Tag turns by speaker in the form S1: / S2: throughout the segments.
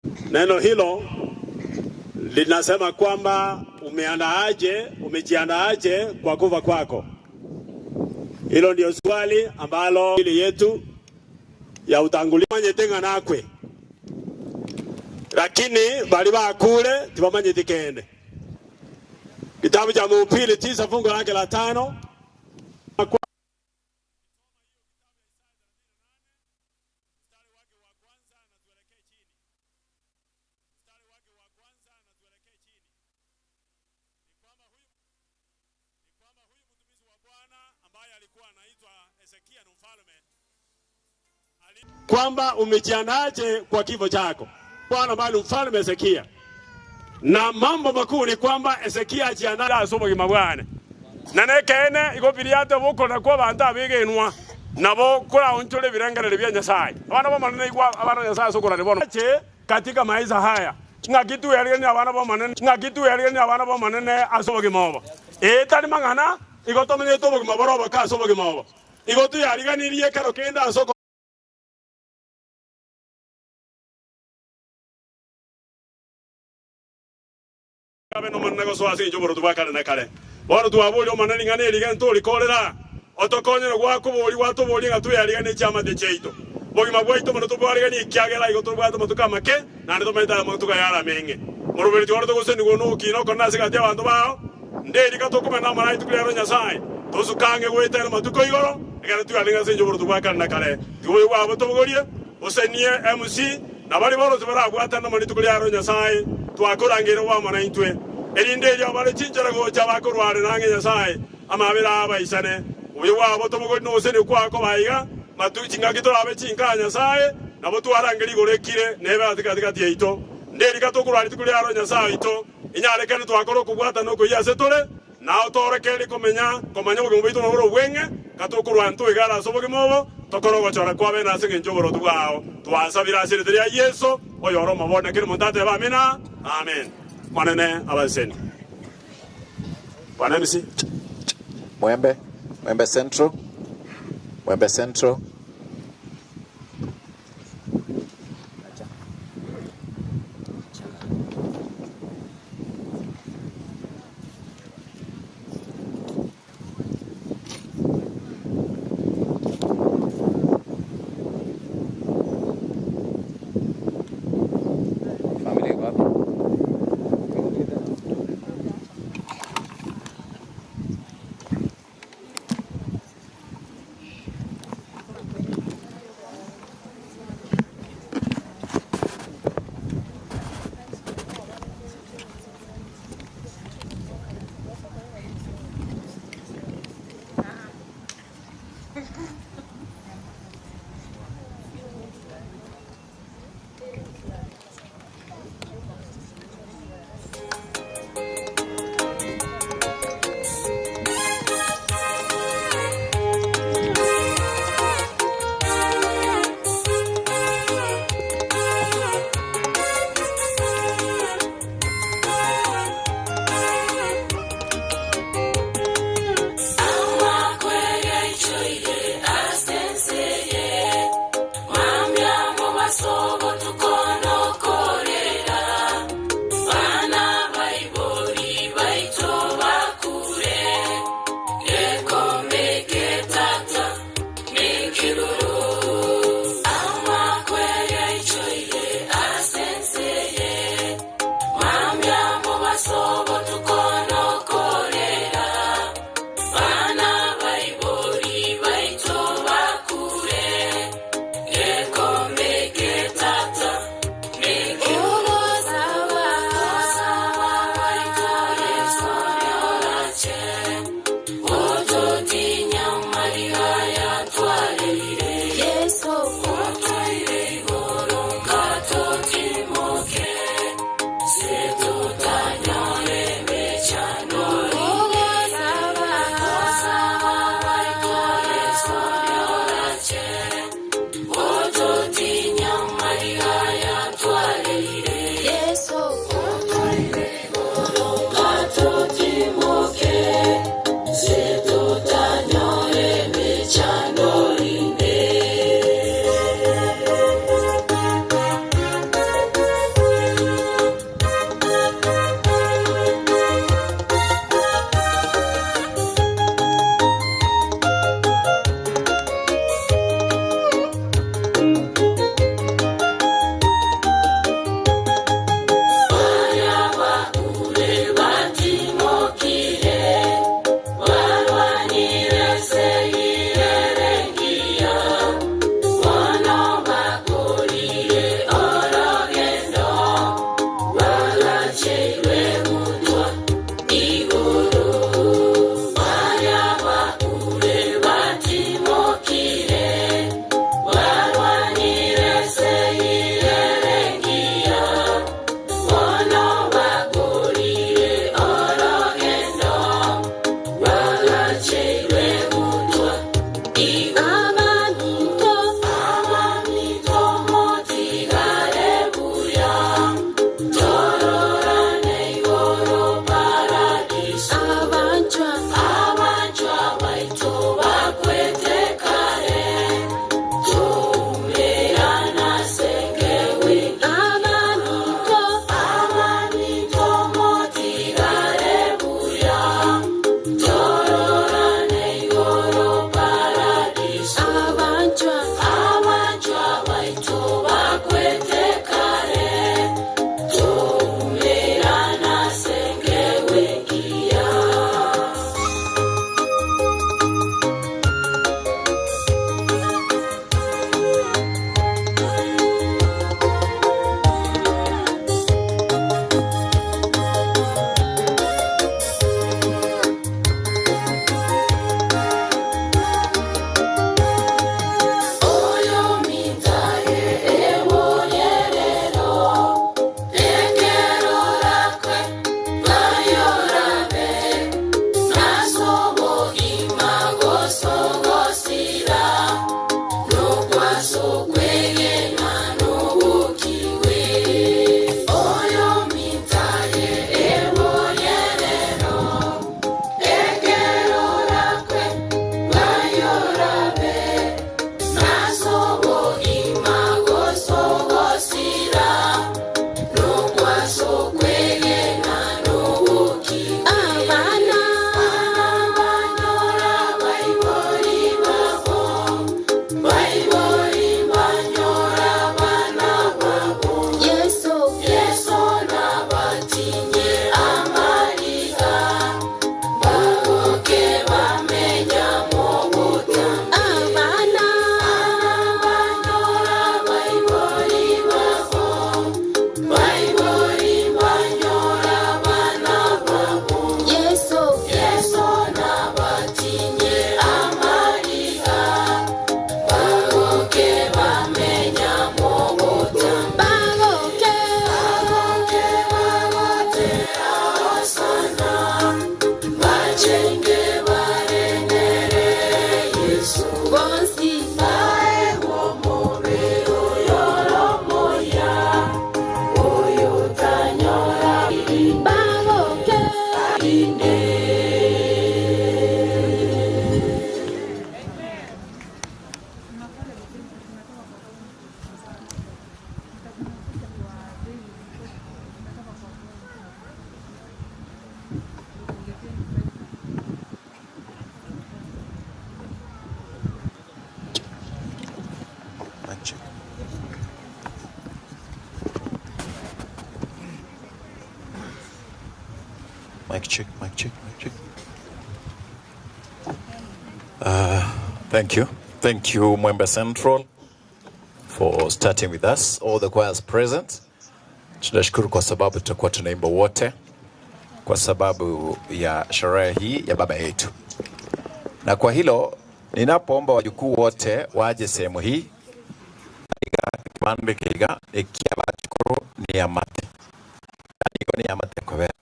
S1: Neno hilo linasema kwamba umejiandaaje kwa kufa kwako. Hilo ndio swali ambalo ile yetu ya utangulizi manyetenga nakwe. Lakini bali bakule tibamanye tikende. Kitabu cha Mhubiri 9 fungu lake la 5 kwamba umejiandaje kwa kifo chako. Bwana bali mfalme Hezekia. Na mambo makuu ni kwamba Hezekia ajiandaa asomo kimabwane. Na nekene igopiriate boko na kwa banda abigenwa. Nabo kula onchole birangare bya Nyasaye. Abana bo manene igwa abana Nyasaye sokora ne bono. Katika maisha haya. Ngakitu yalini abana bo manene asomo kimabo. Tali mangana igotomene tobo kimaboro baka asomo kimabo. Igotu yaliganirie karo kenda asoko no mannego so ase njoboro tubakana na kale bono twabuli omanani ngane eliga ntoli kolera otokonyero gwako boli wato boli ngatu yaliga ne chama de cheito bogi mabwaito mono tubaliga ni kyagela igoto bwato motuka make na ndo meta motuka yala menge morobeli tworo to gose ngono kino kona siga tya bantu bao ndeli katoko mena mara itukulero Nyasaye tosukange gwetera matuko igoro egara tuyaliga se njoboro tubakana na kale tuwe wabo tobogorie osenie MC na bali boro tubara gwatana moni tukulero Nyasaye twakorangire wa mana intwe erinde rya bale cinjara go cyabakorware nange Nyasaye amabera abayisane uyu wabo tomugori no sene kwako bayiga matuki ngagito abe cinka Nyasaye nabo twarangiri gorekire nebe atikati yito nderi gatokurwari tukuri aro Nyasaye ito inyare kane twakoro kugwata no kuyase tole na otorekere komanya bugumbu ito no bwenge gatokurwa ntu igara soboge mobo tokoro gochora kwa bena senge njoboro tugao twasabira asire ya Yesu oyoro mabona kire montate bamena amen manene abaseni wanamisi
S2: Mwembe Central Mic check. Thank you. Thank you, Mwembe Central, for starting with us. All the choirs present. Tunashukuru kwa sababu tutakuwa tunaimba wote kwa sababu ya sherehe hii ya baba yetu. Na kwa hilo ninapoomba wajukuu wote waje sehemu hii kipande kiga ikia bachukuru ni amate. Ni amate kwa vera.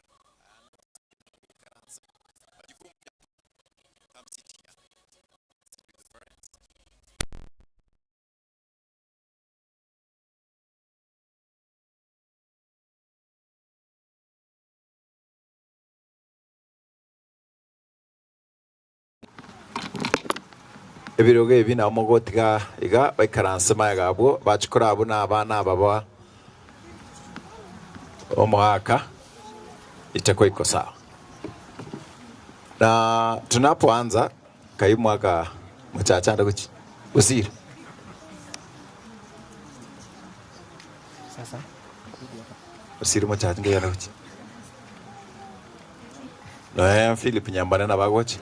S2: Ebiroge ebi na mogotiga iga baikaranse mayagabo bachukura abo n'abana baba omwaka itakuwa iko sawa. Na tunapoanza kai mwaka mchacha ndakuchi usiri sasa usiri mchacha ndio ndakuchi na Philip nyambana na bagochi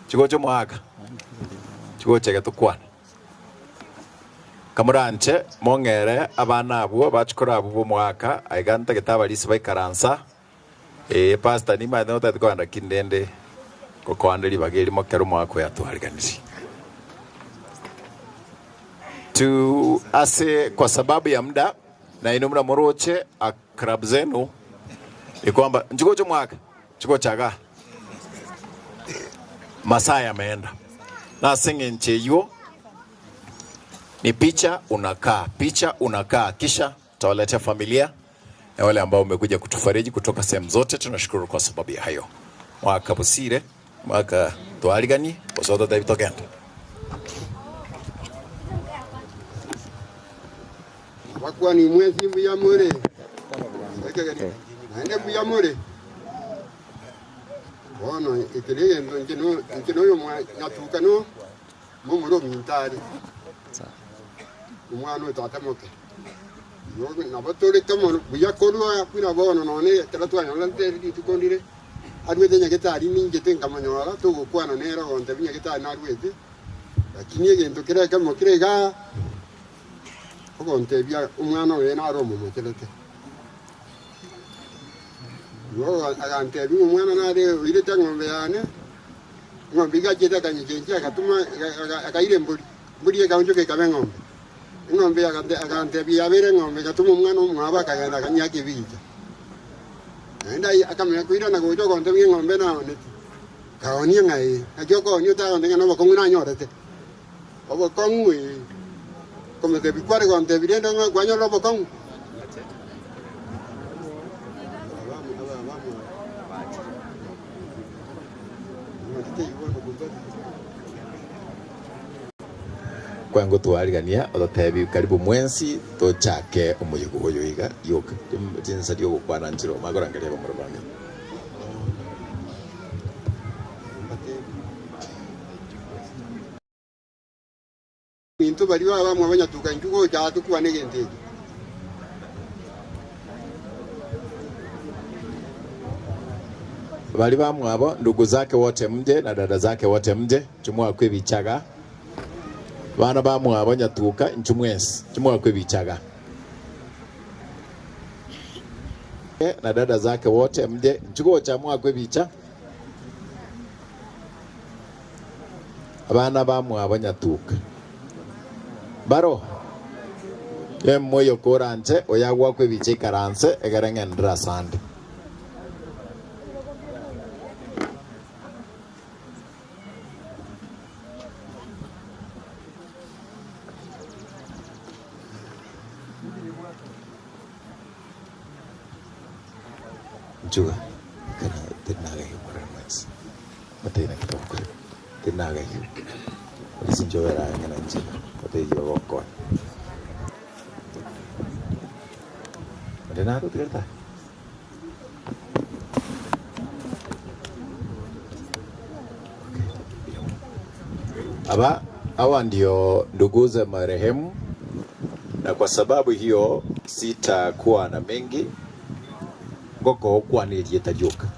S2: chigocho mwaka chigochege tukwana kamuranche mongere abana abo bachukura abo mwaka aiganta gitabalisi baikaransa pastor ni ma nota twanda kindende ko kwandeli bageri mokero mwako yatwariganisi tu ase kwa sababu ya muda na inumra moroche akrab zenu ni kwamba chigocho mwaka chigochaga masaa yameenda na singe nche hiyo ni picha unakaa kisha tawaletea familia na wale ambao umekuja kutufariji kutoka sehemu zote. Tunashukuru kwa sababu ya hayo. Mwaka busire mwaka twaligani osoda tabitogenda
S3: wakwa ni mwezi mbuyamure ane mbuyamure ono ikireye nkino yo mwatukano mumuro mintari umwana utatamoke yo nabatore kamo buyakorwa kwina bono none taratwanya lante tukondire arwede nyagetari ninge nkamanyora tugukwana nera onte binyagetari narwede lakini egento kire kamo kirega ogonte bya umwana we naromo mutelete yo agante bi umwana nare ile tangombe yane ngombe gajeta kanyikenja akatuma akaire mburi kaunjoke kabengombe ngombe agante bi abere ngombe katuma umwana umwaba kagenda kanyake bija enda akamya kuira na gojo gonte bi ngombe na oneti kaoni ngai ajoko nyuta onde ngana bakonguna nyorete obo kongwe como que bikware gonte birendo ngwanyo lobo kong
S2: kwangu twarigania odotebi karibu mwensi tochake umuyigo oyo iga yoka jinsa dio gukwana njiro magorangaria bamurabanga
S3: minto bari baba mwabanya tukanjugo ja tukwane gente
S2: bali bamwabo ndugu zake wote mje na dada zake wote mje chumwa kwebichaga bana bamwabo nyatuka nchumwesi chumwa kwebichaga na dada zake wote mje nchugo cha mwa kwebicha bana bamwabo nyatuka baro moyo koranje oyagwa kwebiche karanse egarengendra sande juga kana tenaga hiyo maramas matena kitoko tenaga hiyo lisinjowera ngana njina patejo woko matena tu kerta aba hawa ndio nduguze marehemu, na kwa sababu hiyo sitakuwa na mengi. ngoko kwa ni yetajoka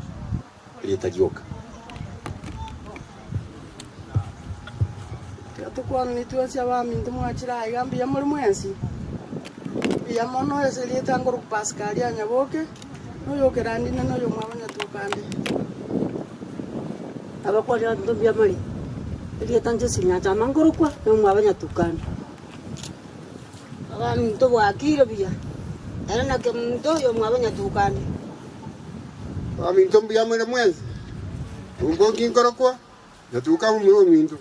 S4: tukwa ni tuasia wa mintu mwachira igambi ya muri mwensi ya mono eselita ngoro Pascal anya boke no yokerandi no yo mwabanya tukande
S5: abakwali ndombia mali ili tanje sinya chama ngoro kwa no mwabanya tukande aba mintu bwakiro bia era na ke mintu yo mwabanya tukande
S3: wa mintu mbia muri mwensi ungo ngoro kwa ya tukamu mintu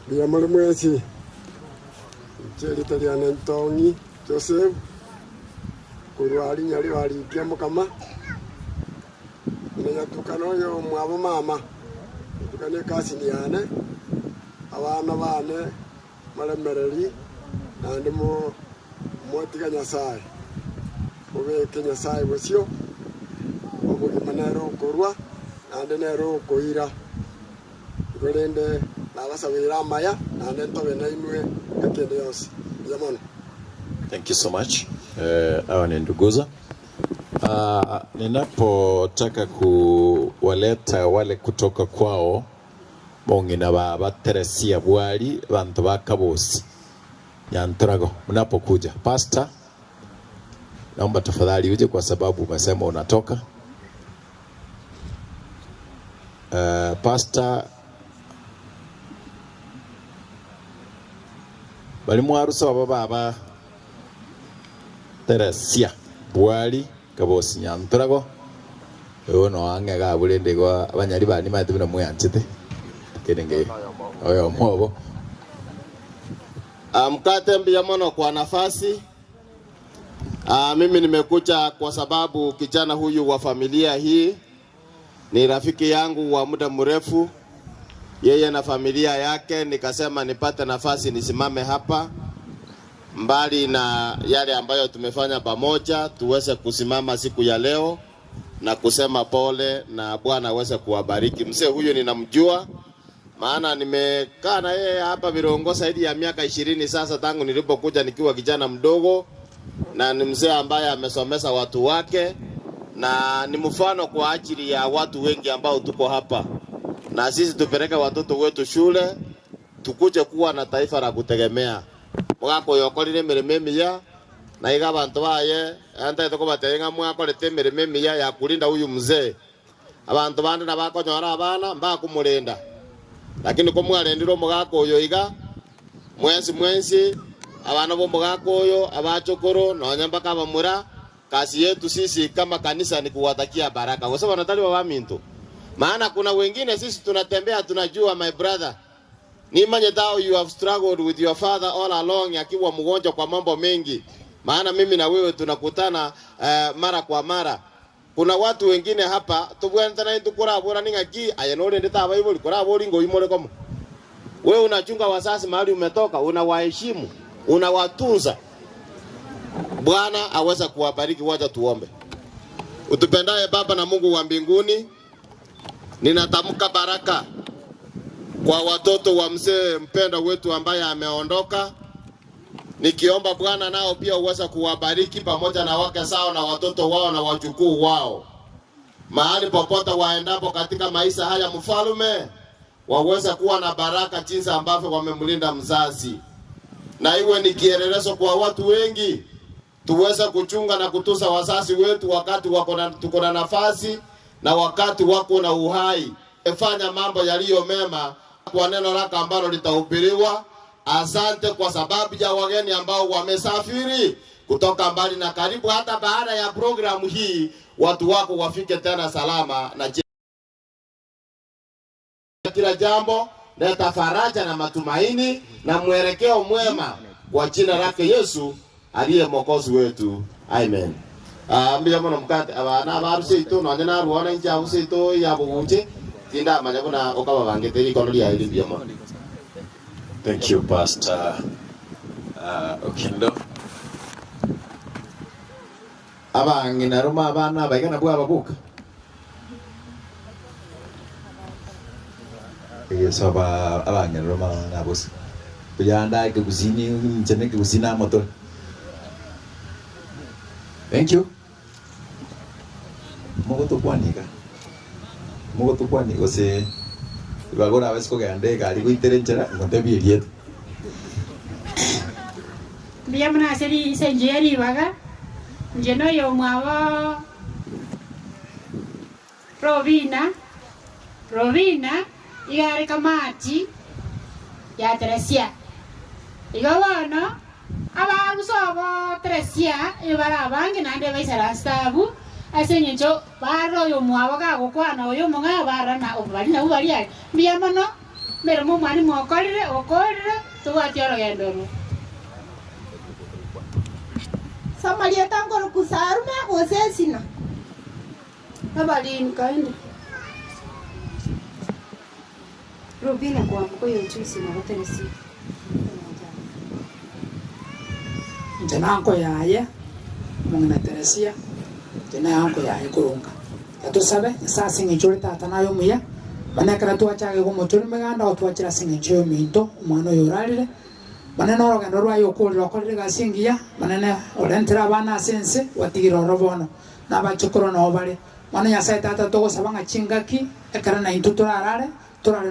S3: bia muri mwensi Cheli taliana ntongi Joseph kurwali nyali wali kia mukama nenya tukano yo mwabo mama tukane kasi niane abana bane malemereri nandi mo motiga nyasaye obe kenya sai bosio obo manero korwa nandi nero koira gorende nabasabira maya nandi ntobe nainwe kakende yose jamani.
S2: Thank you so much. Hawa ni nduguza. Ninapotaka kuwaleta wale kutoka kwao bongi na baba Teresia Bwali bantu bakabosi Nyantrago, mnapokuja pastor, naomba tafadhali uje kwa sababu umesema unatoka. Pastor bali mwarusa wa baba Teresia Bwali kabosi Nyantrago ono angega bulende kwa abanyari bani mate bino mwanchite kenenge oyo mwobo
S6: mkate mbia mono kwa nafasi. Mimi nimekuja kwa sababu kijana huyu wa familia hii ni rafiki yangu wa muda mrefu, yeye na familia yake, nikasema nipate nafasi nisimame hapa mbali na yale ambayo tumefanya pamoja, tuweze kusimama siku ya leo na kusema pole na Bwana aweze kuwabariki. Mzee huyu ninamjua, maana nimekaa na yeye hapa Virongo zaidi ya miaka 20 sasa tangu nilipokuja nikiwa kijana mdogo, na ni mzee ambaye amesomesha watu wake na ni mfano kwa ajili ya watu wengi ambao tuko hapa. Na sisi tupeleke watoto wetu shule, tukuje kuwa na taifa la kutegemea. Mwako yokolire mirememi ya na iga bantu baye anta toko batenga mwako lete mirememi ya kulinda huyu mzee. Abantu bande nabakonyora abana mbakumulinda. Lakini ko mwalendiro mugako oyo iga mwensi abana bo mugako oyo abachokoro nonyamba kama mura. Kazi yetu sisi kama kanisa ni kuwatakia baraka. Kwa sababu natali wa minto. Maana kuna wengine sisi tunatembea tunajua, my brother, ni manye tao you have struggled with your father all along akiwa mgonjwa kwa mambo mengi. Maana mimi na wewe tunakutana mara kwa mara. Kuna watu wengine hapa tubwenta na tukura bora ningaki ayenore ndeta Bible kura bori ngo imore komo. Wewe unachunga wazazi mahali umetoka, unawaheshimu, unawatunza. Bwana aweza kuwabariki. Wacha tuombe. Utupendaye Baba na Mungu wa mbinguni, ninatamka baraka kwa watoto wa mzee mpenda wetu ambaye ameondoka. Nikiomba Bwana nao pia uweza kuwabariki pamoja na wake zao na watoto wao na wajukuu wao. Mahali popote waendapo katika maisha haya, mfalme, waweza kuwa na baraka jinsi ambavyo wamemlinda mzazi. Na iwe ni kielelezo kwa watu wengi, tuweze kuchunga na kutunza wazazi wetu wakati tuko na nafasi na wakati wako na uhai. Fanya mambo yaliyo mema kwa neno lako ambalo litahubiriwa. Asante kwa sababu ya wageni ambao wamesafiri kutoka mbali na karibu. Hata baada ya programu hii watu wako wafike tena salama, na kila jambo leta faraja na matumaini na mwelekeo mwema kwa jina lake Yesu aliye mwokozi wetu. Amen. Mbia mwana mkate abana baruse ito no nyana ruona nja use ito ya buguche tinda manyabona okaba bangeteri kono ya ili bia mwana.
S2: Thank you, Pastor Okindo. Abangina Roma abana baigana bwa babuka. Yes, abangina Roma na bosi. Kuyanda ke kuzini njene ke kuzina motor. Thank you. Mogoto kwani ose bagora abesko gande gari goiterenchera ngote bieriet.
S7: Bia mna seri senjeri baga. Njeno yo mwawa Rovina igare kamati ya Teresia. Igawano aba gusobo Teresia ibara bangi nande baisara stabu asenyecho baro yo mwawa ga gukwana oyo munga barana obali na ubali ali bia mono mero mu mani mo okorire tuwati oro gendoro.
S8: Samaria tangoro kusarume osesina.
S4: Abalini kaende.
S5: Robina kwa mkoyo chusi na Teresia.
S9: Janako yaye mungina Teresia jana yanko yaye kurunga yato sabe sa singe chore tata nayo muya banakara tuachage ko motori meganda otwachira singe chyo minto umwana yoralire banana orogendo rwayo okorira okorire gasingia banana orentera bana sense watigira orobono nabachokoro no bare mana nyasaye tata togosaba ngachingaki ekara na into turarare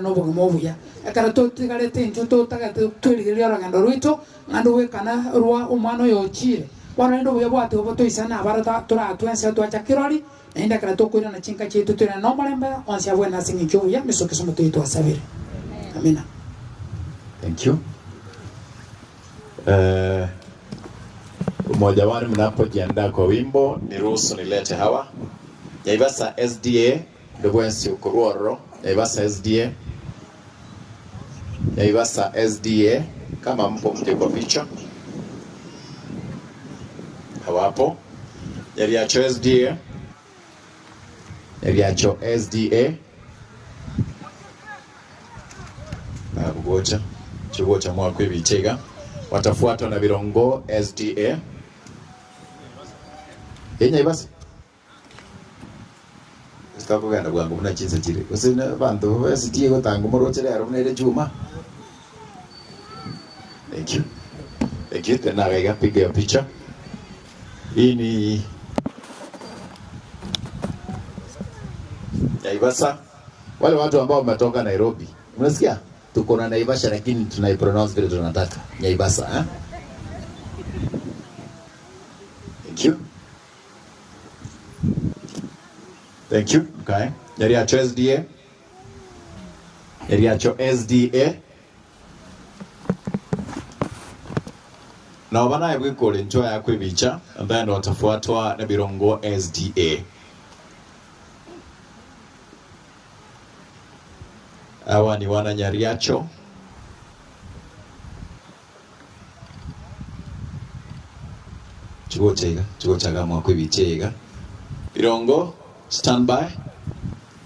S9: no bugimo obuya ekara totigarete into totagate twirigiria orogendo rwito ngando wekana rwa umwana yochire wana ndo buya bwate obo toisana abarata turatwense twachakirori enda kara tokwira na chinka chetu tuna no malembe onsia bwena singicho ya misoke somo tuito asabire. Amina.
S2: Thank you. Mmoja wenu mnapojiandaa kwa wimbo niruhusu nilete hawa Naivasha SDA ndobwensi ukuruoro Naivasha SDA kama mpo mje kwa picha hawapo Yaliacho SDA na bugocha chuo cha mwaka Bitega watafuatwa na Birongo SDA yenye basi stako ganda bwangu muna chinza chire usina bantu SDA gotangu morochera yarumene juma. Thank you tena gaiga piga picha hii ni Naivasha wale watu ambao wametoka Nairobi unasikia tuko na Naivasha lakini tunaipronounce vile tunataka Naivasha eh? Thank you. Okay. Yaliacho SDA na wabana gwikore ncho ya kwibicha ambaye watafuatwa na Birongo SDA. Hawa ni wana Nyariacho. Chuo chaga mwakwe bichega. Birongo, stand by.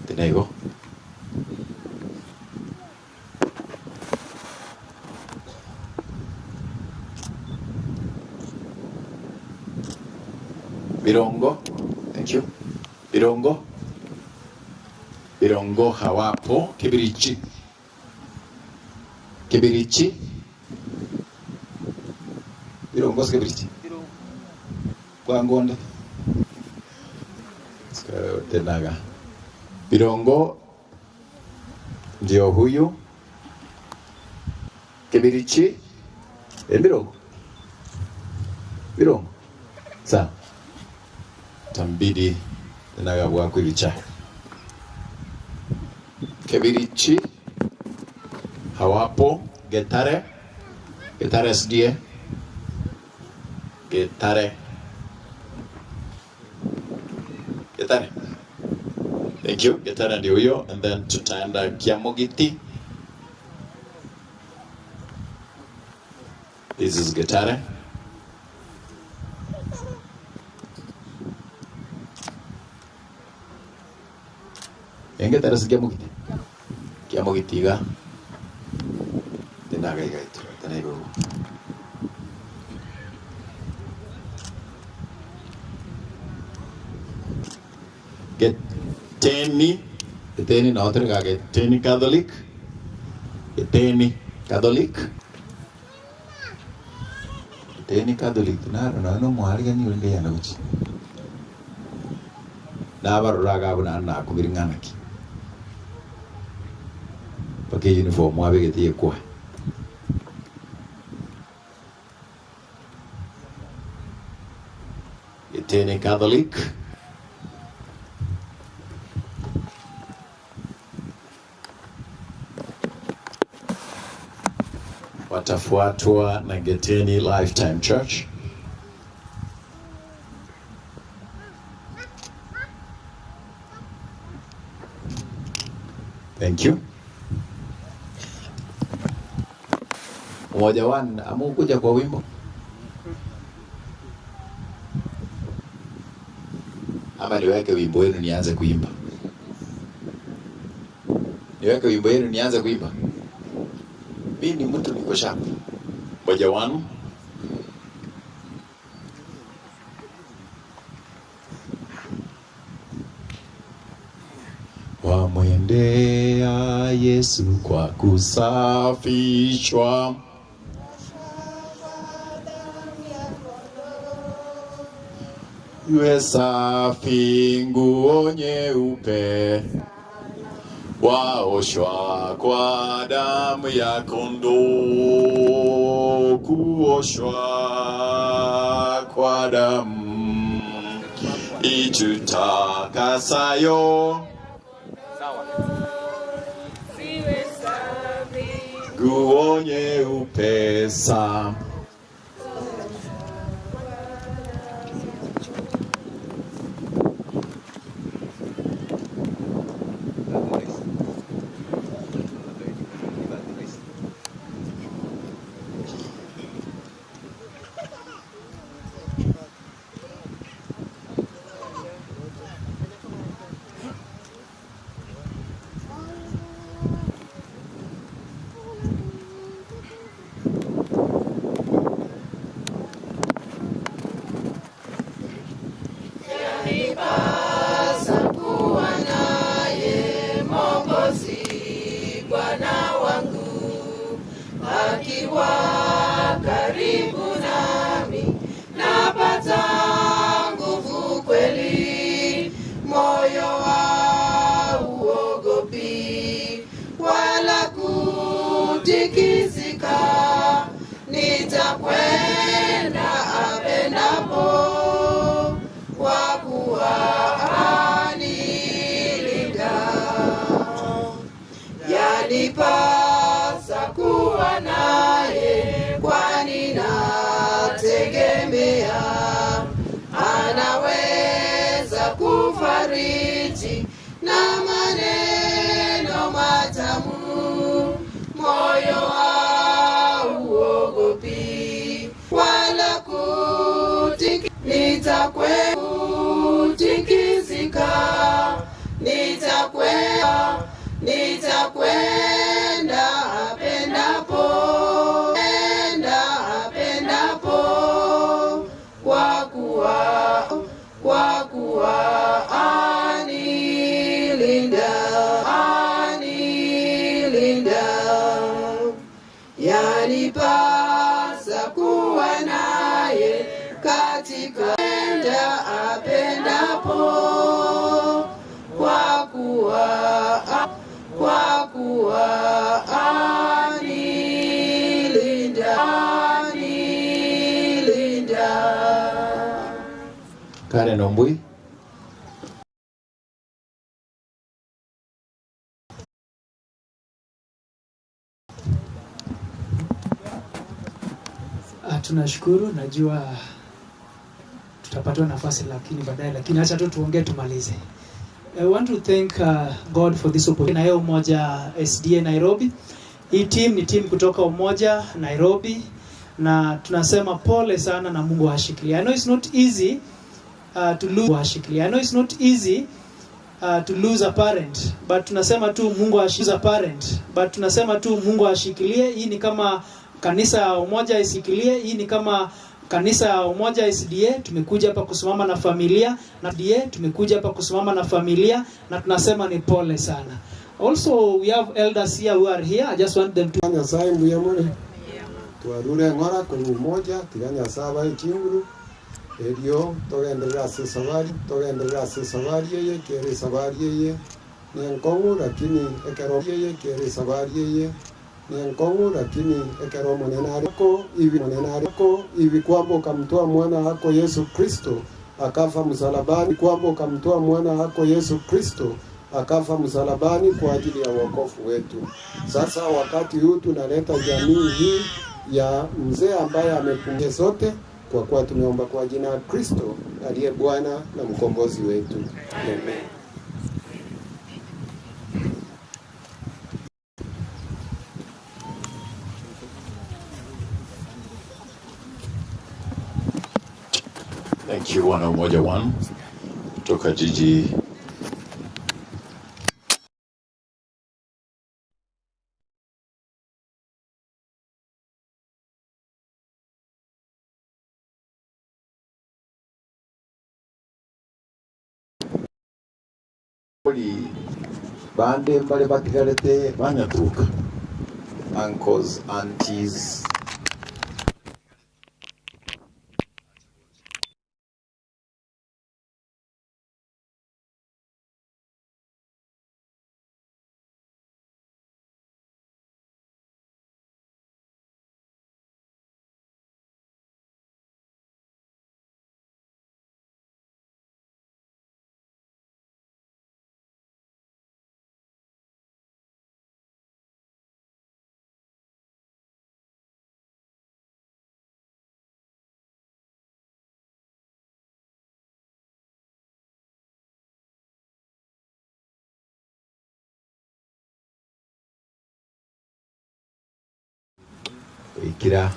S2: Tenego. Birongo, thank you. Birongo hawapo. Kibirichi. Birongo Kibirichi. Kwa ngonde. Tenaga. Birongo ndio huyu. Kibirichi. Birongo. Sawa. Tambidi tenaga bwako ibicha. Kibirichi hawapo. Getare SDA. Getare. Thank you. Getare ndio huyo, and then tutaenda Kiamogiti. This is Getare. Getare si Kiamogiti. Kiamogiti ga. Tenaga igaito. Tenaga. Geteni na otro ka Geteni Catholic. Na no mwari gani ulinde yana uchi. na baruraga buna na kubiringana ki pake uniform wa begeti kwa Geteni Catholic watafuatwa na Geteni Lifetime Church. Thank you. Mmoja wan amukuja kwa wimbo ama niweke wimbo wenu nianze kuimba? Niweke wimbo wenu nianze kuimba? Mimi ni mtu niko shamba. Mmoja wanu wamwendea Yesu kwa kusafishwa, iwe safi nguo nyeupe, waoshwa kwa damu ya kondoo, kuoshwa kwa damu itutakasayo, nguo nyeupe sa
S10: nitakwenda apendapo, kwa kuwa anilinda, yanipasa kuwa naye katika enda apendapo, kwa kuwa anilinda.
S2: Karen Ombui.
S9: Tunashukuru, najua tutapata nafasi lakini baadaye, lakini acha tu tuongee tumalize. I want to thank God for this opportunity. Na Umoja SDA Nairobi. Hii team ni team kutoka Umoja Nairobi na tunasema pole sana na Mungu ashikilie. I know it's not easy to lose ashikilie. I know it's not easy to lose a parent, but tunasema tu Mungu ashikilie parent, but tunasema tu Mungu ashikilie. Hii ni kama kanisa Umoja ishikilie, hii ni kama kanisa Umoja SDA. Tumekuja hapa kusimama na familia na SDA, tumekuja hapa kusimama na familia na tunasema ni pole sana. Also we have elders here who are here. I just want them to
S3: anya sai mbuyamone tuarure ngora kwa Umoja tiganya saba ichinguru Erio togenderera ase sabari yeye kere sabari yeye nyankongu lakini ekero yeye kere sabari yeye nyankongu lakini ekero monenari ko hivi kwamba ukamtoa mwana wako Yesu Kristo akafa msalabani, kwamba ukamtoa mwana wako Yesu Kristo akafa msalabani kwa ajili ya wokovu wetu. Sasa wakati huu tunaleta jamii hii ya mzee ambaye amepungia sote, kwa kuwa tumeomba kwa jina la Kristo aliye Bwana na mkombozi wetu. Amen.
S2: Thank you, wana Umoja One kutoka jiji
S11: bande mbale batigarete banyatuka, uncles, aunties, ikira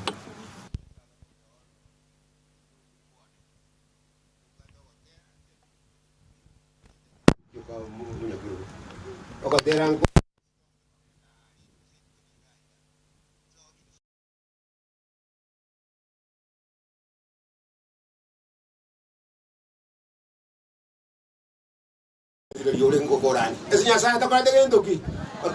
S3: Okaterang
S12: yolen ko korani esinya sa ta pade gentoki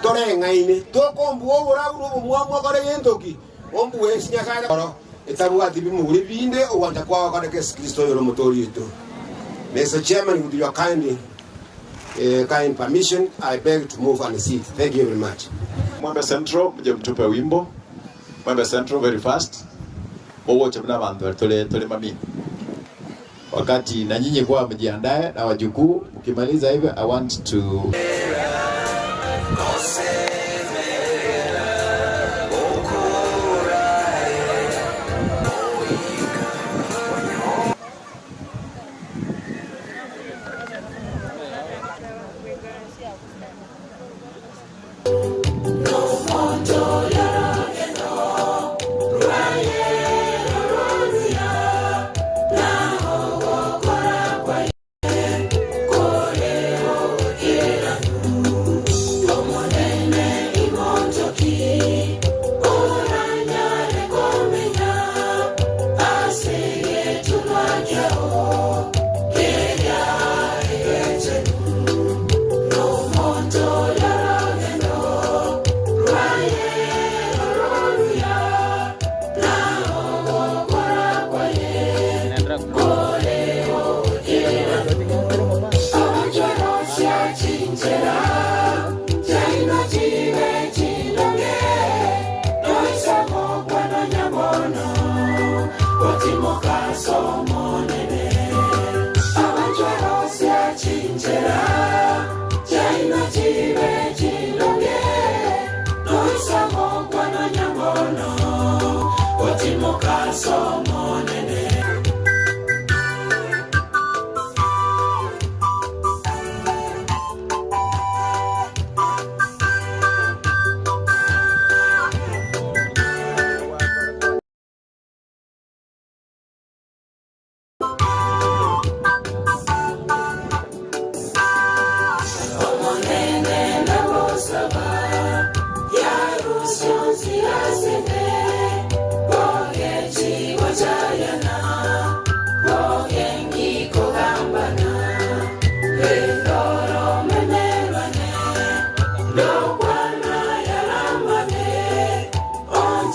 S12: tore ngaine to ko mbuo ora uru mwa kare gentoki ombu esinya sa ta etabu ati bimu uri binde o wanta kwa kare kes Kristo yoro motori eto. Mr. Chairman, with your kind permission, I beg to move and sit. Thank you very much.
S2: Mwembe Central mje mtupe wimbo. Mwembe Central very fast. Wote mna bantu tole mami. Wakati na nyinyi kwa mjiandae na wajukuu, ukimaliza hivyo I want to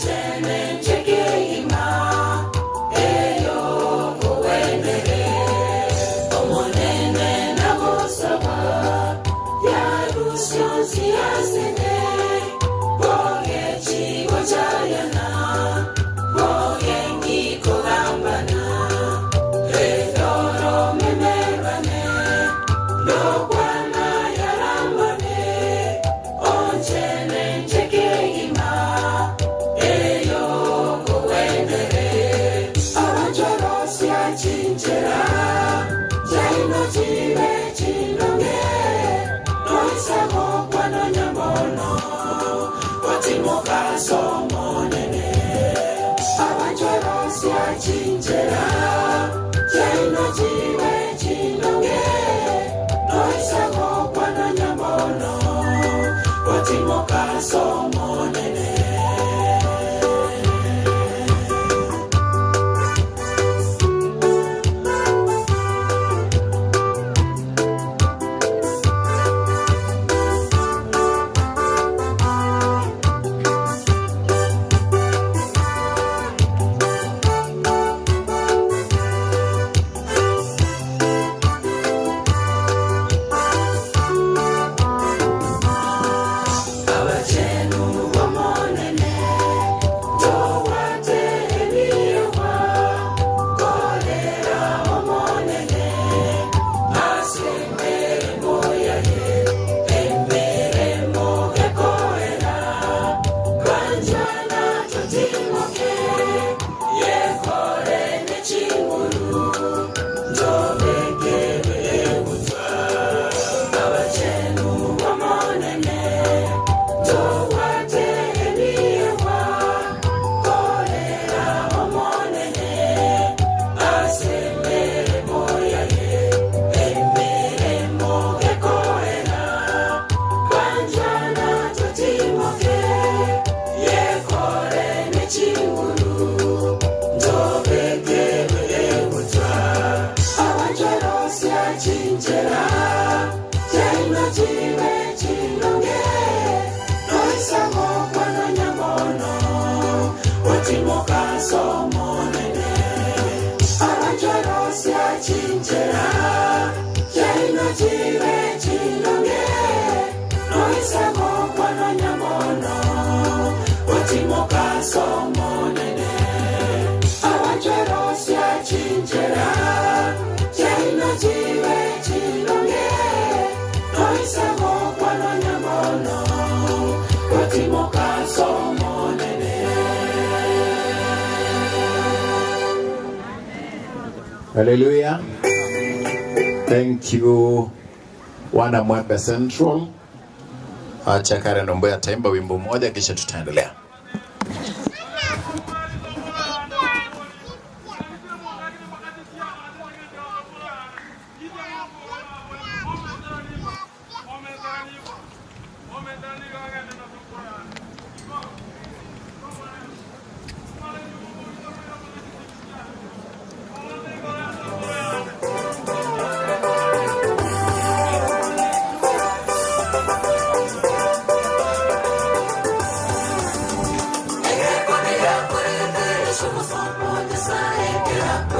S10: Chene cheke ima, eyo kuwene Otimoka somonene Aranjaro sia chinchera Jaina jive chinonge Noisemo kwano nyamono Otimoka somonene Aranjaro sia chinchera Jaina jive chinonge Noisemo kwano nyamono Otimoka somonene
S2: Hallelujah. Thank you wana Mwembe Central. Acha Karen Omboya ataimba wimbo mmoja kisha tutaendelea.
S10: Bye.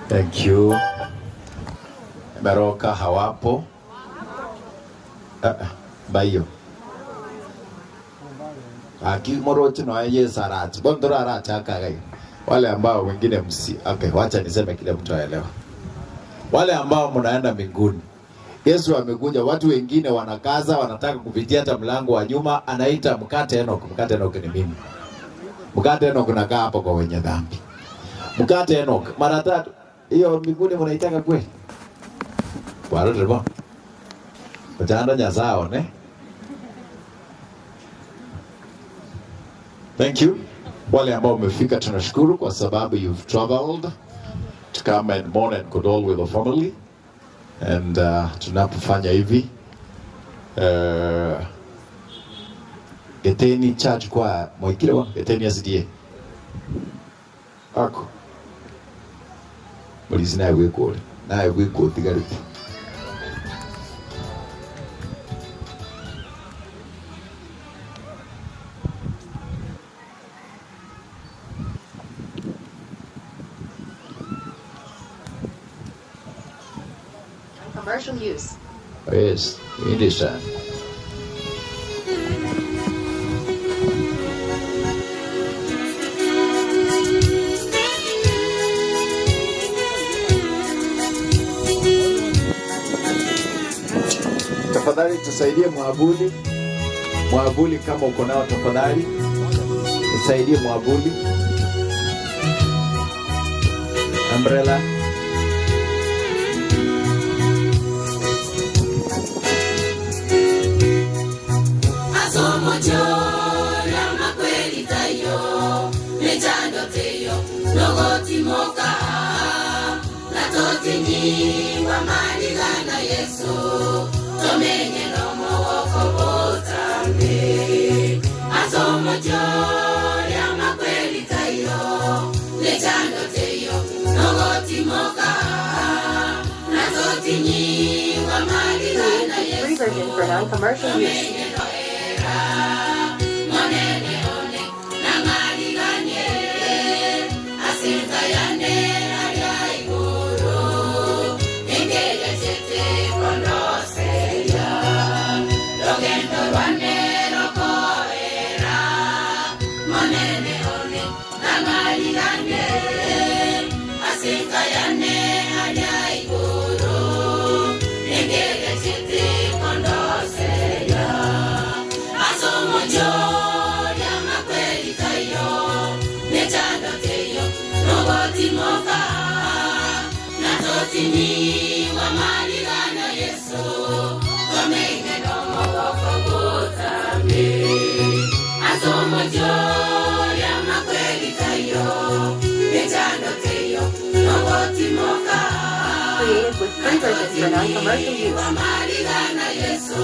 S2: Thank you. Baroka hawapo. Bayo. Akimorochi no aye sarati. Bondora arata kagai. Wale ambao wengine okay, wacha niseme kile mtu aelewa. Wale ambao mnaenda mbinguni. Yesu amekuja, watu wengine wanakaza, wanataka kupitia hata mlango wa nyuma, anaita mkate Enoch. Mkate Enoch ni mimi. Mkate Enoch unakaa hapo kwa wenye dhambi. Mkate Enoch mara 3. Hiyo mbinguni mnaitaka kweli? Bwana rebo. Utaenda nyazao ne? Thank you. Wale ambao umefika tunashukuru kwa sababu you've traveled to come and mourn and condole with the family. And tunapofanya hivi Geteni church kwa Moikile wa Geteni SDA ako polisi naye wiko tigarifu.
S13: Commercial use.
S2: Yes, it is that. Tafadhali tusaidie mwavuli. Mwavuli kama uko nao tafadhali. Tusaidie mwavuli. Umbrella.
S10: Moka na totini wa maligana Yesu tomenye no moko botambe asomo jori ama kweli tayo lechando teyo nogoti moka na totini wa maligana Yesu
S13: version for non-commercial use.
S10: Tini wa maligana Yesu tomenge no moko botambe asomo jori ama kweli tayo lechando teyo nogoti moka
S13: Created with free versions for non-commercial use.
S10: wa maligana Yesu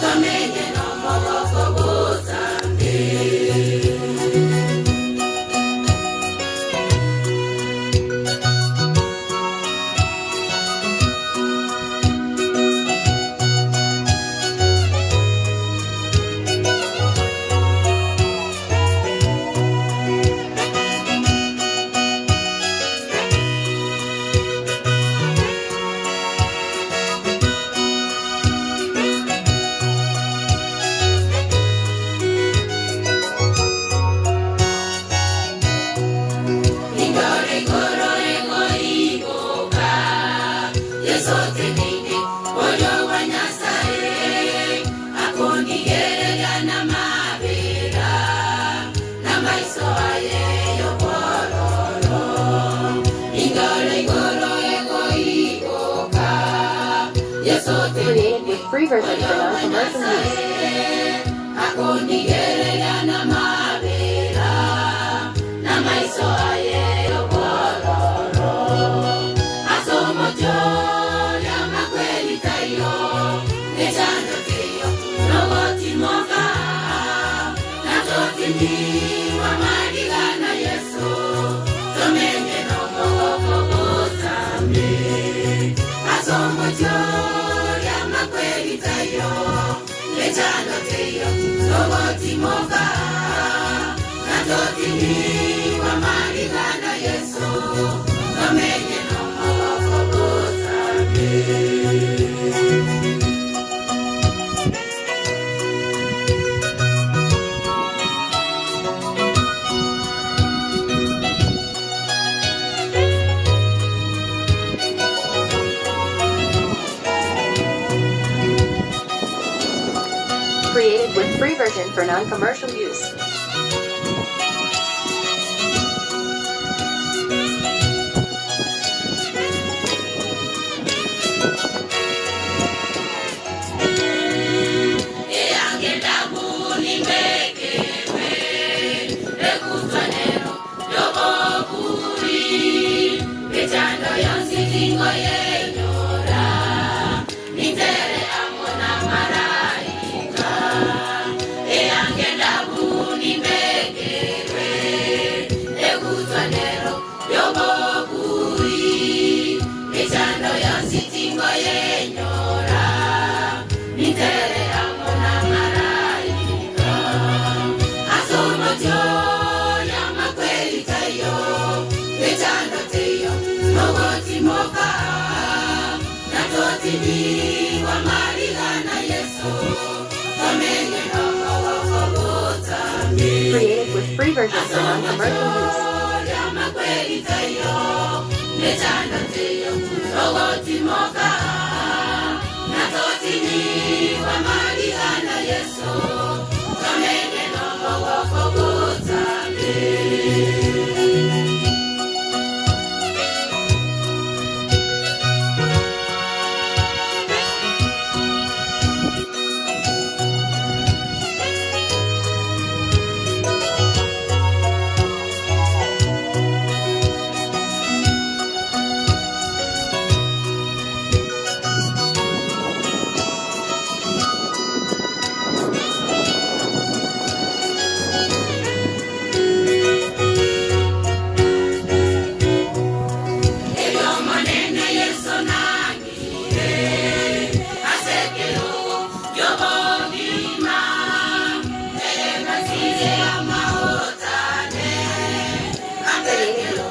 S10: tomenge no moko botambe. sote nini Ojo wa Nyasaye Akundi gerega na mabera Na maiso aye yo pororo Ingole goro ego ikoka Yesote nini
S13: Free version for non-commercial use.
S10: Akundi gerega na mabera Na maiso aye yo pororo Asomo jo ya makweli tayo Nechando tiyo Nogoti moka Natoti ni wa madigana Yesu Tomenye no mogoko butambi Asomo jo ya makweli tayo Nechando tiyo Nogoti moka Natoti ni wa madigana Yesu Tomenye no mogoko butambi
S13: Created with free version for non-commercial use. Created with free version for non-commercial use.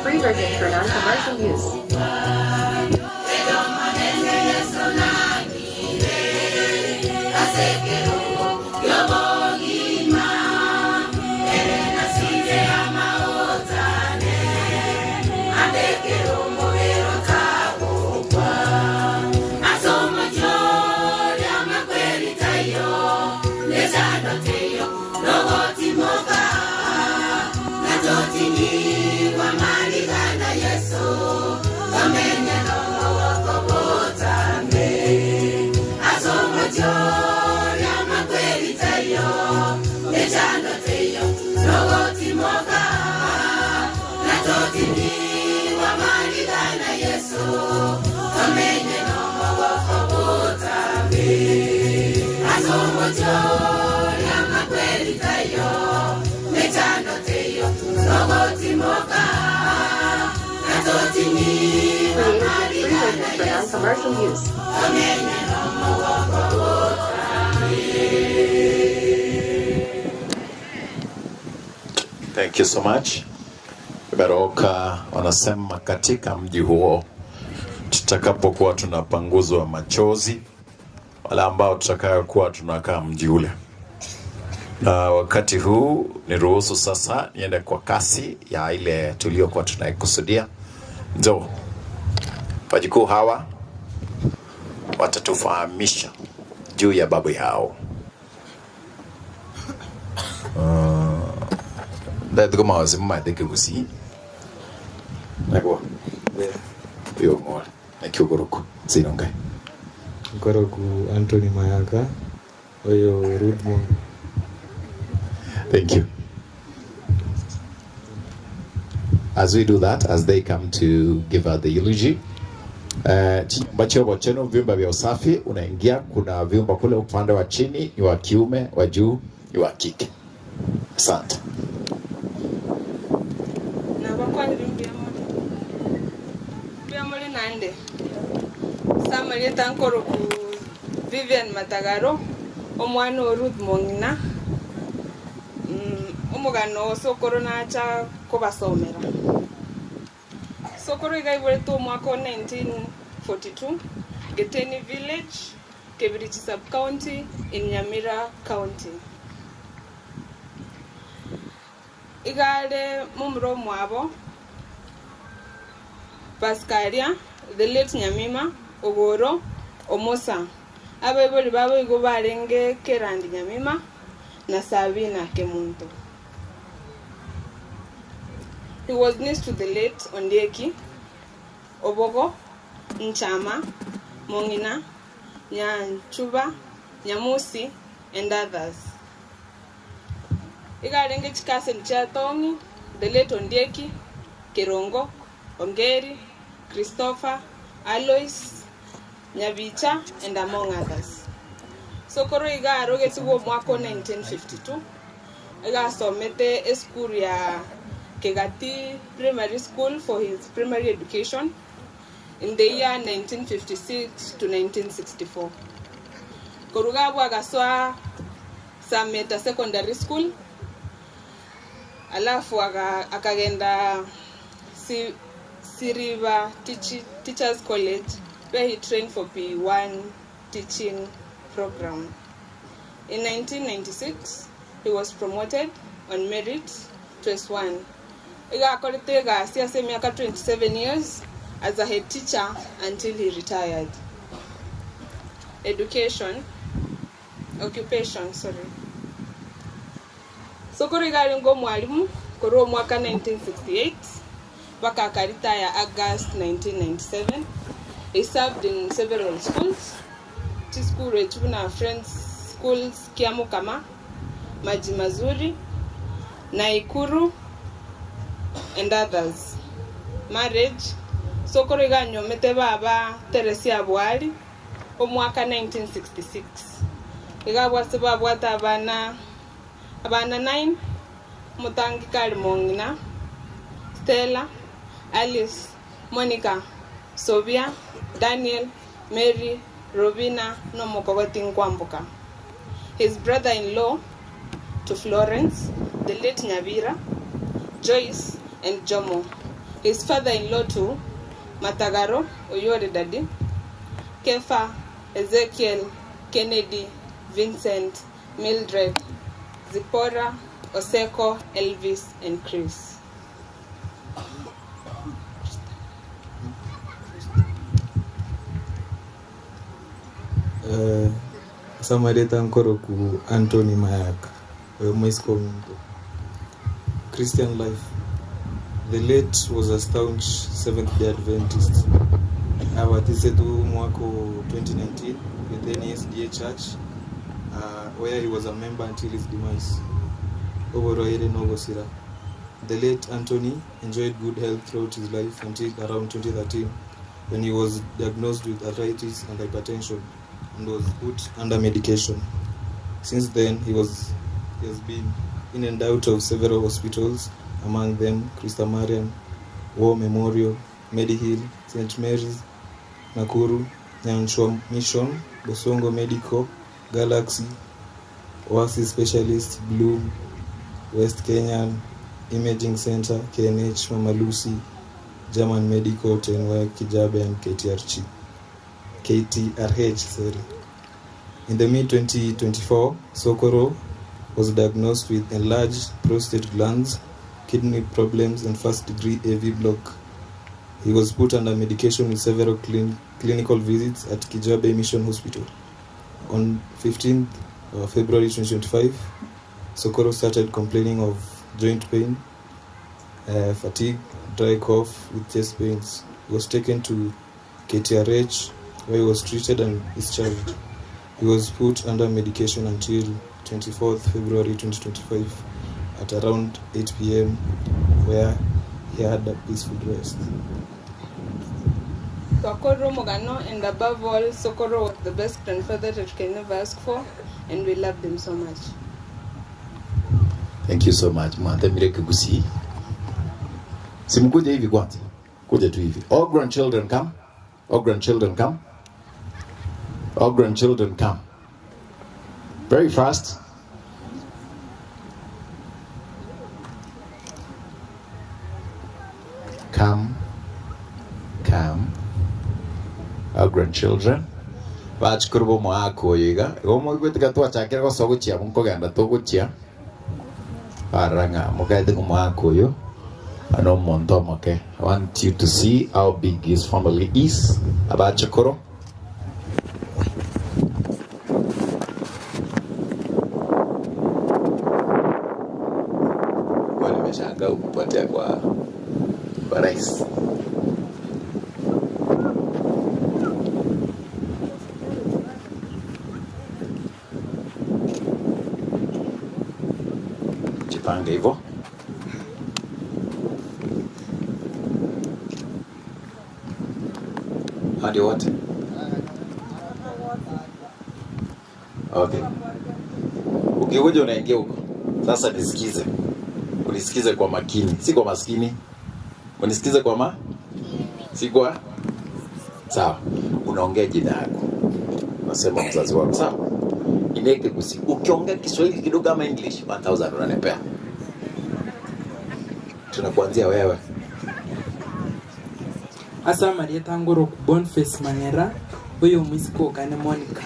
S13: Free version for non-commercial use. For non-commercial use.
S2: Thank you so much. Baroka wanasema katika mji huo tutakapokuwa tunapanguzwa machozi, wala ambao tutakayokuwa tunakaa mji ule. Na wakati huu niruhusu sasa niende kwa kasi ya ile tuliokuwa tunaikusudia. Njoo. Wajukuu hawa watatufahamisha juu ya babu yao. Ndio mawazi mmadeke gusi. Nagwa. Yo ngora. Nakyogoroko. Sinonga.
S14: Ngoroku Anthony Mayaka. Oyo Rudmond.
S2: Thank you. As we do that, as they come to give out the eulogy, cheno vyumba vya usafi unaingia, kuna vyumba kule upande wa chini ni wa kiume, wa juu ni wa kike. Asante.
S15: Na bakwani bia mole nande. Samali tankoro ku Vivian Matagaro, omwana Ruth Mongina. Omugano Sokoro nacha kubasomera. Sokoro igaiwetu mwaka 1942, Geteni Village, Kebirichi Sub-County in Nyamira County. Igale mumro mwabo Pascalia, the late Nyamima, Ogoro, Omosa. Abeboli babo igo barenge Kerandi Nyamima na Sabina Kemunto. He was niece to the late Ondieki, Obogo, Nchama, Mongina, Nyanchuba, Nyamusi, and others. Igarenge Chikase Nchatongi, the late Ondieki, Kirongo, Ongeri, Christopher, Alois, Nyabicha, and among others. Sokoro iga aroge tuwo mwako 1952. Iga somete eskuru ya Kegati Primary School for his primary education in the year 1956 to 1964. Korugabu agaswa Sameta Secondary School. Alafu akagenda Siriva Teachers College where he trained for P1 teaching program. In 1996, he was promoted on merit to S1. Iga akoletega siasa miaka 27 years as a head teacher until he retired. Occupation. Sokoro iga ngo mwalimu koro mwaka 1968 mpaka akaretire August 1997. He served in several schools. School Rechuna Friends Schools Kiamukama, Maji Mazuri, Naikuru, and others. Marriage. Sokoro iga nyomete baba Teresia Bwali omwaka 1966. Iga bwaseba bwata abana 9, Mutangi Mongina, Stella, Alice, Monica, Sofia, Daniel, Mary, Robina no Mokogoti Nkwambuka. His brother-in-law to Florence, the late Nyabira, Joyce, and Jomo. His father-in-law to Matagaro, Oyore Daddy, Kefa, Ezekiel, Kennedy, Vincent, Mildred, Zipporah, Oseko, Elvis, and Chris.
S14: Samareta Nkoro ku Anthony Mayaka, Christian life. The late was a staunch Seventh-day Adventist. Awatisetu mwako 2019 with NSDA Church, where he was a member until his demise. Oboroire Nogosira. The late Anthony enjoyed good health throughout his life until around 2013, when he was diagnosed with arthritis and hypertension and was put under medication. Since then, he has been in and out of several hospitals, among them Christa Mariam, War Memorial, Medihill, St. Mary's, Nakuru, Nyanchwa Mission, Bosongo Medical, Galaxy, Oasis Specialist, Bloom, West Kenyan Imaging Center, KNH, Mama Lucy, German Medical, Tenwa, Kijabe, and KTRH. In the mid-2024, Sokoro was diagnosed with enlarged prostate glands, kidney problems, and first-degree AV block. He was put under medication with several clinical visits at Kijabe Mission Hospital. On 15th February 2025, Sokoro started complaining of joint pain, fatigue, dry cough with chest pains. He was taken to KTRH where he was treated and discharged. He was put under medication until 24th February 2025 at around 8 p.m. where he had a peaceful rest.
S15: Sokoro Mogano, and above all, Sokoro was the best grandfather that you can never ask for, and we loved him so much.
S2: Thank you so much. Mante Mireke Gusi. Simkuja hivi kwanza. Kuja tu hivi. All grandchildren come. All grandchildren come. All grandchildren come. Very fast. Come. Our grandchildren. Bachikurubo mwako yiga. Gomo gwitika twachakira gosoguchia munko ganda toguchia. Aranga mugaide kumwako yo. Ano monto moke. I want you to see how big his family is. Abachikuro. Wale nimeshangaa kupotea kwa rais. Jipange hivyo. Hadi wote. Okay. Ukikuja unaingia huko. Sasa nisikize. Unisikize kwa makini. Si kwa maskini. Unisikize kwa si kwa sawa. Unaongea jina yako. Unasema mzazi wako. Sawa. Ineke kusi. Ukiongea Kiswahili kidogo kama English 1000 unanipea. Tunakuanzia wewe.
S16: Asa Maria Tangoro Boniface Manyera, huyo mwisiko kane Monica.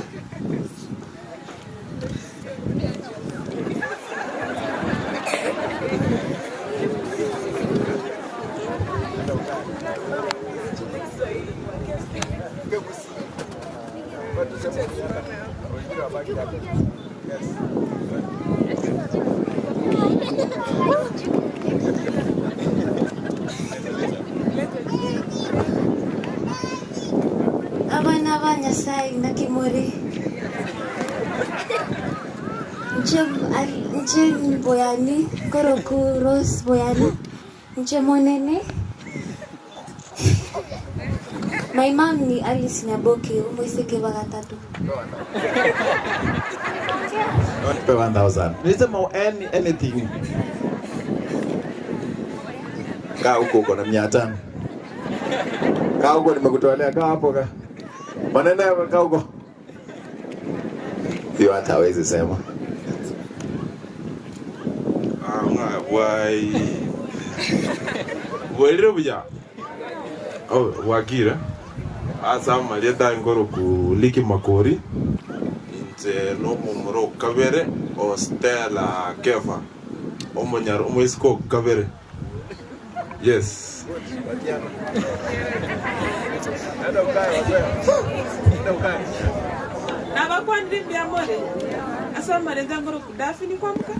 S17: Abana banya sai na kimori. Nje boyani, koroku rose boyani. Nje monene. My mom ni Alice Nyaboke, umwiseke bagatatu.
S2: Don't pay 1,000. Nisema anything. Kaa huko na 500. Kaa huko nimekutolea kaa hapo kaa. Maneno kaa huko. Hiyo hata hawezi sema.
S18: Wai. Wele buja. Oh, wakira. Asa Maria Tangoro ku Liki Makori. Inte no mumro Kavere o Stella Kefa. Omonyar omwesko Kavere. Yes.
S19: Naba kwandi byamore. Asa Maria Tangoro ku Dafi ni kwamka.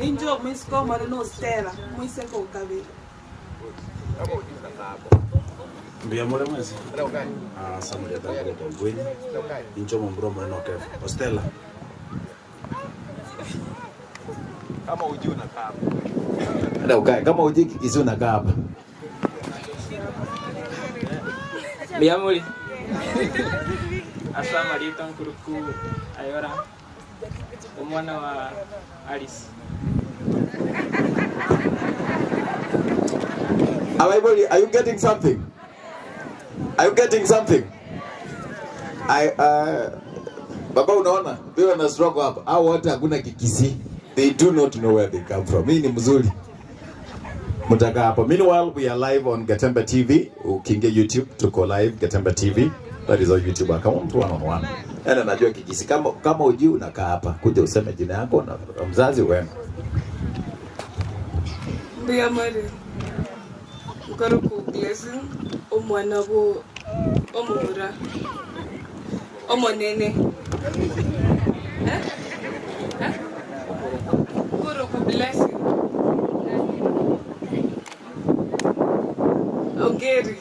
S19: Ninjo mwisko marino Stella, mwiseko Kavere.
S20: Mbiamore mwezi. Samuel Tangoro kwa Gwenyi. Incho mbro mreno Kefa. Stella.
S11: Kama uji unakaa hapa.
S2: Ndio ukae kama uji kizi unakaa hapa.
S16: Mbiamore. Asa Maria Tangoro ku Ayora. Umwana wa Alice.
S2: Are you getting something? Are you getting something? Baba unaona, wewe na struggle hapa. Hao wote hakuna kikisi. They do not know where they come from. Mimi ni mzuri. Mtaka hapa. Meanwhile, we are live on Gatemba TV. Ukiingia YouTube, tuko live Gatemba TV. That is our YouTube account, one-on-one. Yana najua kikisi. Kama ujui unakaa hapa. Kuja useme jina yako na mzazi wenu.
S15: Mbiamore. Ngoro ku Blessing. omwana bo omura omonene Guru bless you. Ogeri.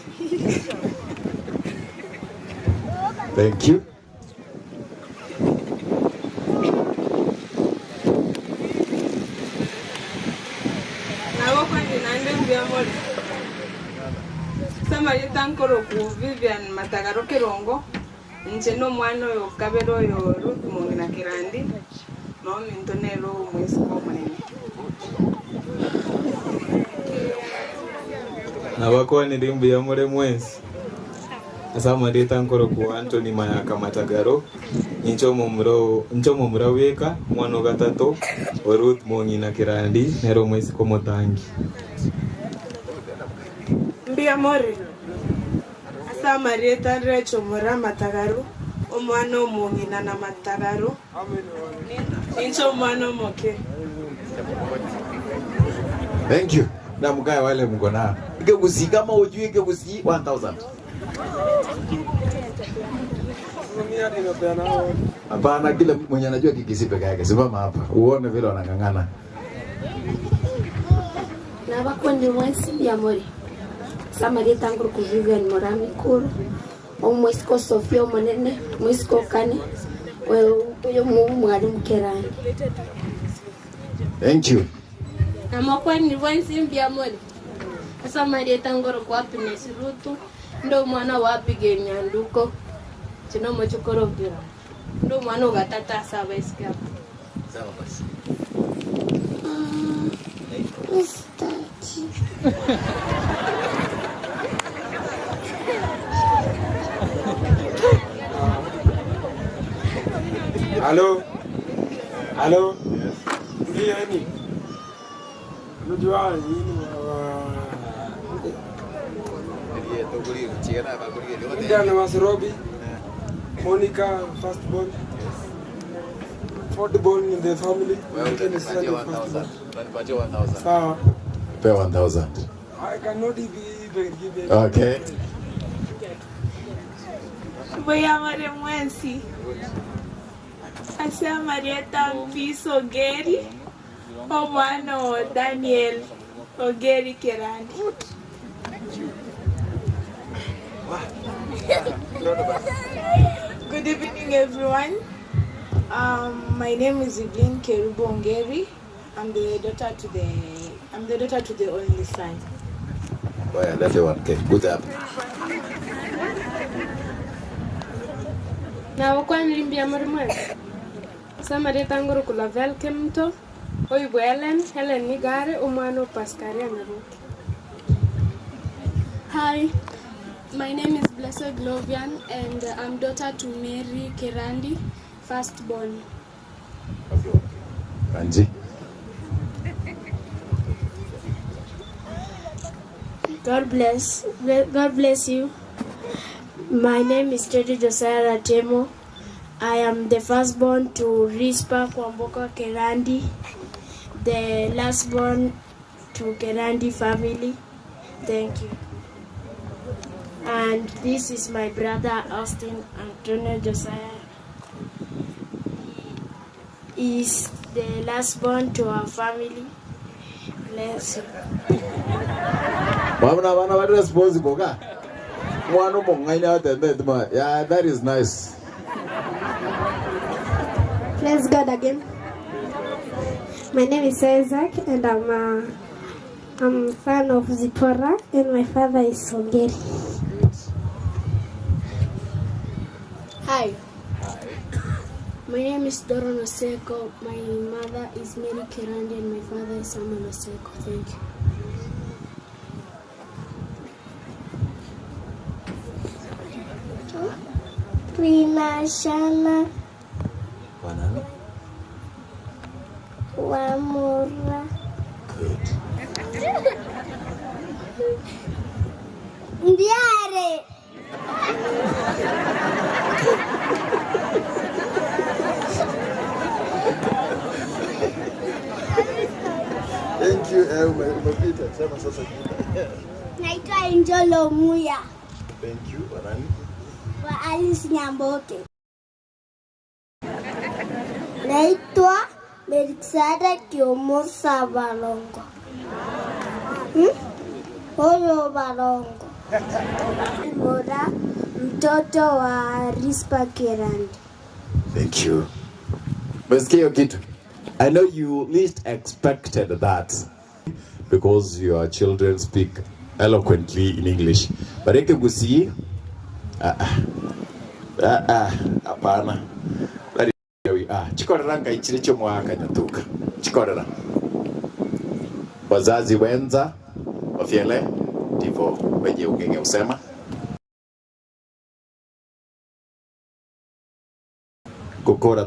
S2: Thank you.
S15: Tankoro ku Vivian Matagaro Kirongo ncheno mwana yo kabero yo Ruth Mungina Kirandi no mintonero mwezi kwa mwenye
S14: na wako ni rimbu ya mure mwezi asama ndi tankoro ku Anthony Mayaka Matagaro ncho mumura weka mwana gatatu Ruth Mungina Kirandi nero mwezi kwa motangi
S19: mbia more Marieta Recho Mora Matagaru, Omano Mungina na Matagaru, Incho Mano Moke.
S2: Thank you. Na mkaya wale mkona. Gebusi kama ujui gebusi 1000. Hapana, kila mwenye anajua kikisi peke yake. Simama hapa. Uone vile wanangangana.
S17: Na bakondi mwesi ya mori. Samarieta nguru ku Vivian Morami Kuru omwisiko Sofia monene mwisiko kane uyo mwari Mukerani.
S2: Thank you.
S21: Amakwa ni wansi mbia mori Samarieta nguru ku Happiness Rutu ndo mwana wa Abigail Nyanduko chino mochokoro bira ndo mwana gatata saba escape.
S2: Sawa basi.
S22: Hello? Hello? Ndiyo ni? Unajua nini Indiana Masrobi, Monica, firstborn, fourthborn in the family. Sawa.
S2: Pay 1000.
S22: I cannot give it.
S2: Okay.
S19: Boya mare mwensi. Asa Marieta Mpiso Ogeri, omwana Daniel Ogeri Kirandi. Good evening, everyone. My name is Evelyn Kerubo Ongeri. I'm the daughter to the only son.
S2: Boya, that's the one. Okay, good job.
S21: Na wakwa nilimbia mori Samarieta nguru kula Velkemto oibu Helen Nigare umano Pascaria Naruki.
S23: Hi, my name is Blessed Glovian and I'm daughter to Mary Kirandi, firstborn.
S2: Anji.
S23: God bless you. My name is Teddy Josiah Ratemo. I am the firstborn to Rispa Kwamboka Kerandi, the lastborn to Kerandi family. Thank you. And this is my brother Austin Antonio Josiah. He is the lastborn to our family. Bless you.
S2: What responsible? Yeah, that is nice.
S23: Praise God again. My name is Isaac and I'm son of Zipporah and my father is Ongeri. Hi. My name is Doron Oseko. My mother is Mary Kirandi and my father is Samuel Oseko. Thank you.
S17: Rinashana Wamura.
S2: Good.
S17: Ndiare.
S3: Thank you, Mapita. Sema sasa.
S17: Naitwa Angelo Muya.
S2: Thank you. Wanani?
S23: Wa Alice Nyamboke. Naitwa Melixada Kiomosa Balongo. Oyo Balongo. Mora mtoto wa Rispa Kerandi.
S2: Thank you. Mesikia kitu. I know you least expected that because your children speak eloquently in English. But I can see apana. Chikorera ngaichire cyo mwaka nyatuka. Chikorera. Wazazi wenza wafiele ndivyo wenye ungenge usema. Kokora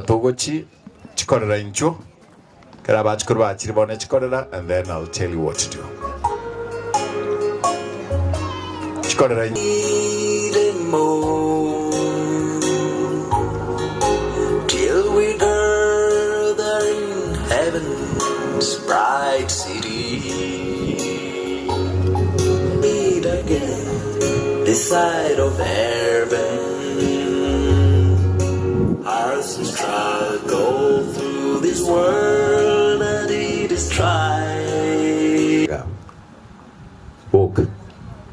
S2: togochi chikorera incho karaba chikorwa chiribone chikorera, and then I'll tell you what to do. Chikorera
S10: till we gather in heaven's bright city, meet again this side of heaven. Hearts struggle through this world and it is tried.
S2: Walk.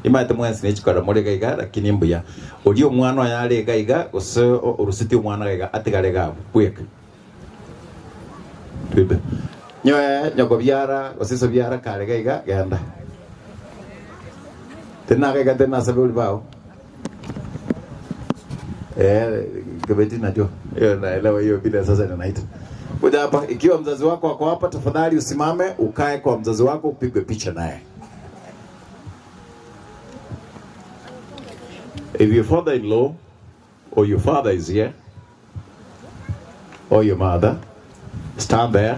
S2: Imata mwansi nechikora morega iga lakini mbuya. Olio mwana yale iga oso urusiti mwana iga atigarega kweka. Twibe. Nyoko byara osiso byara karega iga ganda. Tena sabe bao. Gabeti najua. Naelewa hiyo bila sasa ninaita. Kuja hapa ikiwa mzazi wako wako hapa, tafadhali usimame ukae kwa mzazi wako upigwe picha naye. If your father-in-law or your father is here or your mother, stand there.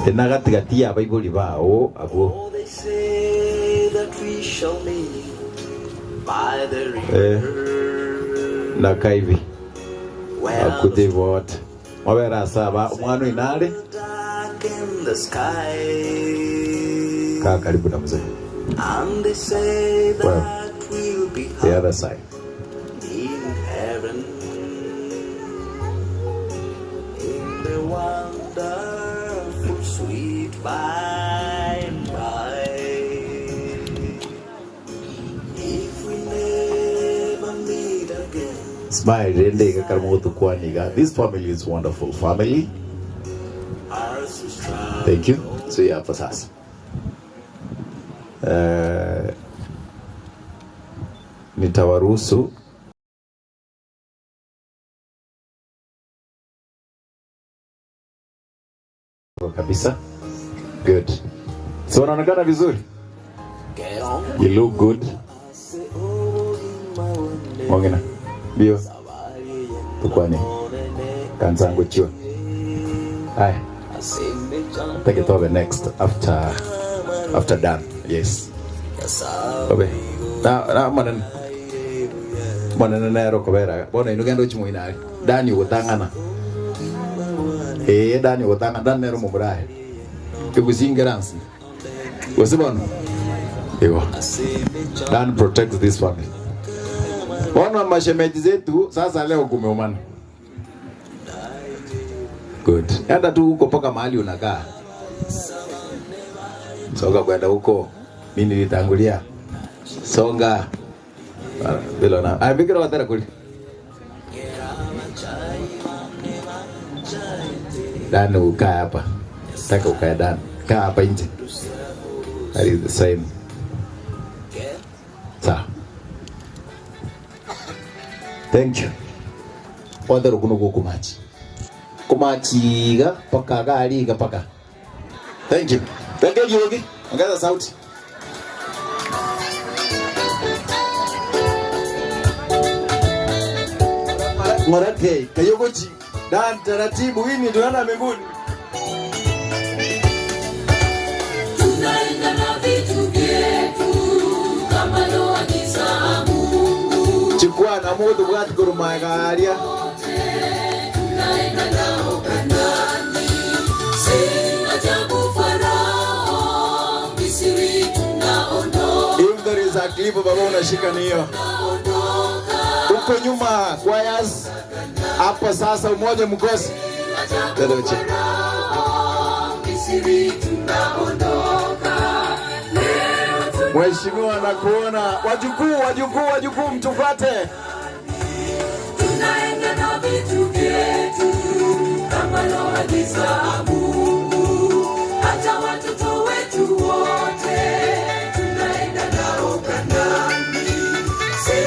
S2: Tenagatigatia Bible bao ago.
S10: They say that we shall meet by the river.
S2: Na kaivi. Akute vote. Mawera saba mwana inale.
S10: In the sky.
S2: Karibu na mzee.
S10: And they say that we'll be
S2: the other side.
S10: In heaven. In the wonderful sweet by and by. If we never meet again.
S2: Smile, rende karamoto kwaniga. This family is wonderful family. Thank you. So yeah, for us. Nitawaruhusu kabisa. Good. So unaonekana vizuri? You look good. Mwongena. Bio. Tukwani. Kanzangu chio. Hai. Take it over next after done. Yes. Okay. Na mana nero kobera. Bona inugendo chimoina. Dani utangana. Dani utangana dan nero mumurahe. Kuguzingeransi. Wasibono. Ewa. Dan protects this family. Bona mashemeji zetu sasa leo kumeumana. Good. Hata tu uko poka mahali unakaa. Songa kwenda huko. Mimi nilitangulia. Songa. Bila na. Fikira watara kuli. Dan ukaa hapa. Taka ukae dan. Kaa hapa nje. That is the same. Sawa. Thank you. Wanda rukunuko kumachi. Kumachiga paka galiga paka. Thank you. Thank you Yogi. Ongeza sauti. Morate kayogochi dan taratibu hii tunaenda mbinguni.
S10: Tunaenda na vitu vyetu kama Noa Mungu.
S2: Chukua na moto wakati kurumaga alia.
S10: tunaenda nao Kanaani. Si ajabu Farao, Misri tunaondoka.
S2: If there is a clip baba unashika ni hiyo. Uko nyuma choirs. Hapo sasa umoja mkosi.
S10: Misri tunaondoka.
S2: Mheshimiwa nakuona. Wajukuu mtupate.
S10: Tunaenda na vitu vyetu kama loagiza Mungu. Hata watoto wetu wote tunaenda nao Kanaani. Si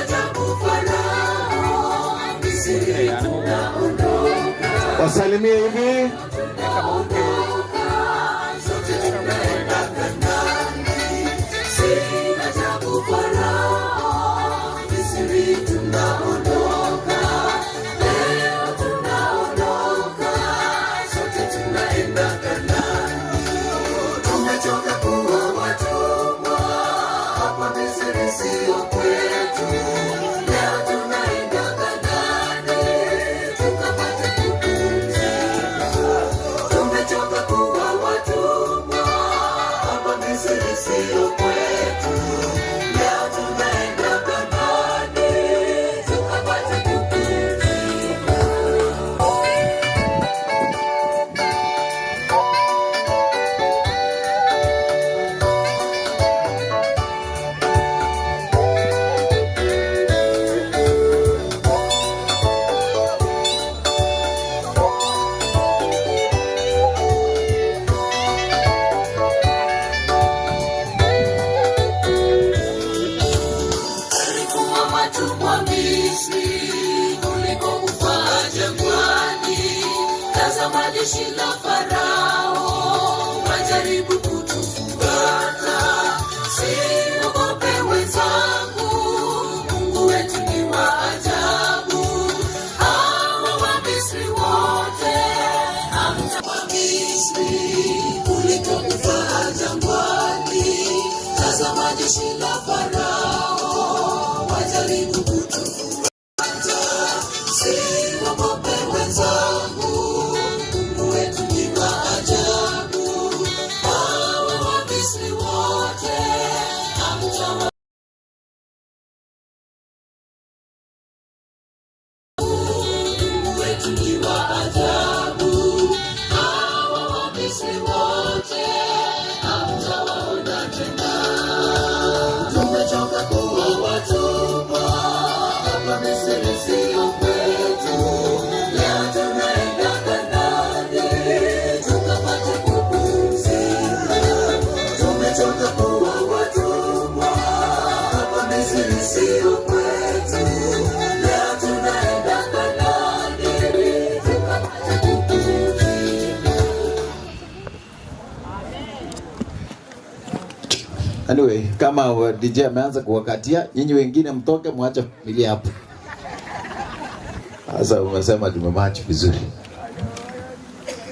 S10: ajabu Farao, Misri tunaondoka.
S2: Wasalimie hivi.
S10: Jeshi la Farao wajaribu kutufuata, siogope wenzangu, Mungu wetu ni wa ajabu. Hawa Wamisri wote hamtakuwa Misri, ulikokufa jangwani. Tazama jeshi la Farao wajaribu kutufuata, siogope wenzangu,
S2: anyway, kama DJ ameanza kuwakatia, nyinyi wengine mtoke muache familia hapo. Sasa umesema tumematch vizuri.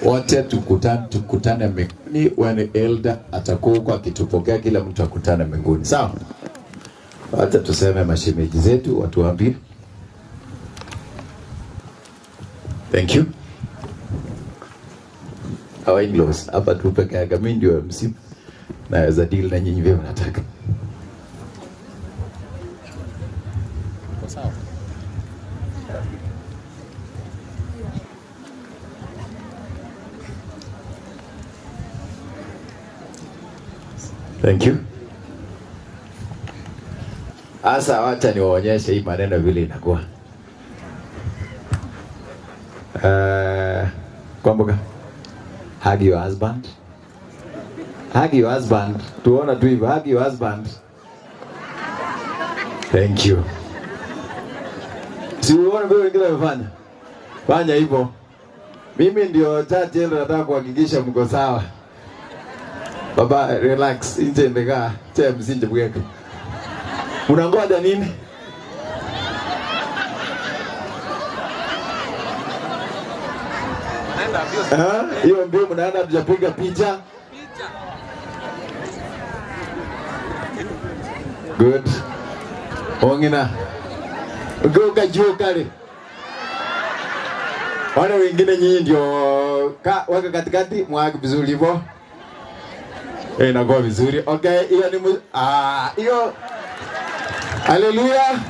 S2: Wote tukutane mbinguni, when elder atakuwa huko akitupokea, kila mtu akutane mbinguni. Sawa? Hata tuseme mashemeji zetu watuambie. Thank you. Our in-laws, hapa tu peke yake, mimi ndio MC. Naweza deal na nyinyi vile mnataka. Sawa. Thank you. Asa wacha niwaonyeshe hii maneno vile inakuwa. Kumbuka. Hug your husband. Hug your husband. Tuona tu hivyo. Hug your husband. Thank you. Si uone vile wengine wamefanya. Fanya hivyo. Mimi ndio church elder, nataka kuhakikisha mko sawa. Baba relax, nje ndega, cha msinje bweke. Unangoja nini? Hiyo ndio mnaenda tujapiga picha. Good. Ongina. Ugoka juu kale. Wale wengine nyinyi ndio weka katikati mwage vizuri hivyo. Inakuwa vizuri. Okay, hiyo ni hiyo. Hallelujah.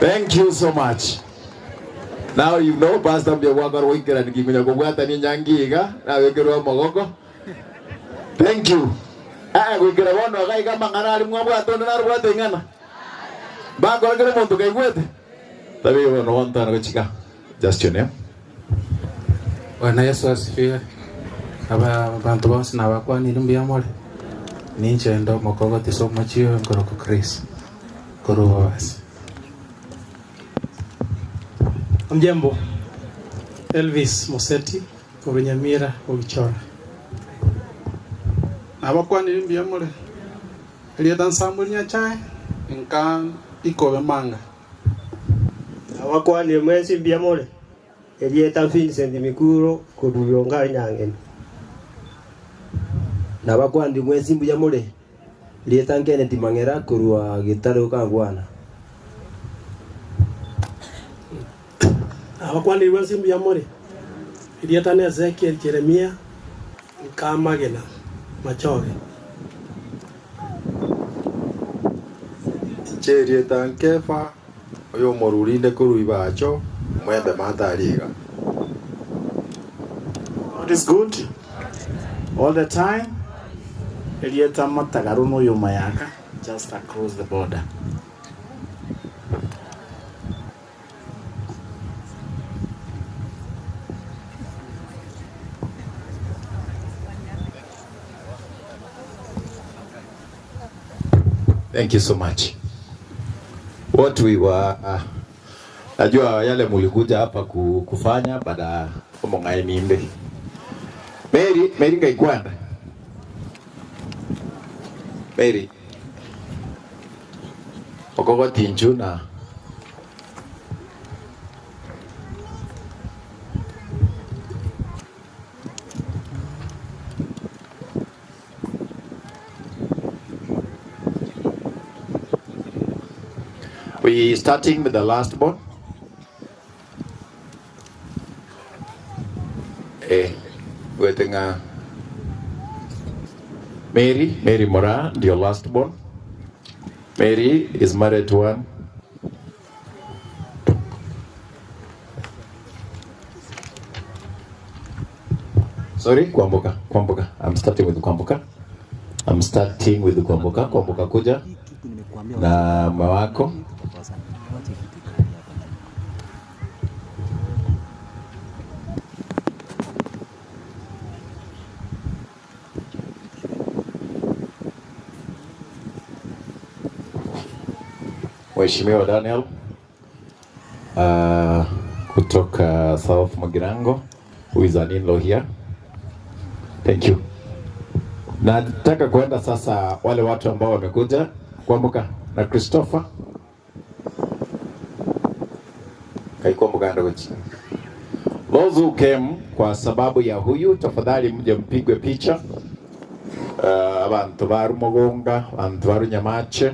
S2: Thank you so much. Now you know Pastor Mbiawagaro wikira nikikunya kubwata ni nyangiga na wikirwa mogoko. Thank you. Wikira bono gai kama ngarali mwabwato na rubwato ingana. Ba ko kire muntu kaigwete. Tabi bono wanta na kuchika. Just your name.
S1: Bwana Yesu asifiwe. Abantu bose nabakwanira Mbiamole. Ninche ndo mokogoti somo chiyo ngoro ko Chris. Korobasi.
S6: Mjambo. Elvis Moseti Kurunyamira Ubichora. Nabakwanira Mbiamole. Elieta ensemble nyachae nkan ikobe manga.
S7: Nabakwanira mwezi Mbiamole. Elieta Vincent Mikuro Kuruyonga Nyangeni. Nabakwanira mwezi Mbiamole. Elieta Kenneth Mangera Kurwa Gitaro Kangwana.
S6: Nabakwanira mwezi Mbiamole. Elieta Ezekiel Jeremia Kamagena Machoge.
S24: Elieta Kefa oyo morurinde kuruibacho mwembe matariga.
S20: God is good all the time. Elieta Matagaruno Yomayaka just across the border.
S2: Thank you so much. What we were najua yale mulikuja hapa kufanya baada omongai nimbe. Mary ngaikwanda. Mary. Okogo tinjuna. We starting with the last one. Waiting Mary Mora, your last born. Mary is married to one. Sorry, Kwamboka. I'm starting with Kwamboka. Kwamboka kuja na mawako. Mheshimiwa Daniel kutoka South Magirango, who is an in-law here. Thank you. Nataka kuenda sasa wale watu ambao wamekuja Kwamboka na Christopher. Kwamboka ndio. Those who came kwa sababu ya huyu, tafadhali mje mpigwe picha. Abantu baru Mogonga, abantu baru Nyamache.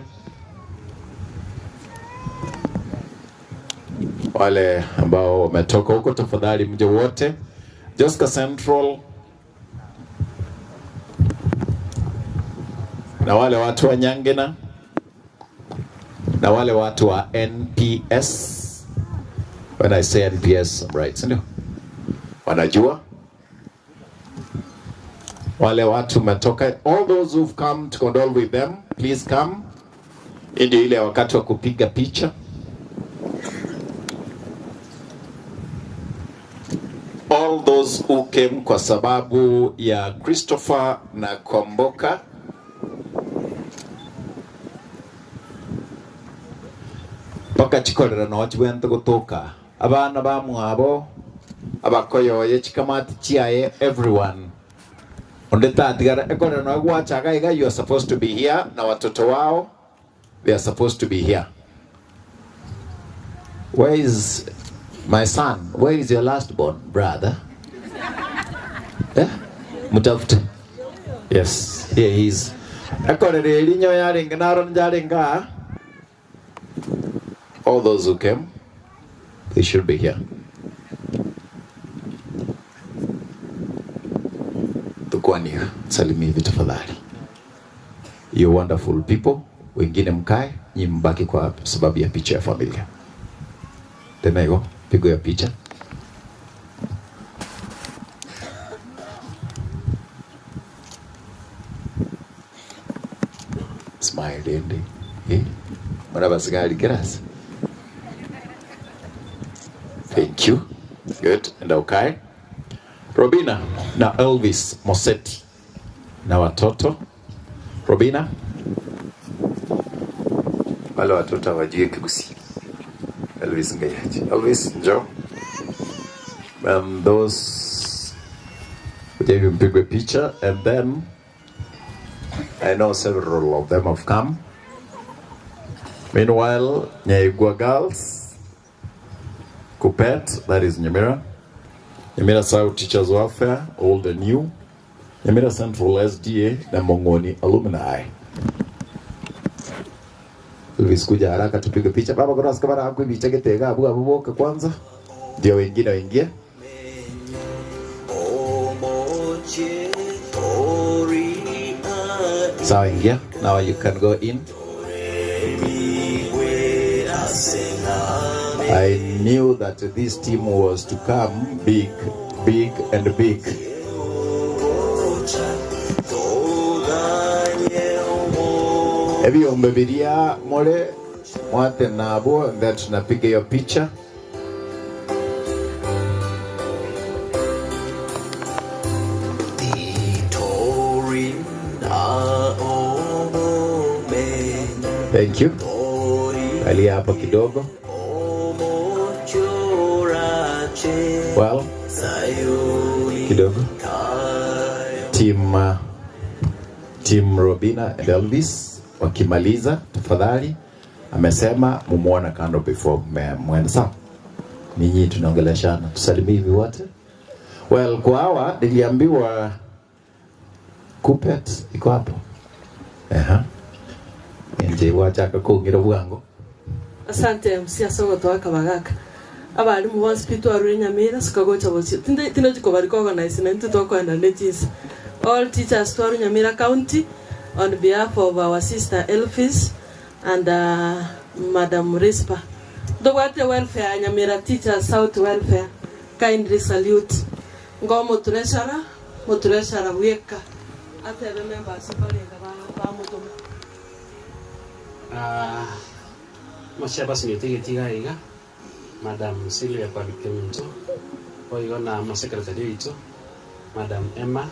S2: Wale ambao wametoka huko tafadhali mje wote. Joska Central na wale watu wa Nyangena na wale watu wa NPS. When I say NPS, I'm right, sindio? Wanajua wale watu metoka. All those who've come to condole with them, please come. Ndio ile wakati wa kupiga picha. All those who came kwa sababu ya Christopher na Kwamboka. Paka chikorera no chibento kutoka. Abana ba mwabo abakoyoye chikamati chiaye everyone. Ondeta atigara ekorera no gwachaga iga, you are supposed to be here, na watoto wao they are supposed to be here. Where is my son? Where is your last born brother? Mutafute. Yes, here he is. Ekorera elinyo yarenga naron jarenga. All those who came, they should be here. kwani salimia hivi tafadhali. You wonderful people, wengine mkae, nyinyi mbaki kwa sababu ya picha ya familia. Tena hiyo pigo ya picha. Smile dendi. Maraba sigari grass. Thank you. Good. And okay. Robina na Elvis Moseti na watoto. Robina. Wale watoto hawajui Kigusi. Elvis ngayaji. Elvis njoo. And those gave him big picture, and then I know several of them have come. Meanwhile, Nyaigwa girls, Kupet, that is Nyamira. Nyamira South Teachers Welfare, old and new. Nyamira Central SDA na Mongoni alumni. Elvis kuja haraka tupige picha. Baba kuna sikabara hapo picha ketega abu boka kwanza. Ndio wengine waingie. So ingia. Now you can go in. I knew that this team was to come big, big and big. Hebi ombebiria mole mwate nabo, and then tunapiga your picture. Thank you. Alia hapa kidogo. Well, kidogo. Team Robina and Elvis wakimaliza tafadhali, amesema mumuona kando before mwenda sawa. Ninyi tunaongeleshana, tusalimie hivi wote. Well, kwa hawa niliambiwa Kupet iko hapo. Nje wachaka kungira bwango.
S4: Asante msiasa wote wakabagaka. Abali mu hospital wa Nyamira sikagocha bose. Tinde jiko bari ko organize na ntu toko na netis. All teachers to Nyamira County on behalf of our sister Elvis and Madam Rispa. The water welfare Nyamira Teachers South Welfare kindly salute. Ngomo treasurer weka. Ate members pale ngaba mutume.
S5: Mashaba singetege tiga iga Madam Silvia Kwabikeminto oigo na secretary ito Madam Emma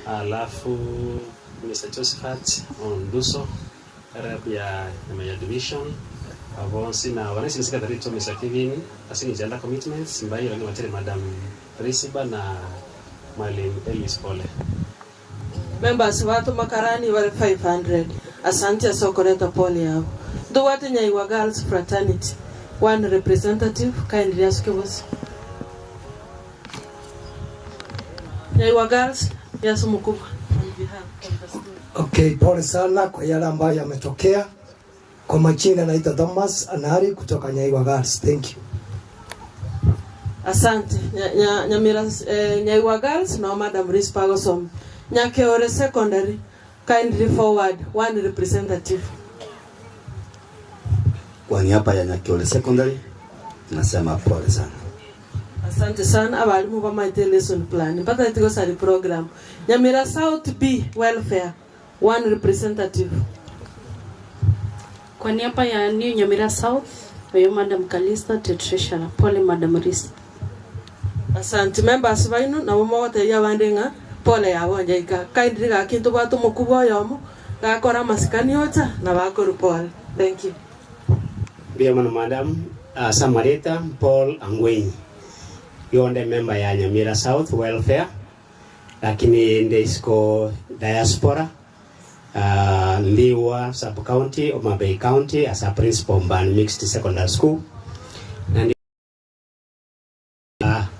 S5: alafu Mr. Josephat Onduso rep ya division avonsi na wanasi secretary ito Mr. Kevin asini janda commitments mbayo rangi matere Madam Risiba na Mwalimu Elvis Pole.
S4: Members watu makarani wale 500. Asante Sokoreta Pole yao. Do watu Nyaiwa Girls Fraternity. One representative kindly ask us. Nyaiwa Girls, Yesu mkubwa.
S8: Okay, pole sana kwa yale ambayo yametokea. Kwa majina naitwa Thomas Anari kutoka Nyaiwa Girls. Thank you.
S4: Asante. Nyamira Nyaiwa Girls na Madam Rispa Gosom. Nyakeore Secondary kindly forward one representative.
S9: Kwa niaba ya Nyakeore Secondary nasema pole sana.
S4: Asante sana abalimu ba my lesson plan. Mpaka itiko sari program. Nyamira South B Welfare one representative.
S25: Kwa niaba ya New Nyamira South, oyo Madam Kalista Treasurer. Pole Madam Risa.
S4: Asante members bainu na mama wote ya bandenga pole ya wonja ika kindly ga kintu batu mukubwa yomo gakora masikani yote na bakuru pole. Thank you.
S5: Bia mana Madam Samarita Paul Angweni. Yonde member ya Nyamira South Welfare lakini ndesiko diaspora Liwa sub county of Mabei County as a principal Mban Mixed Secondary School and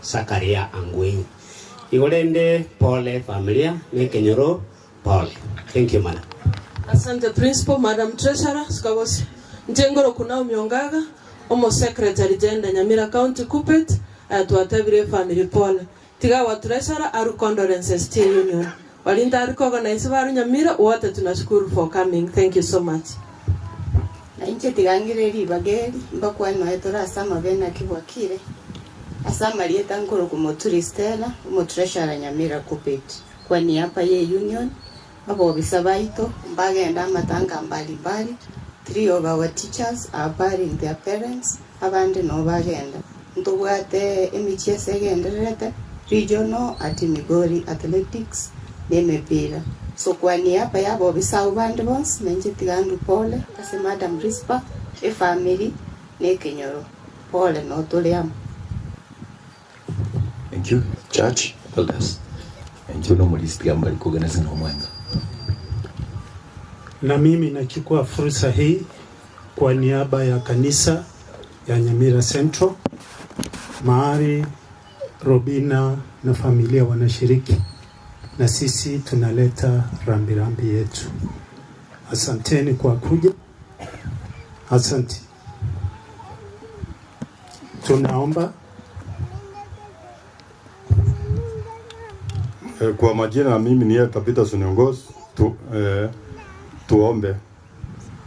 S5: Sakaria Angweni. Igolende pole familia Nekenyoro pole. Thank you madam.
S4: Asante principal Madam Treasurer Skawos. Njengoro kuna umiongaga omo secretary gender Nyamira County Kupet atuatabire family pole. tiga wa treasurer aru condolences to union walinda recognize baru Nyamira wote tunashukuru for coming. Thank you so much.
S11: Na inche tigangireri bageri mbakwa no etora sama bena kibwakire asama lieta nkoro kumoturi Stella treasurer Nyamira Kupet kwa niaba ye union abo bisabaito mbagenda matanga mbali 3 of our teachers are burying their parents abandi no bagenda ntubwate emichese genderete regional at Migori athletics nemepira so kwa niaba yabo bisau bandi bons menje tigandu pole ase Madam Rispa e family ne Kenyoro pole no tuliam.
S2: Thank you, Church elders. And you know mulisikia mbali kuganeza na mwenga.
S12: Na mimi nachukua fursa hii kwa niaba ya kanisa ya Nyamira Central, Mahari, Robina na familia wanashiriki na sisi tunaleta rambirambi yetu. Asanteni kwa kuja. Asante. Tunaomba
S24: kwa majina mimi ni Tabitha Suniongozi tuombe.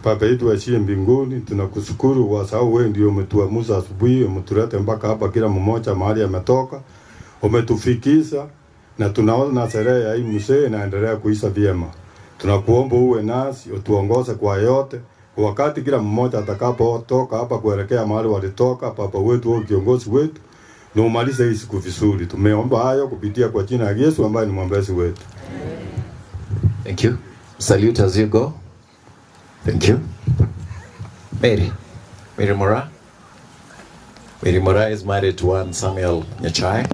S24: Baba yetu asiye mbinguni, tunakushukuru kwa sababu wewe ndio umetuamsha asubuhi, umetuleta mpaka hapa kila mmoja mahali ametoka. Umetufikisha na tunaona sherehe ya hii mzee inaendelea kuisha vyema. Tunakuomba uwe nasi, utuongoze kwa yote. Wakati kila mmoja atakapotoka hapa kuelekea mahali walitoka, Baba wetu au kiongozi wetu, na umalize hii siku vizuri. Tumeomba hayo kupitia kwa jina la Yesu ambaye ni mwombezi wetu.
S2: Thank you. Salute as you go. Thank you. Mary Mora. Mary Mora is married to one Samuel Nyachai.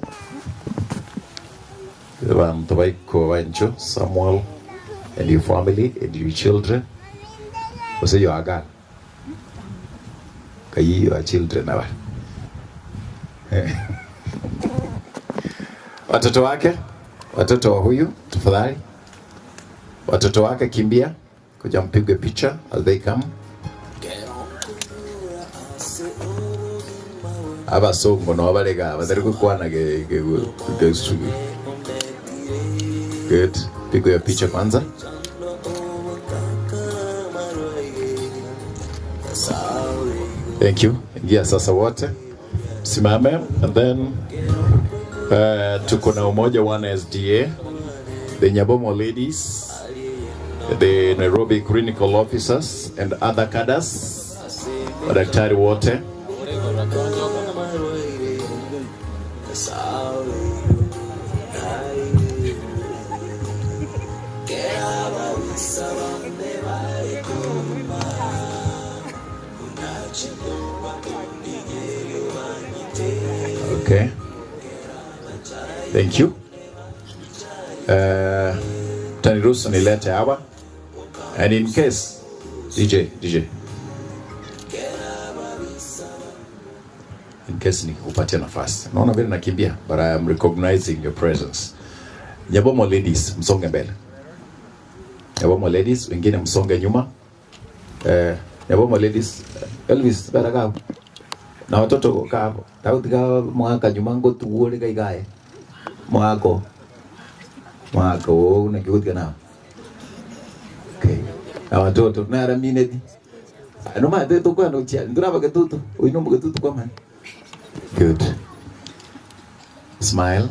S2: Samuel and your family and your children. What's your agan? Kayi your children now. Watoto wake? Watoto wa huyu? Tafadhali. Watoto wake kimbia. Kuja mpigwe picha as they come. Aba songo no abalega badari kukwana ge good. Pigo ya picha kwanza. Thank you. Ingia sasa wote. Simame and then tuko na umoja one SDA, the Nyabomo ladies, the Nairobi clinical officers and other cadres. Madaktari wote. Okay. Thank you. Taniruhusu nilete hawa. And in case DJ in case nikupatia nafasi. Naona vile nakimbia, but I am recognizing your presence. Nyabomo ladies, msonge mbele. Nyabomo ladies, wengine msonge nyuma. Nyabomo ladies, Elvis baraka. Na watoto kapo. Tautika mwaka nyuma ngo tuole kaigae. Mwako unakiutika nao. Okay. Na watoto na raminedi. No matter to kwa no chia. Nduraba ketutu. Uinombo ketutu kwa man. Good. Smile.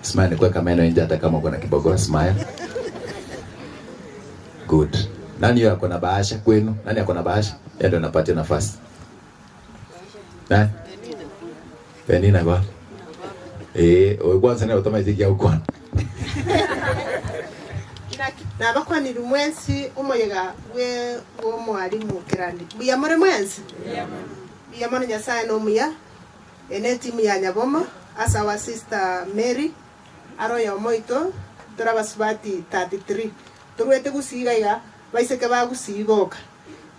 S2: Smile kwa kamera nje hata kama uko na kibogora smile. Good. Nani yako na bahasha kwenu? Nani yako na bahasha? Yeye ndo anapatia nafasi. Nani? Penina kwa. Kwanza na automatic ya ukwana.
S13: Na bakwa ni rumwensi umoyega we wo mwalimu kirandi. Buya more mwensi. Buya more nyasaye no muya. Ene timu ya Nyabomo asa wa sister Mary aroya moito turabasubati 33. Turwete gusiga ya baiseke bagusigoka.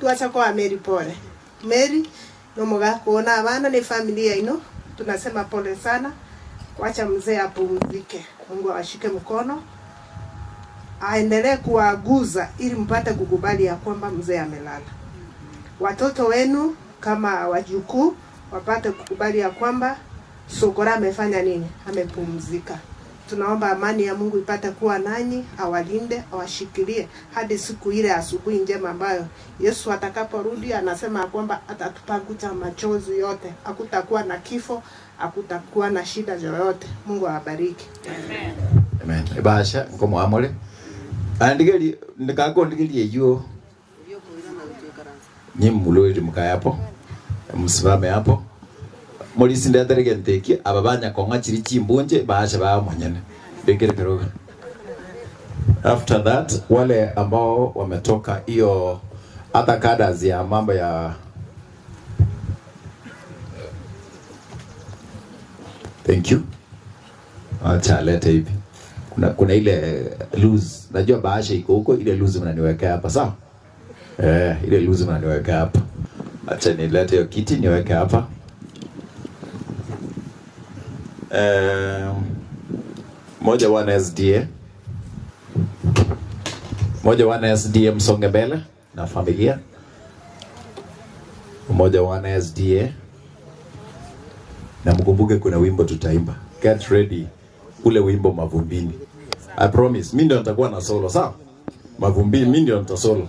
S13: Tuacha kwa Mary pole. Mary no moga kuona abana ni familia ino. Tunasema pole sana. Wacha mzee apumzike. Mungu awashike mkono. Aendelee kuwaguza ili mpate kukubali ya kwamba mzee amelala. Watoto wenu kama wajukuu wapate kukubali ya kwamba Sokora amefanya nini? Amepumzika. Tunaomba amani ya Mungu ipate kuwa nanyi, awalinde, awashikilie hadi siku ile asubuhi njema ambayo Yesu atakaporudi. Anasema kwamba atatupanguza machozi yote, hakutakuwa na kifo, hakutakuwa na shida yoyote. Mungu awabariki.
S2: Amen. Ibasha ngomo amole. Andigeli ndikago ndigeli yo. Nyimulori mukaya hapo. Msimame hapo. Molisi ndaterege nteki ababanya konga chiri chimbunje baasha ba manyane. Bekere peroga. After that wale ambao wametoka hiyo hata cadres ya mambo ya thank you. Acha leta hivi. Kuna ile loose. Najua baasha iko huko, ile loose mnaniweka hapa sawa? Ile loose mnaniweka hapa. Acha nilete hiyo kiti niweke hapa. Moja wana SDA. Moja wana SDA msonge mbele na familia. Moja wana SDA. Na mkumbuke kuna wimbo tutaimba. Get ready. Ule wimbo Mavumbini. I promise. Mimi ndio nitakuwa na solo, sawa? Mavumbini mimi ndio nita solo.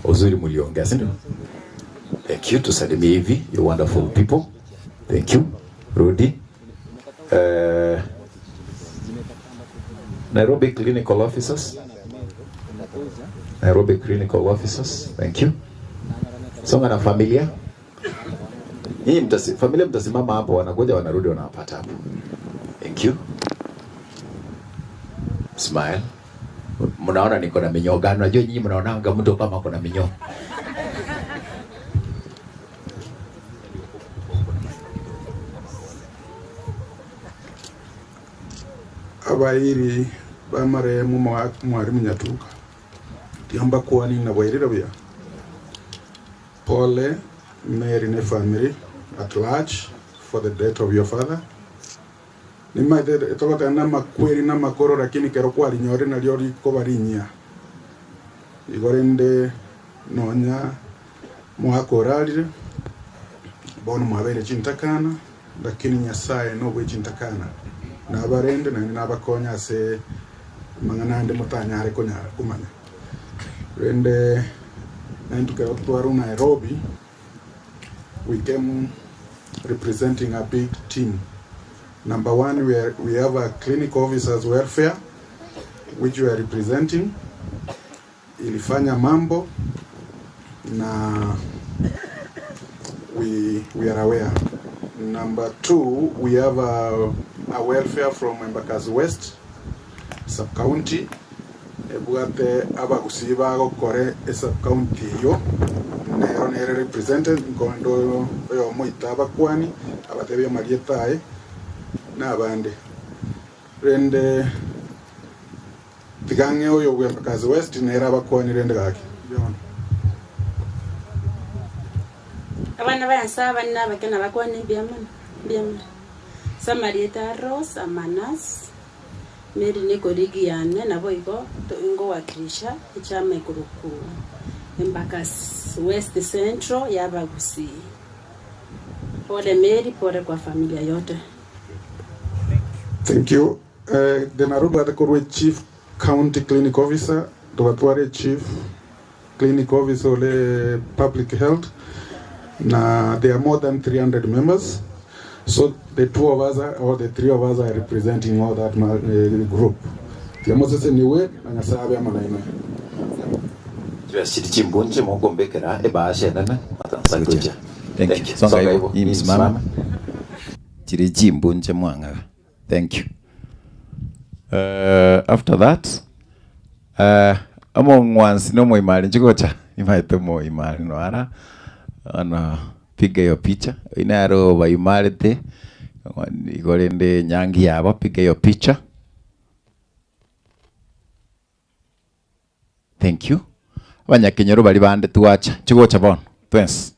S2: Uzuri mliongea, si ndio? Thank you to salimia hivi, you wonderful people. Thank you. Rudy. Nairobi Clinical Officers. Nairobi Clinical Officers. Thank you. Songa na familia. Hii familia mtasimama hapo, wanakuja wanarudi wanapata hapo. Thank you. Smile. Mnaona niko na minyoo gani? Unajua nyinyi mnaonanga mtu kama kuna minyoo.
S6: Abairi bamare mu mwarimu Nyatuka tiamba kwani na bwairira bya Pole Mary ne family at large for the death of your father. Nima etoka na makweri na makoro lakini kero kwa linyore na liori ko barinya igorende nonya mwakoralire bono mwabere chintakana lakini Nyasaye no bwe chintakana na barende na nabakonya se manganande mutanya are konya kumanya rende nantuka otwaru Nairobi. We came representing a big team. Number one, we have a clinic officers welfare which we are representing. Ilifanya mambo na we are aware. Number two, we have a welfare from Embakasi West sub-county. Ebuate abagusiba gokore sub-county yo. Nero nere represented ngondo yo moita abakwani abatebya marietae na abande. Rende tigange oyo gwe Embakasi West nera abakwani rende gaki.
S25: Abana bayansaba n'abakena bakwani byamana. Samarieta Rose Amanas Mary Nikorigiyane nabo iko ngo wakrisha ichama ikuruku Embakasi West Central yabagusi. Pole Mary, pole kwa familia yote.
S6: Thank you. The Nairobi Atakorwe Chief County Clinic Officer, Dr. Chief Clinic Officer ole Public Health. Now there are more than 300 members. So the two of us or the three of us are representing all that group. Tiamose niwe na sabe amanaina.
S2: Chiri chimbunje mogombekera ebaashe nana matansakuja. Thank you. Songa hivyo msimama. Chiri chimbunje mwanga. Thank you. After that among once no mo imali chikocha imaite mo imali no ara ana piga hiyo picha inaro ba imali te igorende nyangi yabo piga hiyo picha. Thank you. Abanyakenyero bali bande tuacha chikocha bon thanks.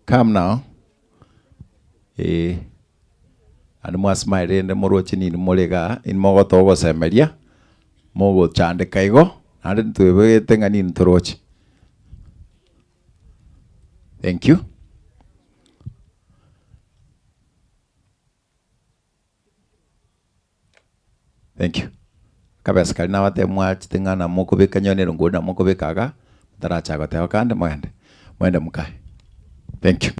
S2: Come now. And mwa smile ende morochi ni molega in mogo togo semeria mogo chande kaigo ande tuwe tenga ni ntorochi. Thank you. Thank you. Kabes kalina wate mwach tingana moko bekanyone ngona moko bekaga taracha gote wakande mwende mukai. Thank you.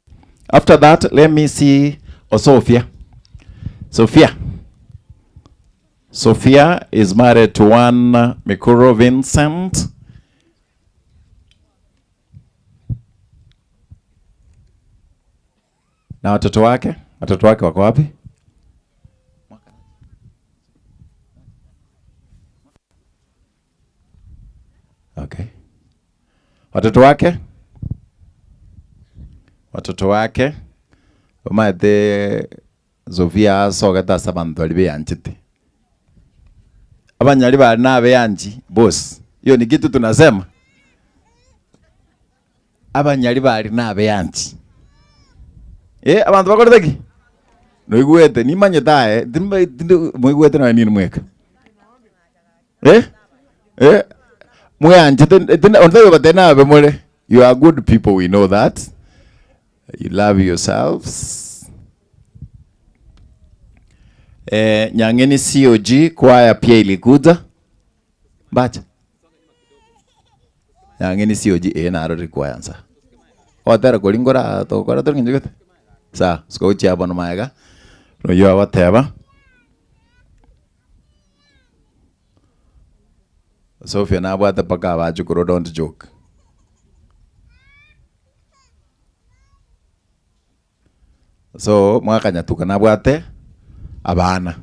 S2: After that, let me see Sophia. Sophia is married to one Mikuro Vincent. Na watoto wake wako wapi? Okay. Watoto wake omate Sofia sogeta sabantu alibe anchite. Abanyali ba nabe anji boss. Hiyo ni kitu tunasema. Abanyali ba nabe anji. Abantu bakoretheki. No igwete ni manyetae, mo igwete na nini mweka. You are good people, we know that. You love yourselves. Nyangeni COG kwaya pia ilikuja. Bacha. Nyangeni COG na arori kwaya nsa. Otera kolingora to kora to nginjete. Sa, skochi aba no maega. No yo awateba. Sophia na abwate paka abajukuro don't joke. So mwakanya tukana abwate abana.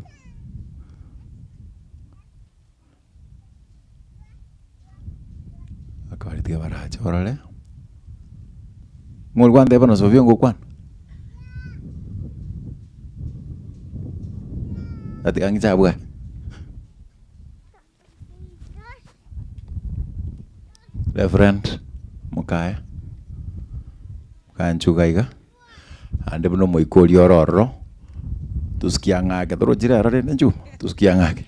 S2: Akawalitia baracha orale. Mulwande bano Sophia ngokwana. Ati kangicha abwa. Reverend Mukaya Kanchugaiga ande buno moikoli ororo tuskiangake toro jira rare nju tuskiangake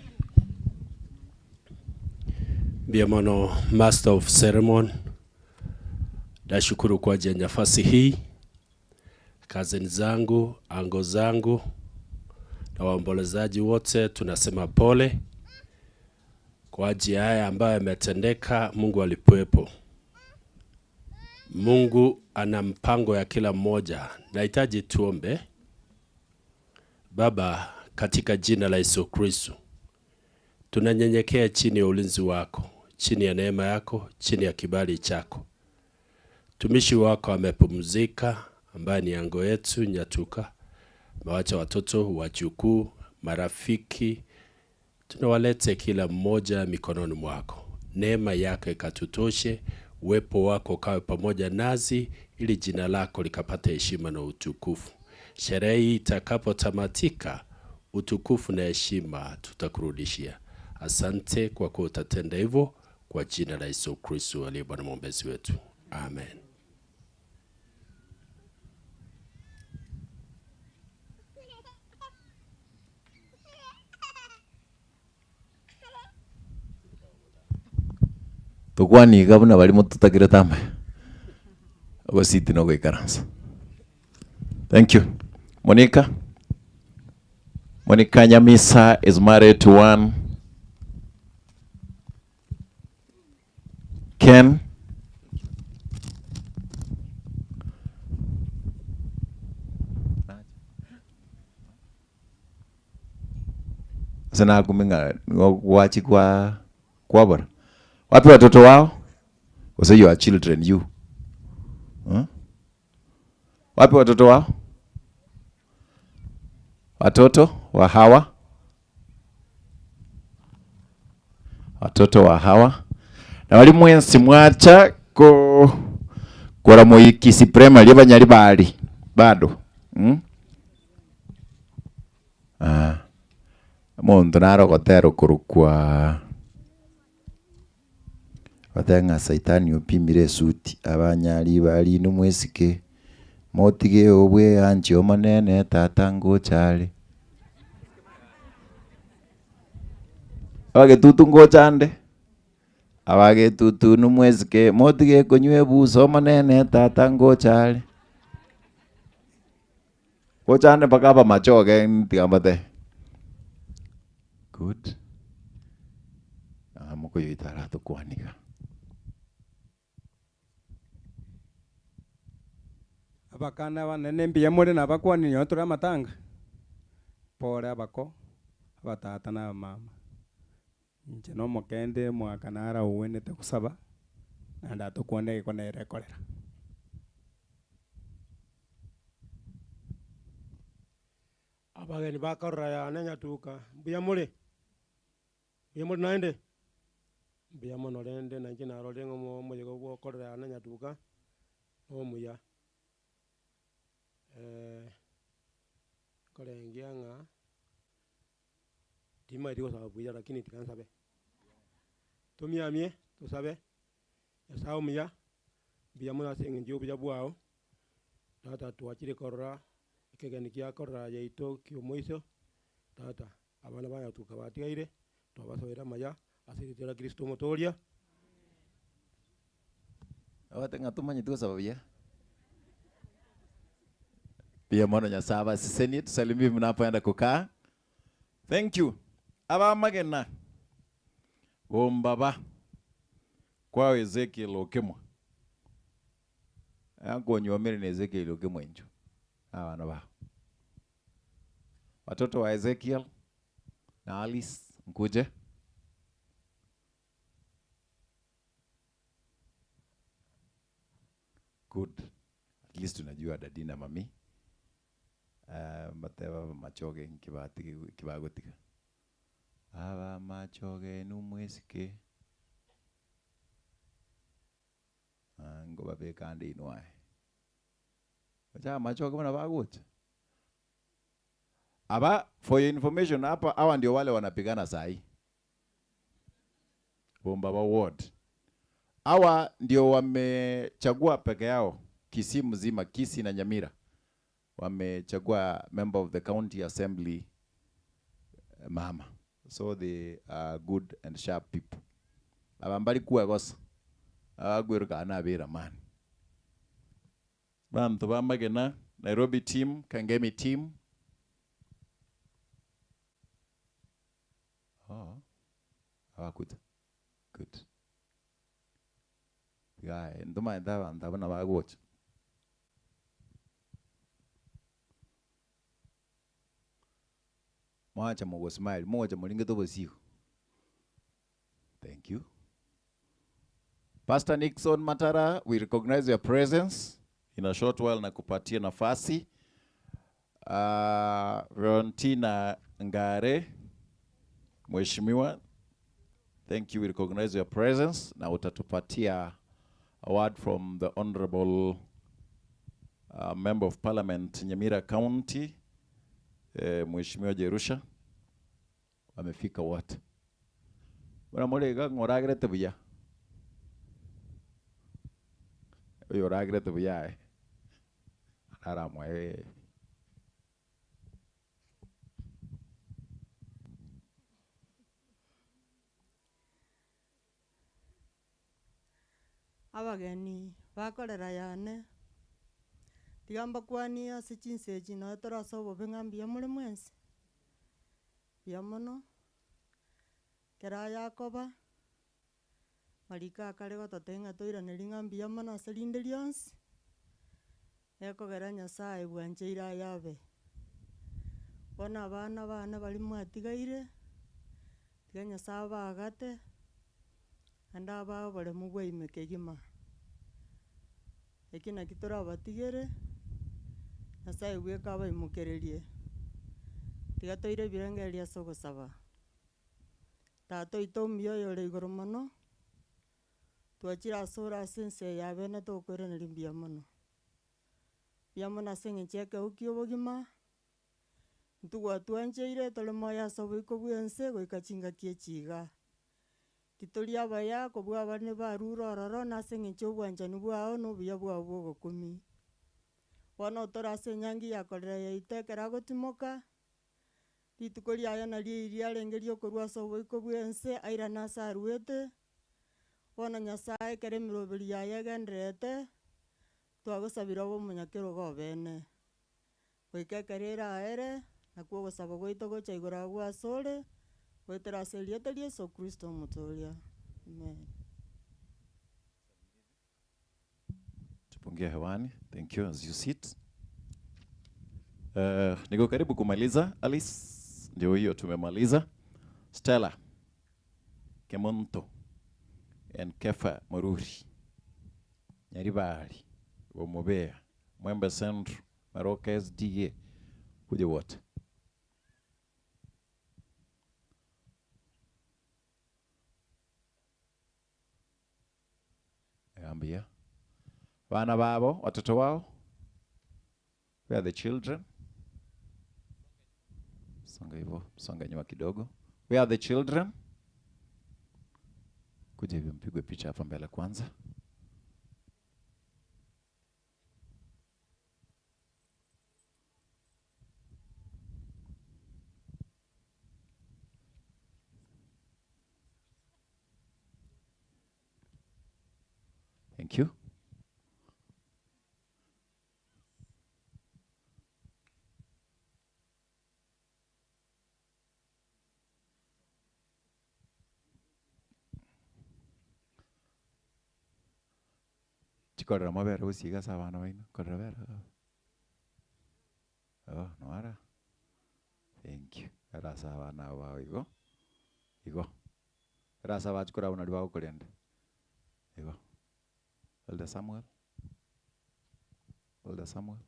S5: Biamono Master of Ceremony, nashukuru kwa ajili ya nafasi hii. Kazini zangu, ango zangu na waombolezaji wote tunasema pole kwa ajili haya ambayo yametendeka. Mungu alipoepo. Mungu ana mpango ya kila mmoja. Nahitaji tuombe. Baba, katika jina la Yesu Kristo, tunanyenyekea chini ya ulinzi wako, chini ya neema yako, chini ya kibali chako. Tumishi wako amepumzika, ambaye ni ango yetu Nyatuka. Mawacha watoto, wajukuu, marafiki, tunawalete kila mmoja mikononi mwako. Neema yako ikatutoshe, uwepo wako kawe pamoja nazi, ili jina lako likapata heshima na utukufu. Sherehe hii itakapotamatika, utukufu na heshima tutakurudishia. Asante kwa kuwa utatenda hivyo, kwa jina la Yesu Kristo aliye Bwana mwombezi wetu. Amen.
S2: Tukwani gabuna bali mututakire tambe. Obasiti no goikaransa. Thank you. Monica Nyamisa is married to one Ken sana kuminga wachi kwa bora. Wapi watoto wao? Wase you are children you. Wapi watoto wao? Watoto wa Hawa. Watoto wa Hawa. Na wali mwensi mwacha kwa moyikisi primary abanyali bali bado. Mondo naro gotero kurukwa Watenga saitani upimire suti abanyali bali numwesike motige obwe anchi omanene tatango chale wage tutungo chande abagetutunu mwesike motige kunywe buso manene tata ngochale gochane bakaba machoge ntigambate good amoko yitara to kwanika
S14: abakana banene mbia muri na bakwani nyotura matanga pore abako abatata na mama nje no mokende mwakanara uwenete kusaba na ndatukwone ko nere korera
S15: abageni bakorra ya nanyatuka mbia muri naende mbia mono rende na ngina rode ngomo moyego go korra ya nanyatuka no muya korengia nga tima dio sababu ya lakini tikansabe tumiamie tusabe yasao muya mbia mona sengi ndio bya bwao tata tuachire korra ikegeni kia korra ya ito kio moiso tata abana baya tukabatigaire twabasoera maya asiritira Kristo motoria
S2: awatenga tumanyi tu sababu ya pia mwana nyasaba siseni tusalimie mnapoenda kukaa. Thank you. Aba magena bombaba kwa Ezekiel okemwa yango nyomere na Ezekiel okemwa njo abana ba watoto wa Ezekiel na Alice mkuje. Good. At least tunajua dadi na mami. Mateba machoge kibagotika. Aba machoge numwesike. Ngo babe kandi inwae. Wacha machoge bana bagocha. Aba for your information hapa hawa ndio wale wanapigana sahi. Bombaba ward. Hawa ndio wamechagua peke yao Kisii mzima, Kisii na Nyamira. Wamechagua member of the county assembly mama. So they are good and sharp people. Abambali kuwa gosa. Agwiruka anabira man. Bantu bamagena Nairobi team, Kangemi team. Oh. Awakuta. Good. Guy, ndoma ndaba ndabona bagwocha. Mwacha mwa smile, mwacha mulinge tobosiyo. Thank you. Pastor Nixon Matara, we recognize your presence. In a short while nakupatia nafasi. Rontina Ngare, Mheshimiwa, thank you, we recognize your presence. Na utatupatia a word from the Honorable Member of Parliament, Nyamira County, Mheshimiwa Jerusha. Wamefika wote. Bwana Molega ngoragrete buya. Oyo ragrete buya. Ara mwe.
S16: Abageni bakorera yane tigamba kwania sichinseji no turasobo bengambia muri mwensi biamono kera yakoba marika kare gotatenga toira neringambia mana selinde lions ekogera Nyasaye bwanjeira yabe bona abana bali mwatigaire tiga Nyasaye bagate anda aba bale mugwe imekegima ekina kitora batigere Nyasaye gweka aba imukererie tiga toire birengeria sogo saba tato itomio yore igoro mono twachira sora sense ya bene to kwere na limbia mono biamona senge cheke ukio bogima ntugwa twanjeire tole moya sobo ikobwense goikachinga kiechiga titoria baya kobwa bane baruro roro na senge chobwanja nubwao no buya bwa bwo kumi wana tora senyangi yakorera yitekera gotimoka litukoria aya na ria rengerio korwa sobo ikobwense aira na saruete Bono Nyasaye kere emiroberi yaye egenderete twagosabira obomonyakero gobene goika ekero eraere nakwo ogosaba goito gocha igoro agwo asore goetera ase erieta ria Yesu Kristo omotoria. Amen.
S2: Tupungie hewani. Thank you as you sit. Niko karibu kumaliza. Alice, ndio hiyo tumemaliza. Stella Kemonto and Kefa Moruri Nyaribari Womobea Mwembe Central Maroka SDA kuja wote. Ambia wana babo watoto wao, where are the children? Songa hivyo, songa nyuma kidogo. Where are the children? Kuja hivyo mpigwe picha hapa mbele kwanza. Thank you. Chikorra mabere usiga sabana baino. Korra bere. Oh, no ara. Thank you. Era sabana wao igo. Igo. Era sabana chikora unaliwa ukolienda. Igo. Elder Samuel. Elder Samuel.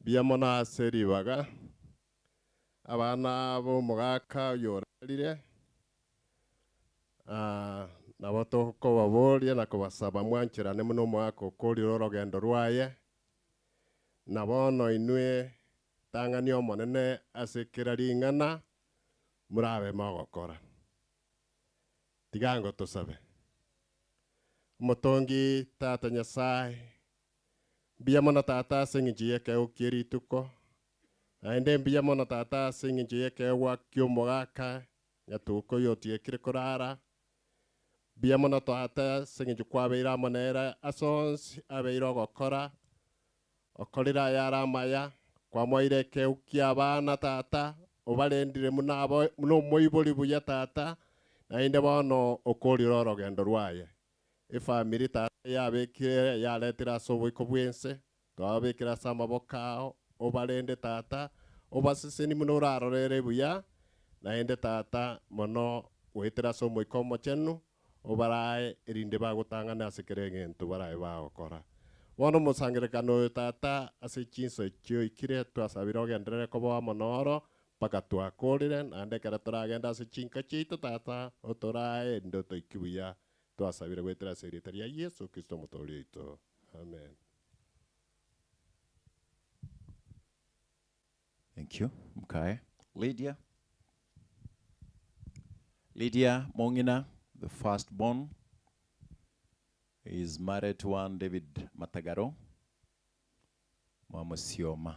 S3: Biamona seribaga. Abana bo mugaka yoralire. Nabo tokobaboria na kubasaba mwanchirane muno mwako kurira orogendo rwaye. Nabono inwe tang'ani omonene ase kera ring'ana murabe mogokora. Tigango tusabe. Motongi tata Nyasaye. Biamona tata sing'inchiye ke ukirituko. Aende biamona tata sing'inchiye ke wakyo mogaka. Nyatuko yotie kire korara. Biamona tata sing'inchi kwabeira monera asons abeira gokora. Okorira yara maya kwa moire ke ukia bana tata obalendire munabo muno moiboli buya tata. Nainde bono okorira orogendo rwaye. Efamily tata yabekire yaletera soboiko bwense. Twabekira samabokao obalende tata. Obasiseni muno rarorere buya. Nainde tata mono wetera somoiko mochenu. Obarae erinde bagotangana asekere gento barae bagokora. Bono musangerekano tata ase chinso chio ikire twasabira ogenderere koba monoro. Paka twakorire nande kera turagenda ase chinka chito tata otorae ndoto ikibuya twasabire gwetera serieta ria Yesu Kristo mutori ito. Amen.
S2: Thank you. Okay. Lydia. Lydia Mongina, the firstborn, is married to one David Matagaro. Mama Sioma.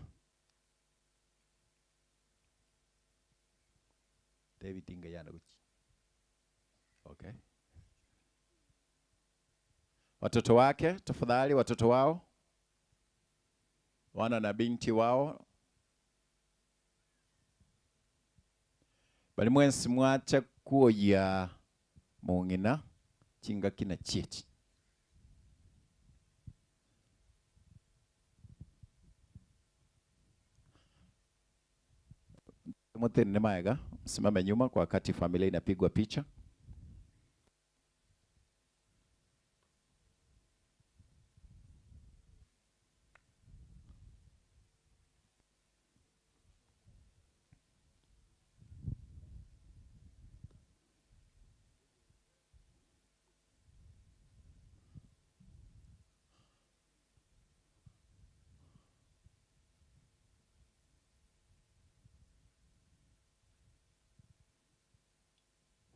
S2: David Ingayana. Okay. Watoto wake, tafadhali watoto wao. Wana na binti wao. Bali mwensi mwacha kuoya Mongina chinga kina chieti. Mote ni maega, simame nyuma kwa wakati familia inapigwa picha.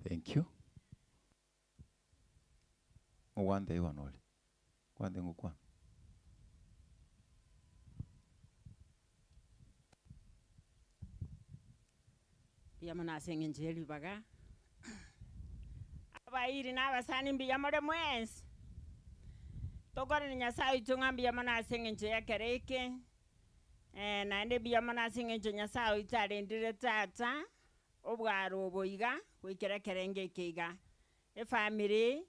S2: Thank you. One day one only. One thing one.
S18: Biamona sing'inchi baga.
S17: Bairi na basani mbiya more mwensi. Tokore ni Nyasaye itunga mbiya mana singinje ya kereke. Na ende biya mana singinje Nyasaye itarendire tata. Obwaro oboiga wikere kerenge kiga. Family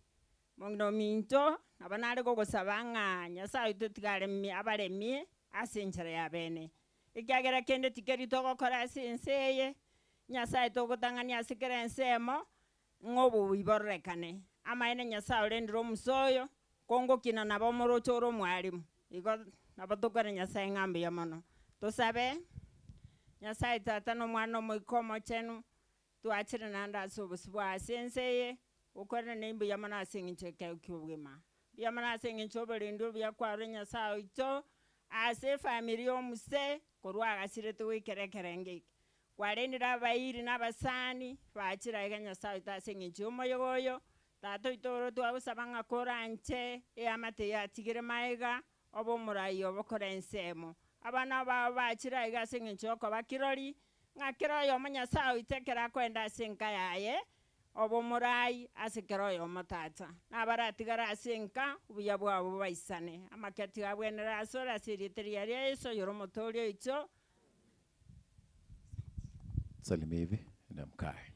S17: mongno minto abanare go gusabanga Nyasaye tutigare abaremie asinjere ya bene. Ikagera kende tikeri togo kora sinseye. Nyasaye togo tangania sikere nsemo. Ngobu wiborekane ama ene Nyasaye rendro musoyo kongo kina nabo morochoro mwalimu igo nabatokana Nyasaye ngambe ya mono tusabe Nyasaye tata no mwana moikomo chenu tuachire nanda sobuswa senseye ukore nembe ya mana singinche kyubwema bya mana singinche oberendo bya kware Nyasaye ito ase family omuse korwa agasire tuwikerekerenge kwarendira Bairi n'abasani bakira ega Nyasaye tasengeje umoyogoyo tato itoro twabusabanga koranje amate yatigire maiga obo murayi obokora ensemo abana bakira ega sengeje ko bakirori ngakira yo Nyasaye itekera kwenda senka yaye obo murayi asikero yo matata nabaratigara asenka ubuya bwabo baisane amakati abwenera asora siriteri yari Yesu yoromotorio icho
S2: Salimia hivi na mkae.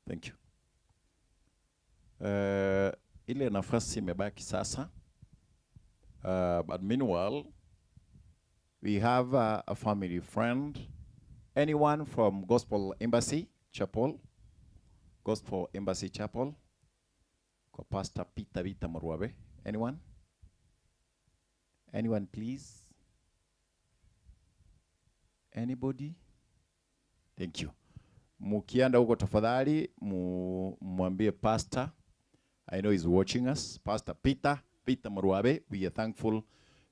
S2: Thank you. Ile nafasi imebaki sasa. But meanwhile, we have a family friend. Anyone from Gospel Embassy Chapel? Gospel Embassy Chapel? Kwa Pastor Peter Vita Marwabe. Anyone? Anyone, please? Anybody? Thank you. Mukianda huko tafadhali mwambie pastor. I know he's watching us. Pastor Peter Marwabe. We are thankful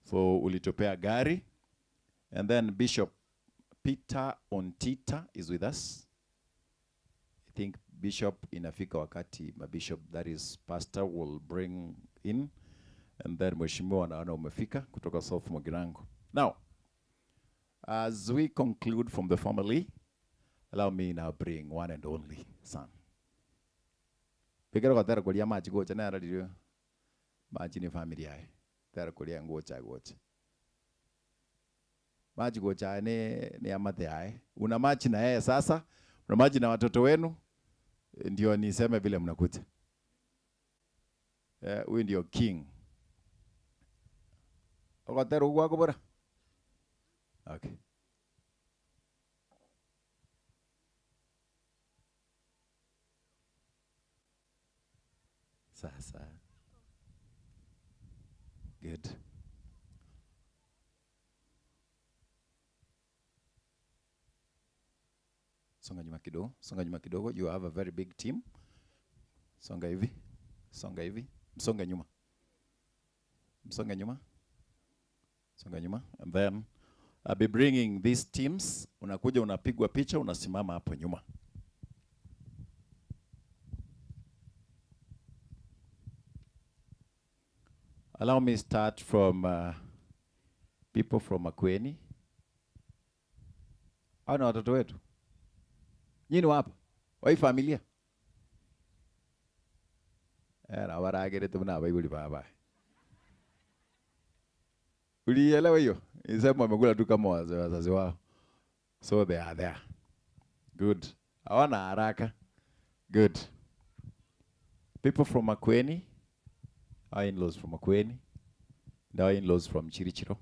S2: for ulitopea gari. And then Bishop Peter Ontita is with us. I think Bishop inafika wakati bishop, that is pastor, will bring in. And then Mheshimiwa naona umefika kutoka South Mogirango. Now, as we conclude from the family, allow me now bring one and only son. Pekero kwa tera kulia machi gocha na radio machi ni family ai. Tera kulia ngocha gocha. Machi gocha ni amate ai. Una machi na yeye sasa, una machi na watoto wenu, ndio niseme vile mnakuja. Huyu ndio king. Kwa tera uwa kubora. Okay. Sasa. Good. Songa nyuma kidogo. You have a very big team. Songa hivi. Msonga nyuma. And then I'll be bringing these teams. Unakuja unapigwa picha, unasimama hapo nyuma. Allow me start from people from Makueni. Ana watoto wetu. Nyinyi hapa. Wai familia. Na waragere tumna Bible baba. Ulielewa hiyo? Isema wamekula tu kama wazazi wao. So they are there. Good. Hawana haraka. Good. People from Makueni. Our in-laws from Makueni. And our in-laws from Chirichiro.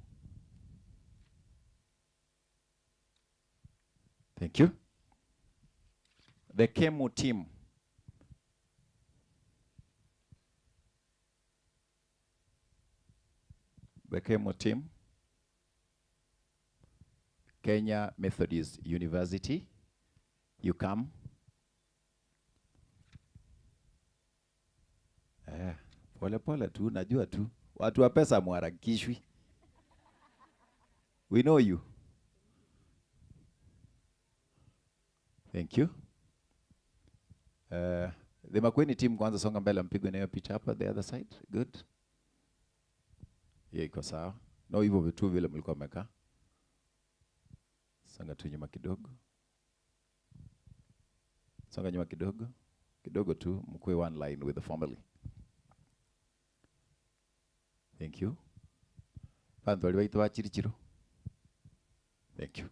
S2: Thank you. The Kemu team. The Kemu team. Kenya Methodist University. You come. Pole tu, najua tu. Watu wa pesa mwarakishwi. We know you. Thank you. The Makueni team kwanza songa mbele mpigwe nayo picha hapa the other side. Good. Yeah, iko sawa. No hivyo vitu vile mlikuwa mmekaa. Songa tu nyuma kidogo. kidogo tu, mkue one line with the family. Thank you. Thank you.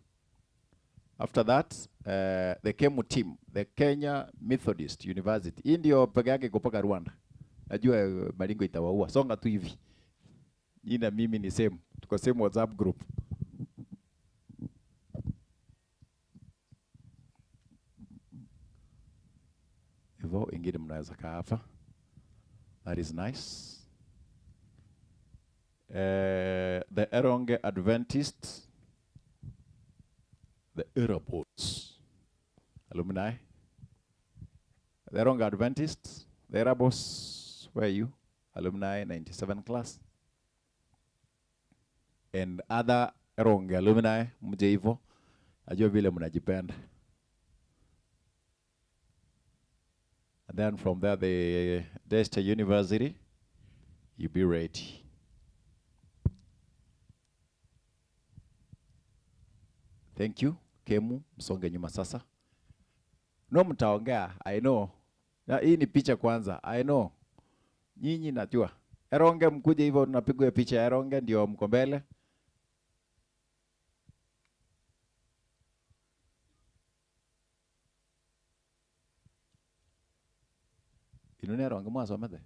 S2: After that, the KEMU team, the Kenya Methodist University. Hii ndio peke yake kutoka Rwanda. Najua Baringo itawaua. Songa tu hivi. Hii na mimi ni same. Tuko same WhatsApp group. Hivyo ingine mnaweza kaa hapa. That is nice. The Eronge Adventists, the Irabos alumni, the Eronge Adventists, the Irabos, where are you? Alumni 97 class. And other Eronge alumni, mje hivyo, ajua vile mnajipenda. And then from there, the Desta University, you be ready. Thank you. KEMU, msonge nyuma sasa. No mtaongea, I know. Na hii ni picha kwanza, I know. Nyinyi najua. Eronge mkuje hivyo tunapigwa picha ya Eronge ndio mko mbele. Inone Eronge mwasomete.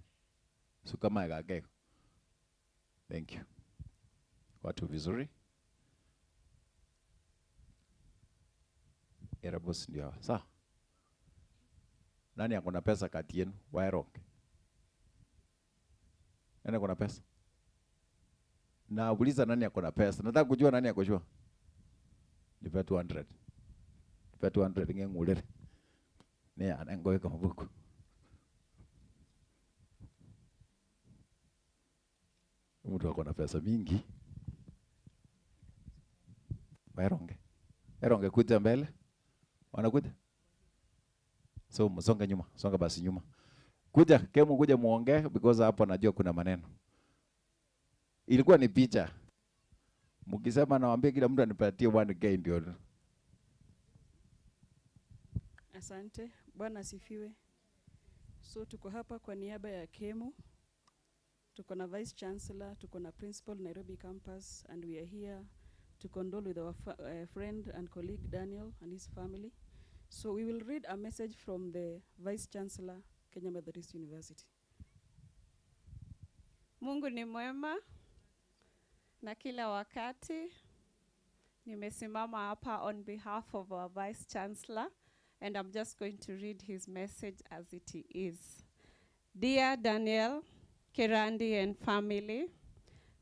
S2: Sukama gageko. Thank you. Watu vizuri. Erabos ndio. Sawa. Nani akona pesa kati yenu wa Eronge? Nani akona pesa? Na uliza nani akona pesa. Nataka kujua nani akojua. Nipe 200. Nipe 200 ngengulere. Ne anangoe kama buku. Mtu akona pesa mingi. Wa Eronge. Eronge kuja mbele. Wanakuja? So msonga nyuma, songa basi nyuma. Kuja, KEMU kuja muongee because hapo najua kuna maneno. Ilikuwa ni picha. Mkisema nawaambia kila mtu anipatie 1K ndio.
S18: Asante, Bwana asifiwe. So tuko hapa kwa niaba ya KEMU. Tuko na Vice Chancellor, tuko na Principal Nairobi campus, and we are here to condole with our friend and colleague Daniel and his family. So we will read a message from the Vice Chancellor, Kenya Methodist University.
S19: Mungu ni mwema na kila wakati. Nimesimama hapa on behalf of our Vice Chancellor, and I'm just going to read his message as it is. Dear Daniel, Kirandi and family,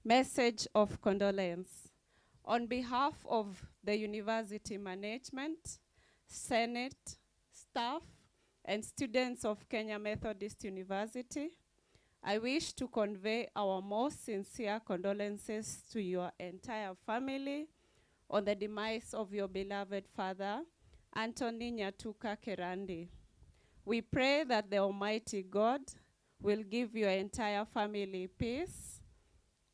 S19: message of condolence. On behalf of the university management, Senate, staff, and students of Kenya Methodist University, I wish to convey our most sincere condolences to your entire family on the demise of your beloved father, Anthony Nyatuka Kirandi. We pray that the Almighty God will give your entire family peace,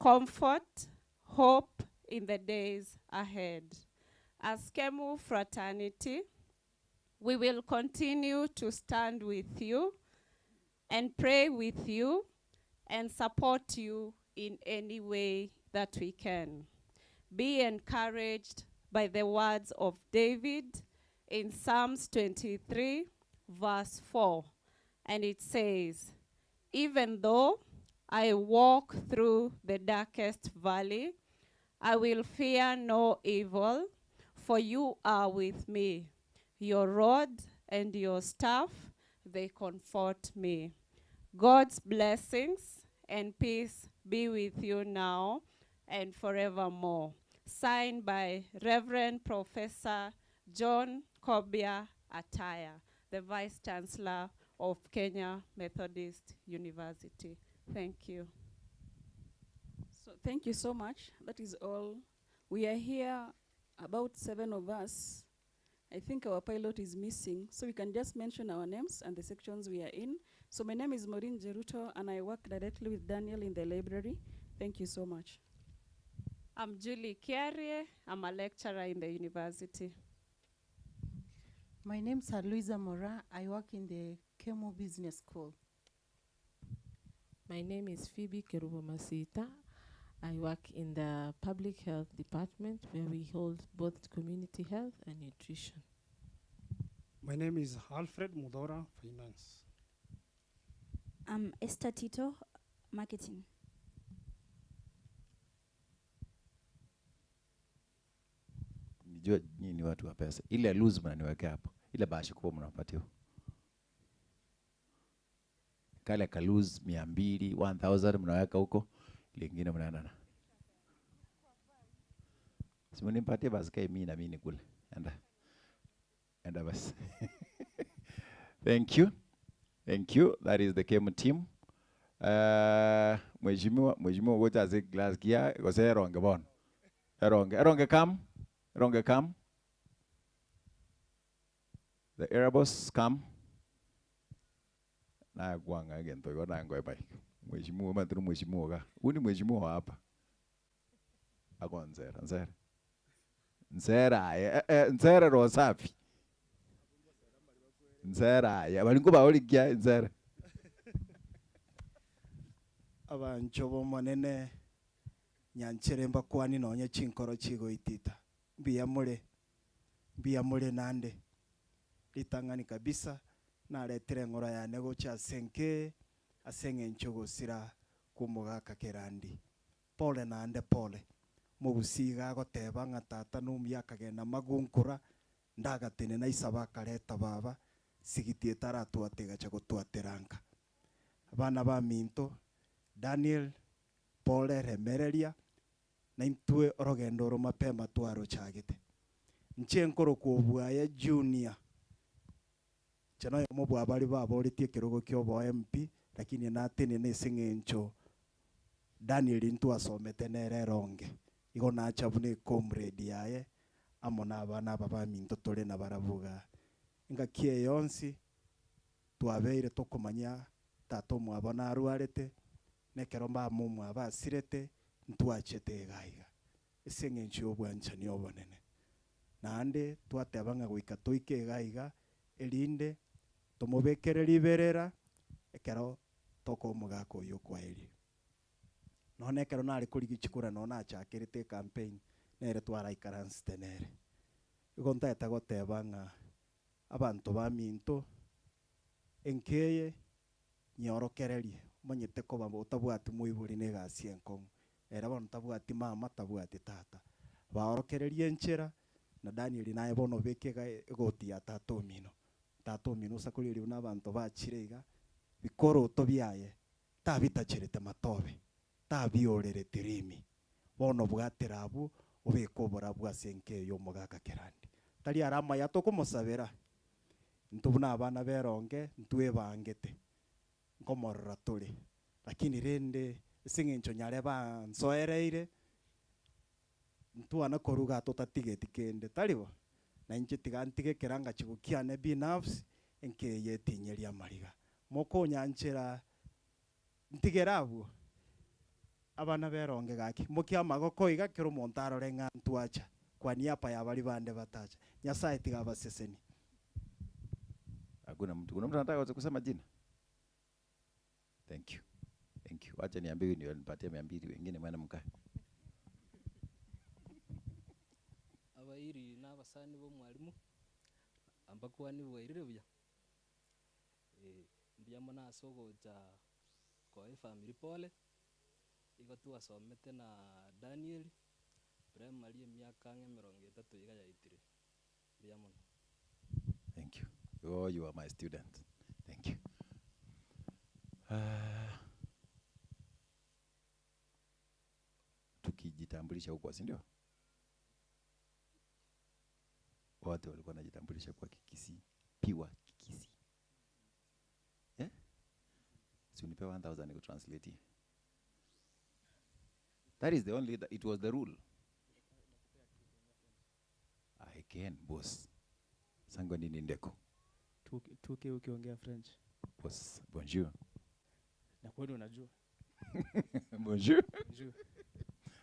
S19: comfort, hope in the days ahead. As KEMU fraternity, we will continue to stand with you and pray with you and support you in any way that we can. Be encouraged by the words of David in Psalms 23, verse 4. And it says, even though I walk through the darkest valley, I will fear no evil, for you are with me. Your rod and your staff, they comfort me. God's blessings and peace be with you now and forevermore. Signed by Reverend Professor John Kobia Ataya, the Vice Chancellor of Kenya Methodist University. Thank you.
S18: So thank you so much. That is all. We are here, about 7 of us. I think our pilot is missing, so we can just mention our names and the sections we are in. So my name is Maureen Jeruto, and I work directly with Daniel in the library. Thank you so much.
S19: I'm Julie Kiarie. I'm a lecturer in the university.
S21: My name is Luisa Mora. I work in the
S1: Kemo Business School.
S10: My name is Phoebe Kerubo Masita. I work in the public health department where we hold both community health and nutrition.
S21: My name is Alfred Mudora, Finance.
S22: I'm Esther Tito, Marketing.
S2: Nijua nyinyi ni watu wa pesa. Ile lose mnaniwekea hapo. Ile bashi kubwa mnapatiwa. Kale ka lose 200, 1000 mnaweka huko. Lingine mnaenda na. Simonipatie basi kai mimi na mimi nikule. Enda basi. Thank you. Thank you. That is the Kemo team. Mheshimiwa wote aze glass kia gose eronge bon. Eronge come. The Erebus come. Na gwanga again to go na ngwe bai. Mheshimiwa matru mheshimiwa ga. Uni mheshimiwa hapa. Ako Nzera rosafi. Nzera ya balingo baoli kia nzera.
S23: Abanchobo manene nyancheremba kwani nonye chinkoro chigo itita. Mbia mule nande. Litangani kabisa na letere ngora ya nego cha senke asenge nchogo sira kumugaka kerandi. Pole nande pole. Mugusiga goteba ngatata numya kagenda magunkura ndagatene na isaba kareta baba sigitie taratu atega cha gutwateranga. Abana ba minto Daniel Pole remereria na intue orogendo ro mapema twaro chagite nchenkoro kubwa ya junior chano mo bwa bali baboritie kirogo kyo bo MP lakini natene ne singencho Daniel intu asomete nere ronge igo na chabune comrade yaye amona abana baba minto tole na baravuga inga kie yonsi twabeire tokomanya tato mwabona arwarete nekero mba mumu abasirete ntwachete gaiga esengenchi obwancha ni obonene nande twatebanga goika toike gaiga elinde tomobekere liberera ekero toko mugako yo kwaeli none ekero nari kurigichikura nona achakirite campaign nere twara ikaransi tenere igonteta gotebanga abantu ba minto enkeye nyorokererie manyete ko bambo tabwati muiburi ne gasienkong era bono tabwati mama tabwati tata baorokererie nchera na Daniel naye bono bekega egoti ya tato mino sakuliri na bantu bachirega bikoro to byaye tabitachirete matobe tabiorere tirimi bono bwaterabu ubekobora bwasenke yo mugaka kerandi tali arama yato kumusabera ntubuna abana beronge ntwe bangete ngomorora tuli lakini rende singincho nyare ba nsoereire ntuana koruga totatigeti kende talibo na inche tigantige keranga chigukiane binafsi enke yetinyeria mariga moko nyanchera ntigerabu abana beronge gaki mukia magoko iga kiro montaro renga ntuacha kwa niapa ya bali bande batacha nyasaye tigaba seseni.
S2: Hakuna mtu anataka kusema jina. Thank you. Acha niambiwe ndio nipatie 200 wengine mwana mkae.
S26: Abairi n'abasani bo mwalimu ambakwani bwairire buya. Mbiyamo nasogo cha kwa family pole. Iko tu asomete na Daniel primary miaka 30 iga yaitire. Mbiyamo.
S2: Thank you. Oh, you are my student. Thank you. Tukijitambulisha huko si ndio? Watu walikuwa wanajitambulisha kwa Kikisi, piwa Kikisi. Yeah? Si unipe 1000 niko translate. That is the only it was the rule. I can boss. Sango nini ndeko.
S27: Tuke ukiongea French.
S2: Boss, bonjour.
S27: Na kwani unajua?
S2: Bonjour.
S27: Bonjour.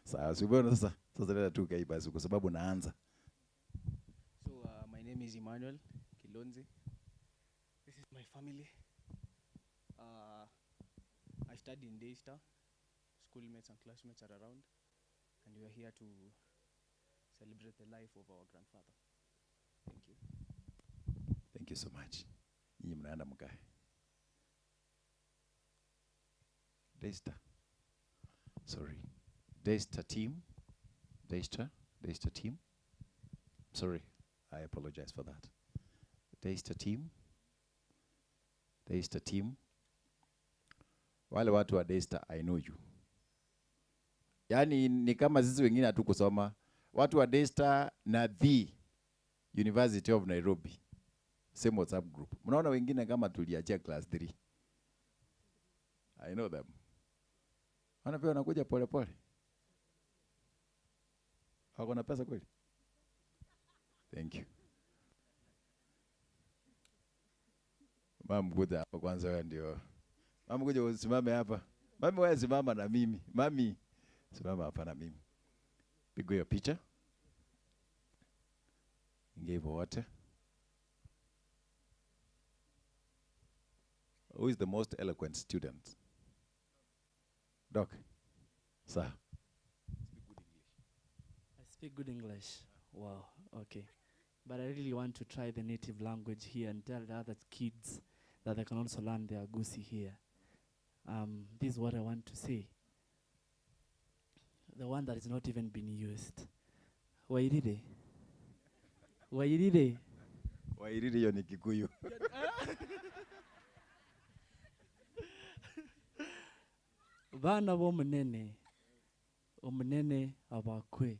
S2: Sawa, subona sasa leta tuke basi kwa sababu naanza.
S27: So my name is Emmanuel Kilonzi. This is my family. study in Daystar. Schoolmates and classmates are around, and we are here to celebrate the life of our grandfather. Thank you.
S2: Thank you so much. Nyinyi mnaenda mkae. Daystar. Sorry. Daystar team. Daystar team. Sorry. I apologize for that. Daystar team. Daystar team. Wale watu wa Daystar, I know you. Yani ni kama sisi wengine hatukusoma. Watu wa Daystar na the University of Nairobi. Same WhatsApp group. Mnaona wengine kama tuliachia class 3. I know them. Wana pia wanakuja pole pole. Wako na pesa kweli? Thank you. Mama kuja hapa kwanza, wewe ndio. Mama kuja usimame hapa. Mami wewe simama na mimi. Mami simama hapa na mimi. Pigo hiyo picha. Ngeve wote. Who is the most eloquent student? Doc. Sir.
S27: I speak good English. Wow, okay. But I really want to try the native language here and tell the other kids that they can also learn their Gusi here. This is what I want to say. The one that has not even been used. Wairire. Wairire.
S2: Wairire yo ni Kikuyu.
S27: Bana bomunene. Omunene abakwe.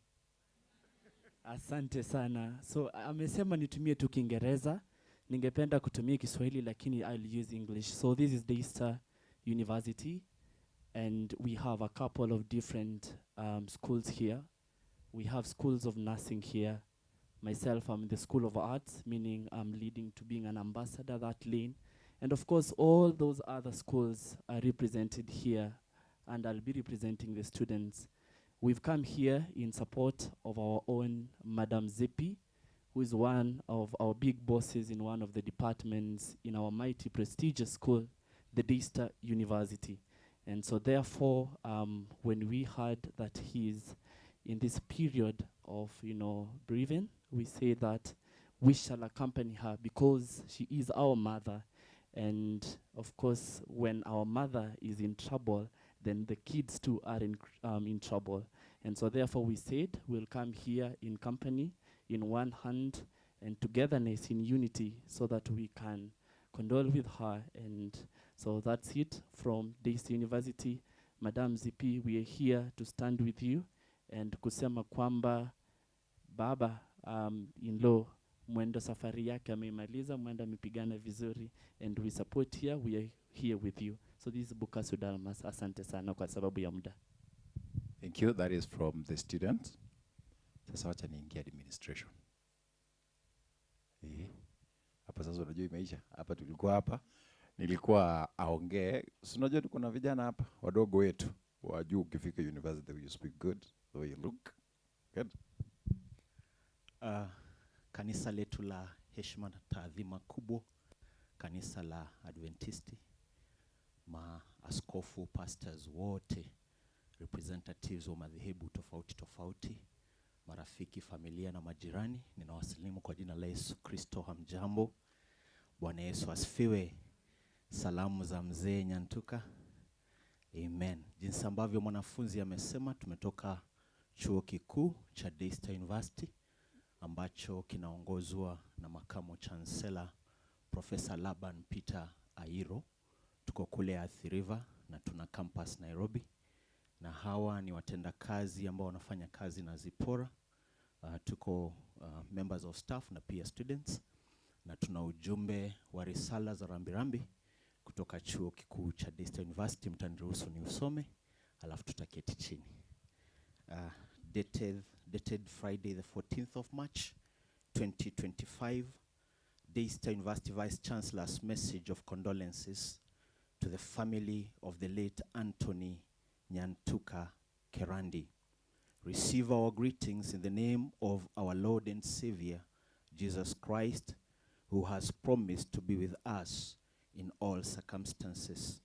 S27: Asante sana. So amesema nitumie tu Kiingereza. Ningependa kutumia Kiswahili lakini I'll use English. So this is Daystar University, and we have a couple of different schools here. We have schools of nursing here. Myself, I'm in the School of Arts, meaning I'm leading to being an ambassador that lane. And of course, all those other schools are represented here, and I'll be representing the students. We've come here in support of our own Madam Zippy, who is one of our big bosses in one of the departments in our mighty prestigious school, the Daystar University. And so therefore, when we heard that he's in this period of, grieving, we say that we shall accompany her because she is our mother. And of course, when our mother is in trouble, then the kids too are in trouble. And so therefore we said we'll come here in company, in one hand, and togetherness in unity so that we can condole with her. And so that's it from Daystar University. Madam Zippy, we are here to stand with you and kusema kwamba baba in-law mwendo safari yake ameimaliza, mwendo amepigana vizuri, and we support here, we are here with you. So this is Bukasu Dalmas. Asante sana kwa sababu ya muda.
S2: Thank you. That is from the student. Sasa wacha niingie administration. Hapa sasa unajua imeisha. Hapa tulikuwa hapa. Nilikuwa aongee. Si unajua tuko na vijana hapa wadogo wetu. Wajua ukifika university you speak good, the way you look. Good.
S1: Kanisa letu la heshima na taadhima kubwa, kanisa la Adventisti, maaskofu, pastors wote, representatives wa madhehebu tofauti tofauti, marafiki, familia na majirani, ninawasalimu kwa jina la Yesu Kristo. Hamjambo. Bwana Yesu asifiwe. Salamu za mzee Nyantuka. Amen. Jinsi ambavyo mwanafunzi amesema, tumetoka chuo kikuu cha Daystar University ambacho kinaongozwa na makamu chancellor Professor Laban Peter Airo. Tuko kule Athi River na tuna campus Nairobi, na hawa ni watenda kazi ambao wanafanya kazi na Zipora. Tuko members of staff na pia students, na tuna ujumbe wa risala za rambirambi kutoka chuo kikuu cha Daystar University. Mtaniruhusu ni usome alafu tutaketi chini. Dated Friday the 14th of March 2025, Daystar University Vice Chancellor's message of condolences to the family of the late Anthony Nyantuka Kerandi. Receive our greetings in the name of our Lord and Savior, Jesus Christ, who has promised to be with us in all circumstances.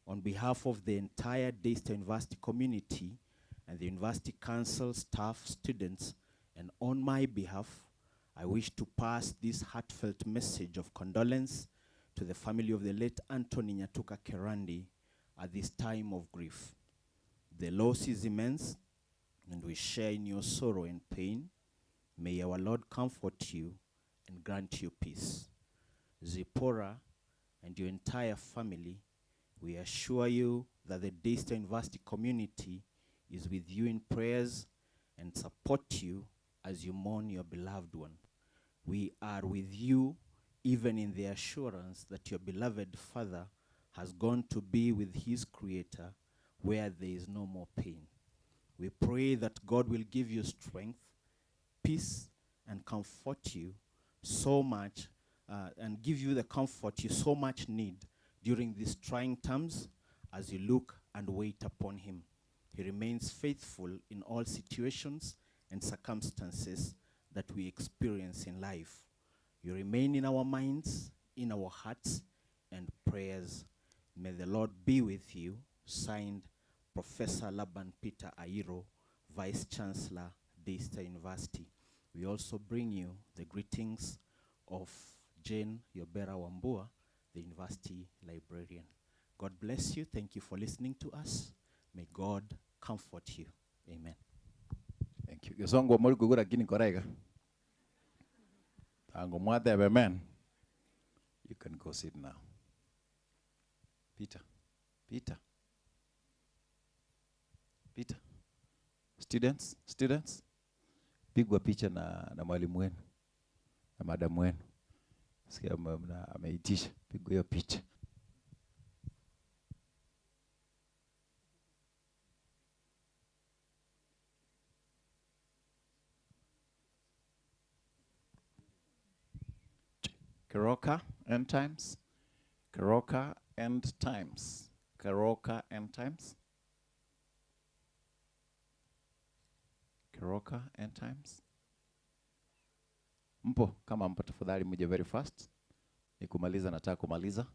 S1: On behalf of the entire Daystar University community and the University Council, staff, students, and on my behalf, I wish to pass this heartfelt message of condolence to the family of the late Anthony Nyatuka Kerandi at this time of grief. The loss is immense, and we share in your sorrow and pain. May our Lord comfort you and grant you peace. Zipporah and your entire family, we assure you that the Daystar University community is with you in prayers and support you as you mourn your beloved one. We are with you even in the assurance that your beloved father has gone to be with his Creator where there is no more pain. We pray that God will give you strength, peace, and comfort you so much, and give you the comfort you so much need during these trying times as you look and wait upon him. He remains faithful in all situations and circumstances that we experience in life. You remain in our minds, in our hearts, and prayers. May the Lord be with you. Signed, Professor Laban Peter Airo, Vice Chancellor, Daystar University. We also bring you the greetings of Jane Yobera Wambua, the University Librarian. God bless you. Thank you for listening to us. May God comfort you. Amen.
S2: Thank you. Gesongo mori kugura gini korega. Tango mwate amen. You can go sit now. Peter. Students. Pigwa picha na mwalimu wenu. Na madam wenu. Sikia ameitisha. Pigwa hiyo picha. Keroka End Times. Keroka End Times. Keroka End Times. Keroka End Times. Mpo, kama mpo tafadhali muje very fast. Nikumaliza nataka kumaliza.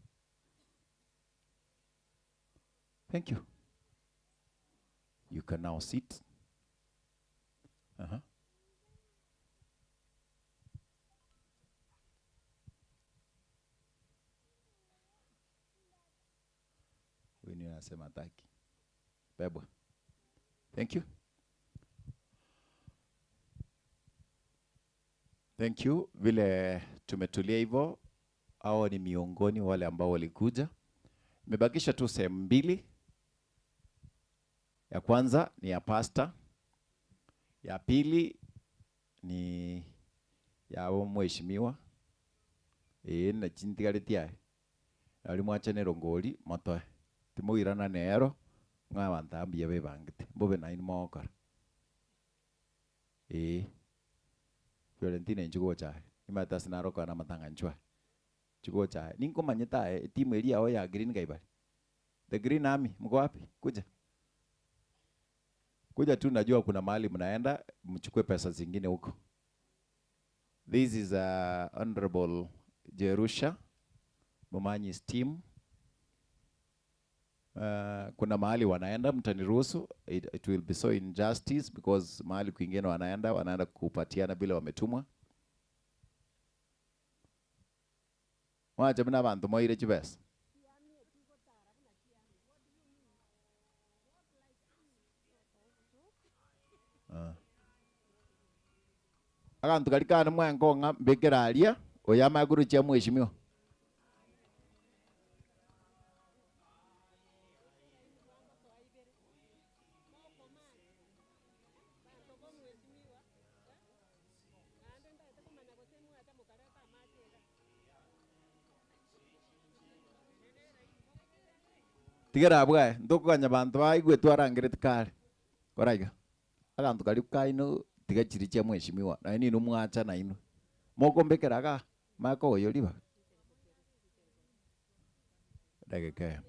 S2: Thank you. You can now sit. Wini anasema taki. Bebwa. Thank you. Thank you. Vile tumetulia hivyo, hao ni miongoni wale ambao walikuja. Nimebakisha tu sehemu mbili. Ya kwanza ni ya pastor. Ya pili ni ya mheshimiwa. Na chintigaletia. Alimwachanero ngoli motoe. Timuirana nero ng'abantu be bangite mbobe na inmokora. Fiorentina njugo chae. Imata sinaroka na matanga nchwa. Chugo chae. Ninko manyeta timu ili yao ya Green Gaibari. The Green Army, mko wapi? Kuja tu najua kuna mahali mnaenda mchukue pesa zingine huko. This is Honorable Jerusha Momanyi's team. Kuna mahali wanaenda mtaniruhusu, it will be so injustice because mahali kwingine wanaenda kupatiana bila wametumwa. Wacha mna bantu moire chibes. Akantu kalikana mwango nga mbekeralia oyama guru cha mheshimiwa. Tigera bwa ndokuganya bantu baigwe twarangire tikare. Koraiga. Akantu kalikuka ino tigachiri cha mheshimiwa na ini numwacha na ino. Moko mbekeraga mako oyoliba. Dageke.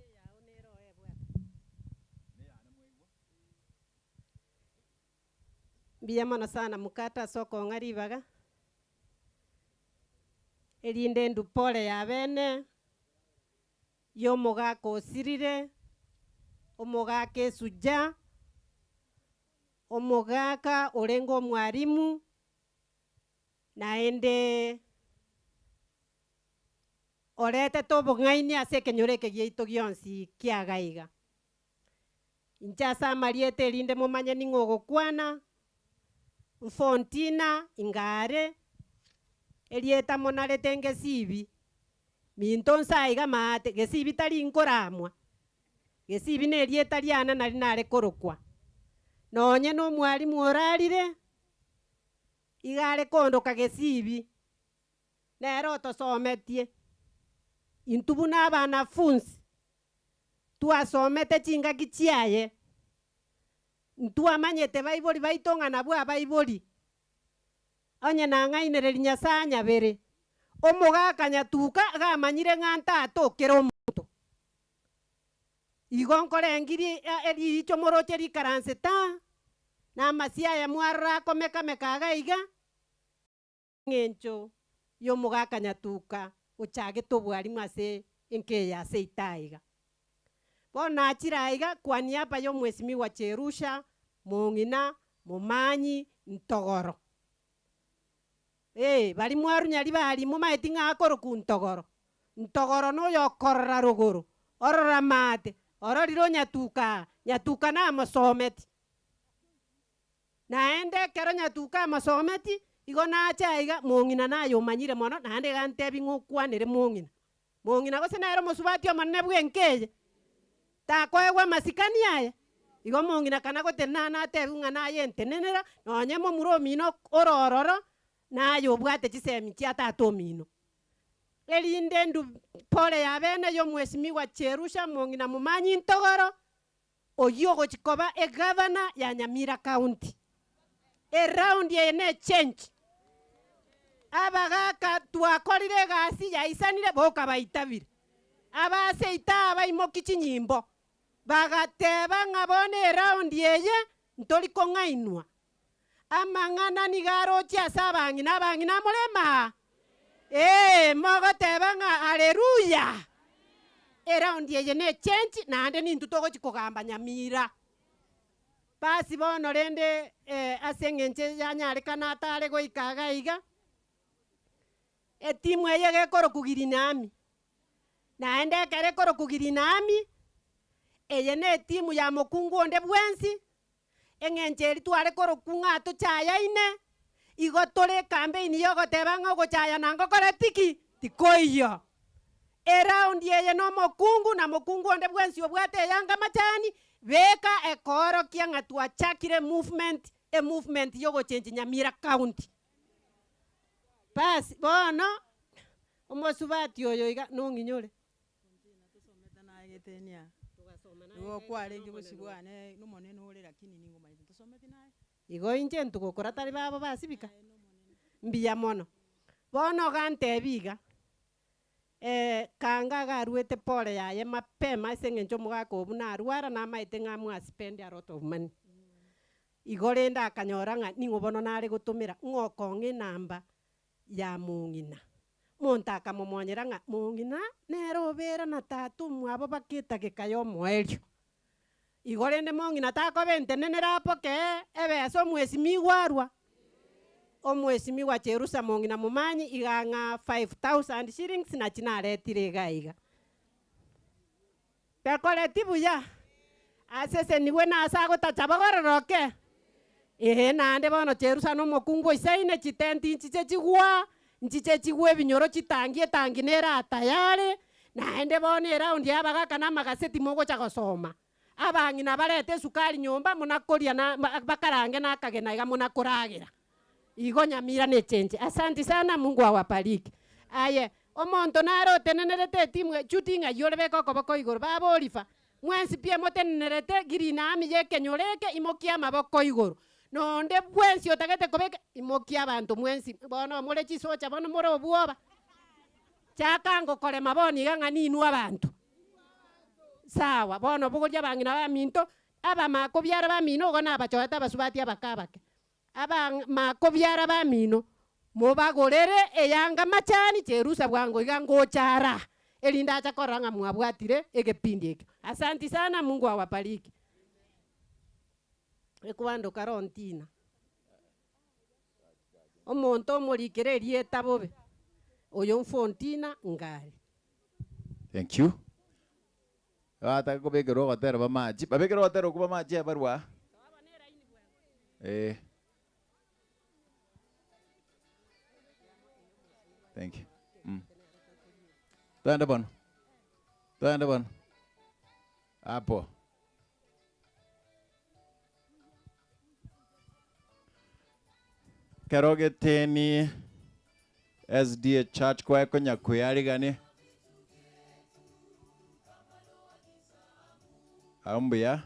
S4: Mbiyamana sana mukata soko ngaribaga. Elinde ndupole ya bene. Yo mugako sirire omogaka esuja, omogaka orengo mwarimu, naende orete tobong'aini ase ekenyoreke giaito gionsi kiagaiga. Inchasa mariete erinde momanye ning'ogokwana, Mfontina, Ingare, erieta monarete ngesibi, minto nsaiga maate, gesibi tari nkoramwa, gesibi nerieta riana nari nare korokwa. Nonye no mwarimu orarire, igare kondoka gesibi, nero tosometie. Intubu n'abanafunzi, tuasomete chingaki chiaye, ntuamanyete baibori baitong'ana bwa baibori, onye nang'ainereri Nyasaye nyabere, omogaka nyatuka gamanyire ng'anta atokera omonto. Igo nkorengiri ericho moroche rikaranse ta, namasiaya mwarora akomeka agaiga, ng'encho y'omogaka nyatuka ochagete obwarimu ase enkeya ase itaiga. Bono achiraiga kwa niaba ya Mheshimiwa Cherusha, Mong'ina, Momanyi, Ntogoro. Bari mwaru nyari bari mumaeti ng'akoroku Ntogoro. Ntogoro noyo okorora rogoro, orora mate, ororiro nyatuka, nyatuka namosometi. Naende kero nyatuka amosometi, igo nachaiga Mong'ina nayo omanyire mono, naende gantebi ng'okwanere Mong'ina. Mong'ina gose nere omosubati omonene bwa enkeye, takoegwa masikani aya, igo Mong'ina kana gotena natebi ng'a naye entenenera, nonye momura omino orororo, naye obwate chisemi chia tata omino. Erinde ndu pole ya bene yo Mheshimiwa Cherusha, Mong'ina, Momanyi, Ntogoro, oyo gochikoba egavana ya Nyamira County. Round ye ne change. Abagaka twakorire gasi yaisanire boka baitabire. Abase ita abaimoki chinyimbo. Bagateba ng'abone round yeye ntori kong'ainwa. Amang'ana nigaro chia sabang'ina abang'ina mulema. Mogoteba ng'a haleluya. Round yeye ne change naende nintu togochikogamba Nyamira. Basi bono rende ase eng'enche yanyarekana atare goika agaiga, etimu eye gekoroku Girinami. Naende ekere ekoroku Girinami, eye na etimu ya mokungu onde bwensi, eng'enche eri tware koroku ng'a tochayaine, igo tore campaign yo goteba ng'a ogochaya nangokore tiki, tikoiyo. Round yeye no mokungu na mokungu onde bwensi obwate yanga machani, beka ekorokia ng'a twachakire movement, movement yogo change Nyamira County. Basi bono omosubati oyo iga nong'inyore.
S16: Igo kwarengi gosibwane nomonene ore lakini ningo maite tosomete naye.
S4: Igo inche ntugokora tari babo basibika. Mbiya mono. Bono gantebiga. Kanga garuete pole yaye mapema ase eng'encho omogaka obu narwara namaete ng'amu aspend a lot of money. Igo rende akanyora ng'a ning'o bono nare gotomera ng'okong'a enamba ya Mong'ina. Monto akamomonyera ng'a Mong'ina nero obera na tata omwabo baketageka ya omoerio. Igo rende Mong'ina takoba entenenera apo kee ebesa omwesimiwa arwa. Omwesimiwa Cherusha, Mong'ina, Momanyi igang'a 5,000 shillings na chinaretire igaiga. Pekoreti buya. Asese niwe nasa gotachaba gororoke. Naende bono Cherusha no mokungu isaine chitenti nchiche chigwa, nchiche chigwe binyoro chitangie tangi nera tayare, naende bono eraundi abagaka na magaseti mogocha gosoma. Abang'ina barete sukari nyomba munakoria na bakarange na kagena iga munakoragira. Igo Nyamira ne change. Asante sana, Mungu awabariki. Aye, omonto naro tenenerete timu shootinga yore beko koboko igoro baborifa. Mwensi pia motenenerete Girinami ye kenyoreke imokia maboko igoro. Nonde bwensi otagete kobeka imokia abantu mwensi. Bono mole chisocha bono moro obuoba. Chakango kole maboni gang'ani inu abantu. Sawa, bono bugoja bang'ina baminto aba makobyara bamino gona abachoeta basubati abakabake. Aba makobyara bamino mobagorere eyanga machani Cherusha bwango iga ngochara elinda acha koranga mwabwatire egepindi ekyo. Asanti sana, Mungu awabariki. Ekwando karontina. Omonto omorikererie etabobe. Oyo Fontina Ngari.
S7: Thank you. Ata kubekero gotero ba maji. Babekero gotero kuba maji abarwa. Thank you. Tuende bwana. Tuende bwana. Hapo. Karogeteni SDA Church kwa konya kuyarigane. Ambuya.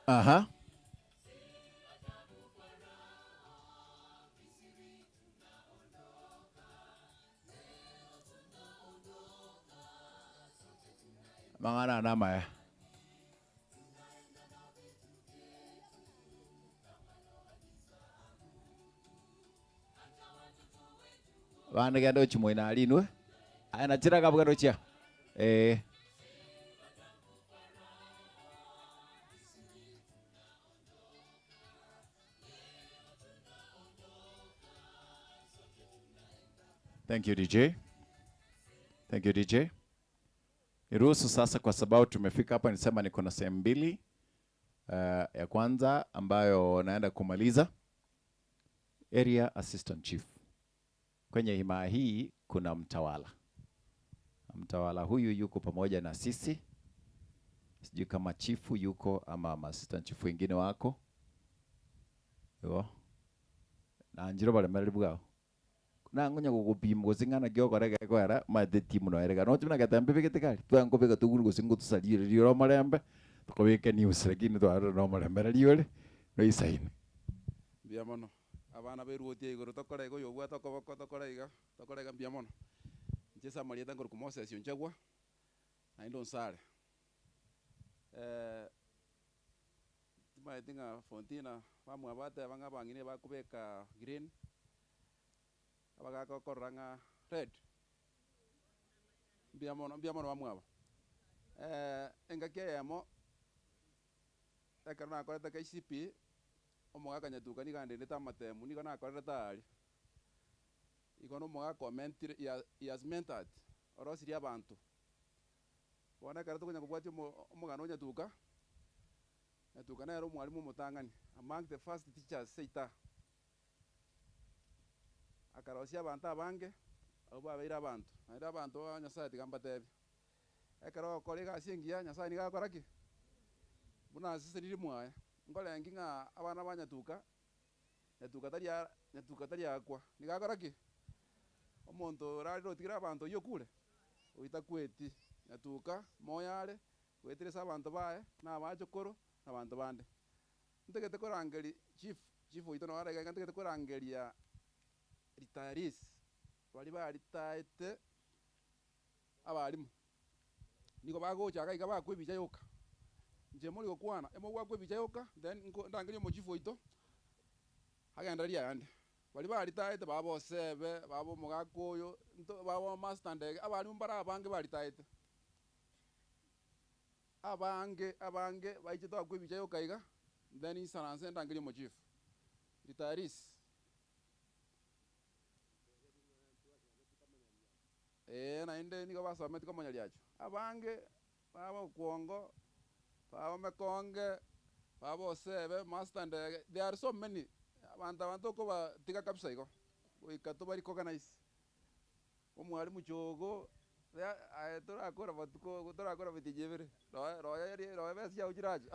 S7: Aha. Mangana nama ya. Wana gado chimo ina alinwe. Ana chira kabugado chia. Thank you DJ. Thank you DJ. Niruhusu sasa kwa sababu tumefika hapa nisema niko na sehemu mbili. Ya kwanza ambayo naenda kumaliza. Area Assistant Chief. Kwenye hima hii kuna mtawala. Mtawala huyu yuko pamoja na sisi. Sijui kama chifu yuko ama assistant chief wengine wako. Yo. Na njiro bale malibuga. Na ngonya gugupima gusingana gyo korega kwara madeti muno erega no tuna gatambe begetekali twango bega tuguru gusingo tusalire riro marembe tukobeke news lakini twaro no marembe riole no isaini
S8: biamono abana beruotie igoro tokora igo yobwa tokoboko tokora iga tokora biamono nchesa marieta ngor kumose sio nchagwa na ndo nsare tinga Fontina bamwe abate banga bangine bakubeka green abaga koranga red biamono bamwe aba engake yamo ekarna akoreta KCP omuga nyatuka ni gande ndeta matemu ni kana akoreta tari ikono muga comment has mentored orosiri abantu bona karatu kunya kubwati omuga no nyatuka na yaro mwalimu mutangani among the first teachers seita akarosia abantu abange abo abaira abantu naira abantu Nyasaye tigamba tebi ekaro kolega asingia Nyasaye ni gakoraki buna sisiriri mwaya ngole nginga abana banyatuka nyatuka tari akwa ni gakoraki omonto rariro tigira abantu yo kule uita kweti nyatuka moyale wetiresa abantu bae na abachokoro na abantu bande ntegete korangeri chief uito no arega ntegete korangeria retirees bali ba retired abalimu niko bagocha iga bakwebicha yoka nje muri gokwana emo gwakwebicha yoka then ndangerio mo chief uito agenda ria yande bali ba retired babo sebe babo mugakoyo babo master ndege abalimu bara abange ba retired abange baiche to akwebicha yoka iga then isaranse ndangerio mo chief retirees na inde niko basomete komanya lyacho abange babo kuongo babo mekonge babo sebe master ndege there are so many abantu ko batika kabisa iko ikato bari organize omwari muchogo torakora batuko torakora bitijebere roya besi ya ujiraje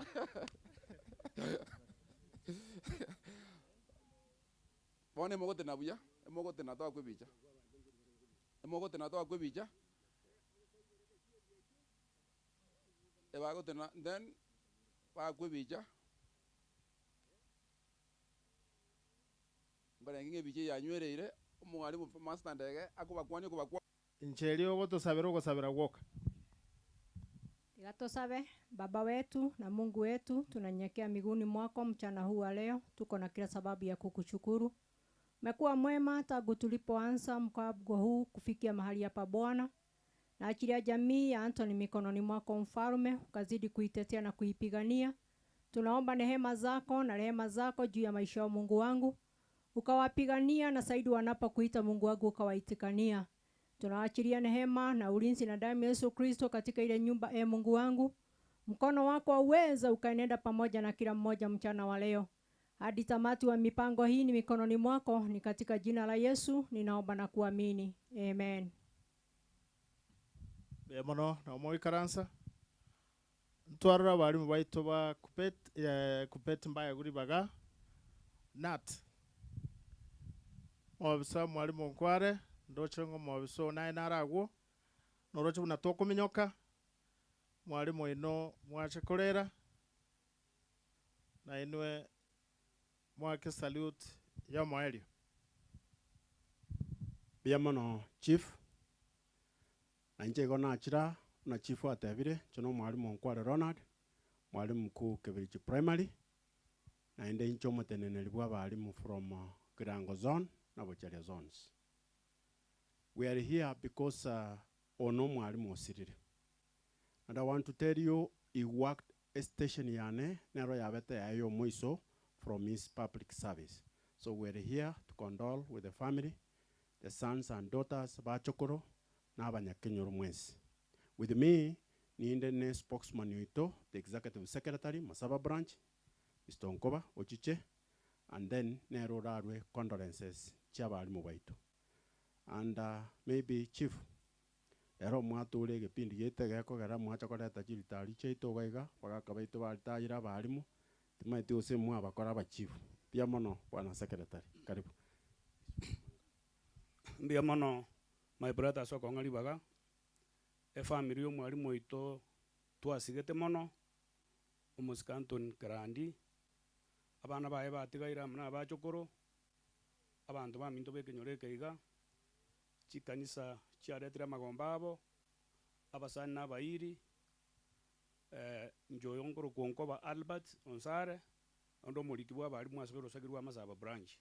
S8: bone mogote na buya emogote na to kwebicha emogote na to kwebicha ebagote na then ba kwebicha ngore nginge biche ya nywereire omwari mu master ndege akubakwani kubakwa
S3: Injili ogotosabira ogosabira gwoka.
S9: Tiga tusabe. Baba wetu na Mungu wetu, tunanyenyekea miguuni mwako mchana huu wa leo. Tuko na kila sababu ya kukushukuru. Umekuwa mwema tangu tulipoanza mkabgo huu kufikia mahali hapa Bwana. Na achilia jamii ya Anthony mikononi mwako Mfalme, ukazidi kuitetea na kuipigania. Tunaomba neema zako na rehema zako juu ya maisha ya Mungu wangu. Ukawapigania na zaidi wanapokuita Mungu wangu ukawaitikania. Tunaachilia neema na ulinzi na damu ya Yesu Kristo katika ile nyumba Mungu wangu. Mkono wako wa uweza ukaenenda pamoja na kila mmoja mchana wa leo. Hadi tamati wa mipango hii ni mikononi mwako, ni katika jina la Yesu ninaomba na kuamini. Amen.
S3: Bemono na moi karansa. Ntwarra balimu baitu ba kupet mbaya guri baga. Nat. Mwabisa mwalimu nkware. Ndocho ngo mwabiso naye naragwo. Norocho na toko minyoka. Mwalimu ino mwache kolera. Na inwe mwake salute ya mwaelio.
S15: Biamono chief. Na nje gona achira na chief wa tebire chono mwalimu nkware Ronald. Mwalimu mkuu Kibirichi Primary. Na inde incho muteneneri bwa balimu from Kirango zone na Bocharia zones. We are here because ono mwalimu osirire. And I want to tell you, he worked a station yane nero yabete yayo moiso from his public service. So we are here to condole with the family, the sons and daughters bachokoro na abanyakenyoro mwezi. With me, ni indene spokesman yuito, the executive secretary, Masaba branch, Mr. Nkoba, Ochiche, and then nero rarwe condolences, chabali mubaito. And maybe chief, ero mwatu ule gipindi gete geko gara mwacha koreta chiritari cheito gaiga bagakabaito balitayira balimu timaiti ose mwa bakora ba chief pia mono bwana secretary karibu
S11: mbia mono my brother so kongali baga e family yo mwalimu ito twasigete mono umuskanton grandi abana bae batigaira mna bachokoro abantu baminto bekenyoreke iga chikanisa chiaretira magomba abo abasani n'abayiri njoyo ngoro konkoba Albert Onsare ondo muliki bwa bali mwasabiro sagirwa Masaba branch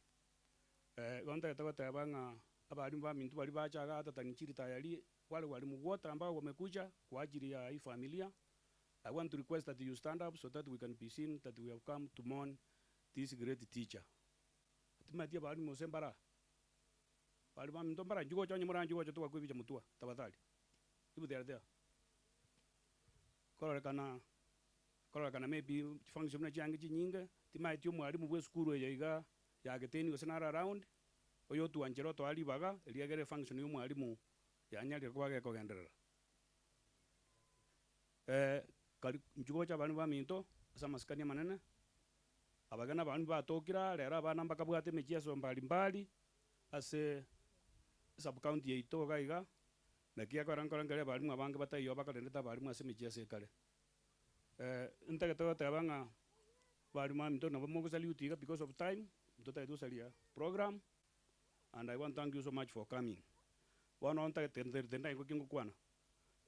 S11: gonta tabanga abali bamintu bali bachaga atatangichiri tayari wale muwota ambao wamekuja kwa ajili ya hii familia. I want to request that you stand up so that we can be seen that we have come to mourn this great teacher. Atimatia bali mosembara bali bamintu mbara njugo chonye muranji go chotuwa kwibicha mutua tafadhali. Ibu there Kora kana maybe function na changi nyinga timaiti mwalimu bwe skuru ya geteni gosenara around oyo tuanjero to ali baga eliagere function yo mwalimu yanyali kwage kogenderera njugo cha bantu baminto asa maskani manene abagana bantu batokira lera abana mbakabwate mechiaso mbali ase sub county yeito gaiga na kia korangere balimu abange batayo bakalendeta balimu ase mechiaso kale ntakatoka tabanga balimu minto na bomo salute because of time mtota edu salia program and I want to thank you so much for coming. Wana onta tenda iko kingo kwana.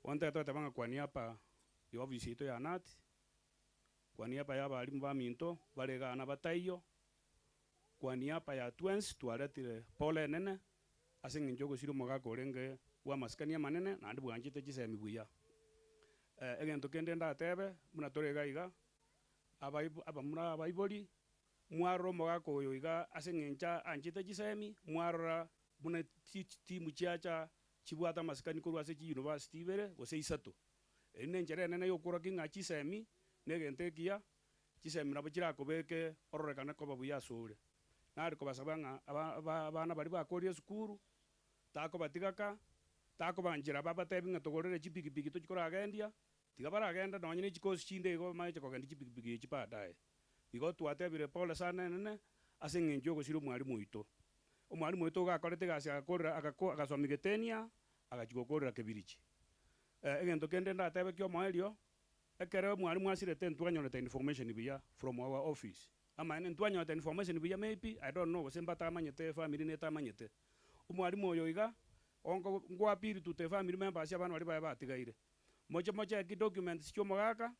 S11: Onta tabanga kwani hapa yo visito ya nat. Kwani hapa ya balimu ba minto balega na batayo. Kwani hapa ya twins tuaretire pole nene asinga njogo siro moga korenge wa maskania manene na ndi bwanjite chisemi buya. Egento kende nda tebe muna torega iga abamuna abaiboli mwaro moga koyo iga asengencha anjite chisemi mwara muna timu chiacha chibwata maskani ko ase chi university bere gose isato ene njere nene yokora kinga chisemi negente kia chisemi na bachira kobeke ororekana ko babuya sore nari ko basabanga abana bari bakoriye skuru tako batigaka tako banjira baba tebinga togorere chipikipiki to chikora agendia tigabara agenda nonyine chikosi chinde go mache kogenda chipikipiki chipadae igo twatebire pole sana nene asengenjo go siro mwalimu ito omwalimu ito gakorete gasi agakora agasomigetenia agachigokorera Kibirichi egento kende ndatebe kyo moelio ekere mwalimu asirete ntwanyonete information biya from our office ama ene ntwanyonete information biya maybe I don't know semba tamanyete family ne tamanyete omwalimu oyo iga ongo ngwa piri tute family members abana bali baya batigaire moche ki documents cyo mogaka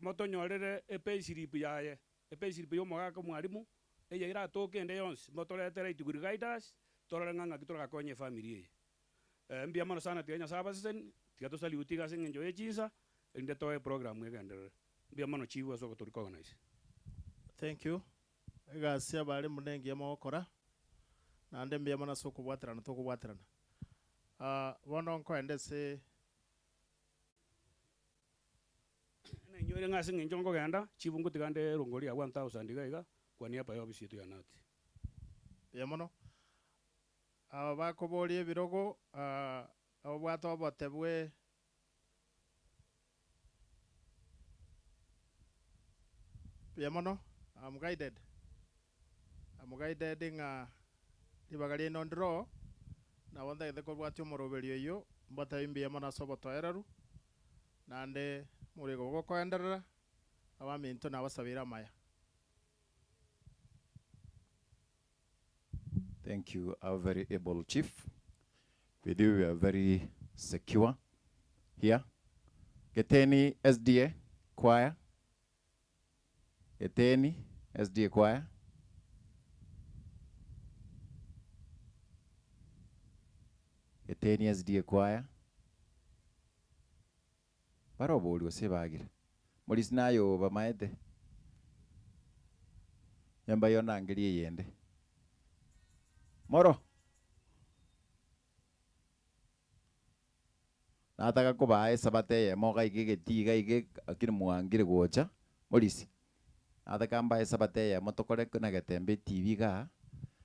S11: motonyorere pay slip yaye pay slip yo mogaka mwalimu eye ira toke ende yonse motoretera ituguri guiders torora nganga kitora konye family mbia mano sana tianya sabasesen tigato sali utiga sen enjoy chinsa inde toe program ngegandere mbia mano chiwa so to recognize.
S5: Thank you. Egasia bali munengi amokora nande mbia mana soko bwatrana to kubwatrana bono nko endese
S11: na nyoire ngase nginjongo genda chibungu tigande rongori ya 1000 gaiga kwa niaba ya obisi yetu ya nati
S5: bia mono bakoborie birogo abo bwato botebwe bia mono I'm guided nga libagari no ndro na wanda ide ko bwatyo moroberio yo mbata imbia mana soboto eraru nande muri go ko enderera abaminto na basabira maya.
S7: Thank you, our very able chief. With you, we are very secure here. Geteni SDA choir. Geteni SDA choir. Geteni SDA choir. Barobo uli osebagira. Molisinayo bamaete. Yamba yona angeli yende. Moro. Nataka kubae sabate ye moga igege tiga ige akini muangire gocha. Molisi. Nataka mbae sabate ye motokole kuna getembe TV ga.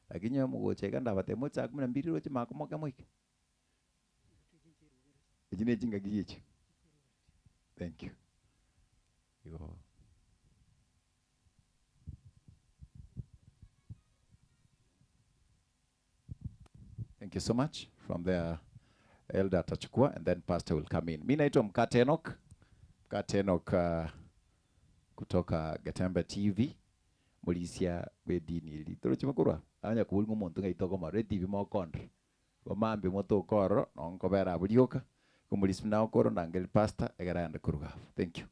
S7: Lakini yo mugocha iganda bate mocha kumina mbiri roche makomoka moike. Ejine jinga giyechi. Thank you. Thank you so much. From there, Elder Tachukua, and then Pastor will come in. Mimi naitwa Mkate Enoch. Mkate Enoch kutoka Gatembe TV. Mulisia wedini ili. Toro chimakurwa. Anya kubulungu muntu ngaitoko mare TV mo kondre. Wamambi moto koro nonko bera bulioka. Kumulismi na okoro nangel pastor egaranda kuruga. Thank you.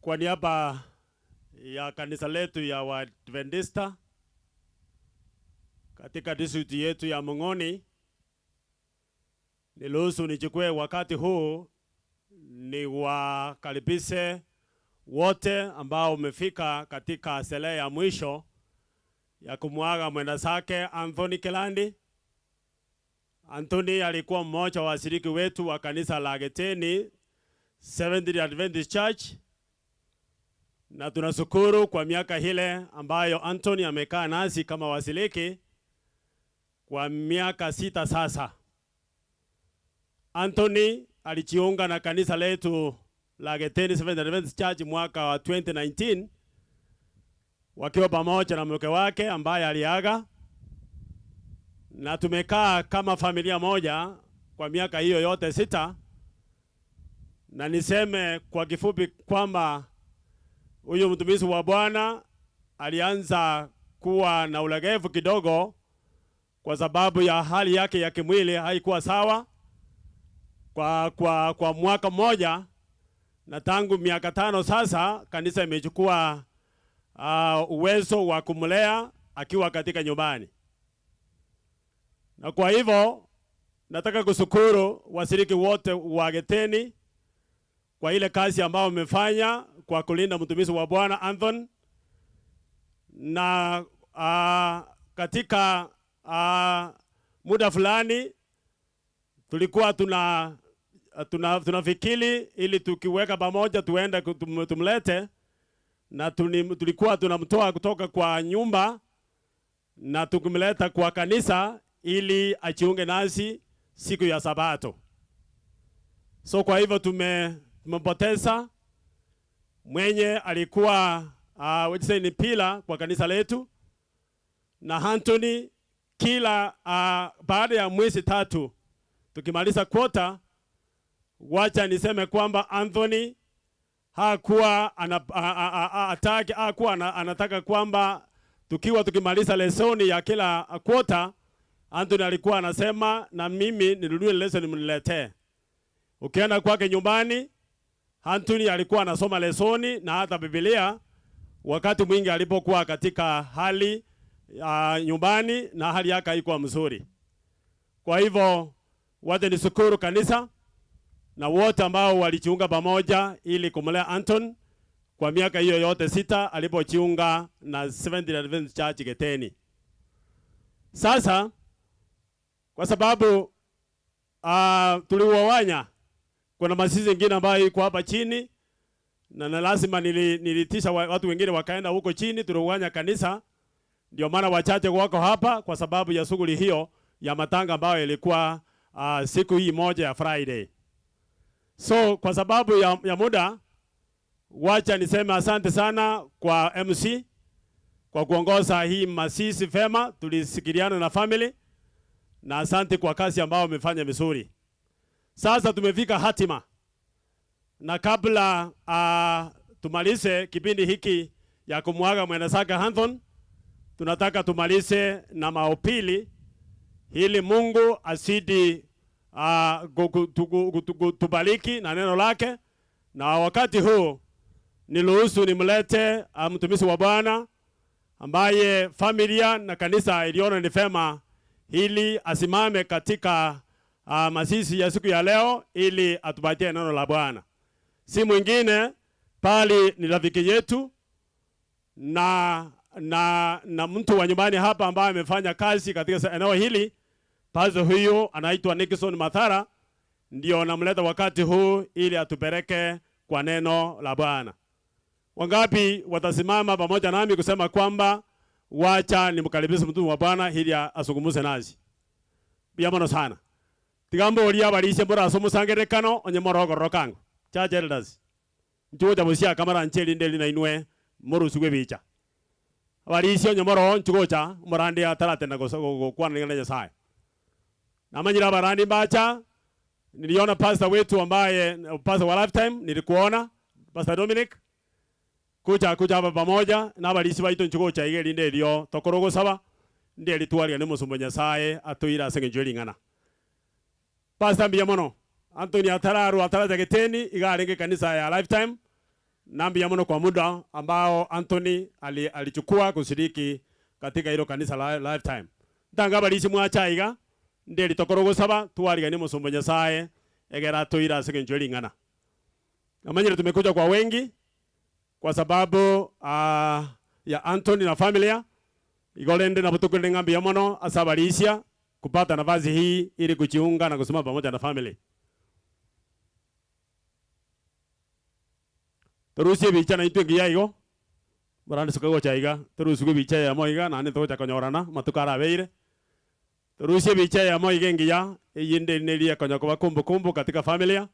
S6: Kwa niaba ya kanisa letu ya Waadventista katika district yetu ya Mong'oni, niruhusu nichukue wakati huu ni wakaribishe wote ambao umefika katika sherehe ya mwisho ya kumwaga mwenda zake Anthony Kilandi. Anthony alikuwa mmoja wa washiriki wetu wa kanisa la Geteni Seventh-day Adventist Church, na tunashukuru kwa miaka ile ambayo Anthony amekaa nasi kama washiriki kwa miaka 6 sasa. Anthony alijiunga na kanisa letu la Geteni Seventh-day Adventist Church mwaka wa 2019 wakiwa pamoja na mke wake ambaye aliaga, na tumekaa kama familia moja kwa miaka hiyo yote 6. Na niseme kwa kifupi kwamba huyu mtumishi wa Bwana alianza kuwa na ulegevu kidogo kwa sababu ya hali yake ya kimwili haikuwa sawa kwa mwaka mmoja, na tangu miaka 5 sasa kanisa imechukua uwezo wa kumlea akiwa katika nyumbani. Na kwa hivyo nataka kushukuru washiriki wote wa Geteni kwa ile kazi ambayo wamefanya kwa kulinda mtumishi wa Bwana Anthony. Na katika muda fulani tulikuwa tunafikiri ili tukiweka pamoja tuende tumlete, na tulikuwa tunamtoa kutoka kwa nyumba na tukimleta kwa kanisa ili ajiunge nasi siku ya Sabato. So kwa hivyo tumempoteza mwenye alikuwa ni pila kwa kanisa letu. Na Anthony kila baada ya mwezi 3 tukimaliza kwota, wacha niseme kwamba Anthony hakuwa anataka kwamba tukimaliza lesoni ya kila kwota, Anthony alikuwa anasema na mimi nirudie lesson mniletee. Ukienda kwake nyumbani, Anthony alikuwa anasoma lesoni na hata Biblia wakati mwingi alipokuwa katika hali nyumbani na hali yake haikuwa mzuri. Kwa hivyo wote nishukuru kanisa na wote ambao walijiunga pamoja ili kumlea Anthony kwa miaka hiyo yote 6 alipojiunga na Seventh-day Adventist Church Geteni. Sasa kwa sababu tuliwawanya, kuna masisi mengine ambayo iko hapa chini na lazima nilitisha watu wengine wakaenda huko chini, tuliwawanya kanisa. Ndio maana wachache wako hapa kwa sababu ya shughuli hiyo ya matanga ambayo ilikuwa siku hii moja ya Friday. So kwa sababu ya muda, wacha niseme asante sana kwa MC kwa kuongoza hii masisi fema. Tulisikiliana na family na asante kwa kazi ambayo wamefanya vizuri. Sasa tumefika hatima, na kabla tumalize kipindi hiki ya kumwaga mwenda zake Anthony, tunataka tumalize na maopili ili Mungu asidi tubariki na neno lake. Na wakati huu niruhusu nimlete mtumishi wa Bwana ambaye familia na kanisa iliona ni fema ili asimame katika masisi ya siku ya leo ili atupatie neno la Bwana. Si mwingine bali ni rafiki yetu na mtu wa nyumbani hapa ambaye amefanya kazi katika eneo hili. Pastor huyu anaitwa Nixon Mathara, ndio namleta wakati huu ili atupeleke kwa neno la Bwana. Wangapi watasimama pamoja nami kusema kwamba wacha nimkaribishe mtu wa Bwana ili asungumuze nasi? Biamono sana. Tigambo olia balishe mbora somusangerekano onye morogoro kango. Church elders. Nchuja musia kamera ncheli ndeli na inwe moru sugwe bicha. Balishe onye moro nchugocha morandi atarate na kwa ningana Nyasaye. Na manyira barani bacha, niliona pastor wetu ambaye pastor wa lifetime nilikuona, Pastor Dominic kuja hapa pamoja na balisi baito nchugocha igeli ndelio tokorogo saba ndeli tuwalia ni musumbo Nyasaye atuira sengenjeli ngana. Pastor Biamono Anthony ataraja Geteni igarenge kanisa ya lifetime nambi ya mono kwa muda ambao Anthony alichukua kushiriki katika hilo kanisa lifetime. Ndanga balisi mwachaiga ndeli tokorogo saba tuwarigani musumbo Nyasaye egera toira sekenjoli ngana. Amanyire tumekuja kwa wengi kwa sababu ya Anthony na familia igolende na butukule ngambi ya mono asabalisia kupata nafasi hii ili kujiunga na kusimama pamoja na family. Turusie bicha na itu ngiya igo barande sukago chaiga turusugo bicha ya moiga na ne tocha konyorana matukara beire turusie bicha ya moiga ngiya yinde nelia konyako bakumbu katika familia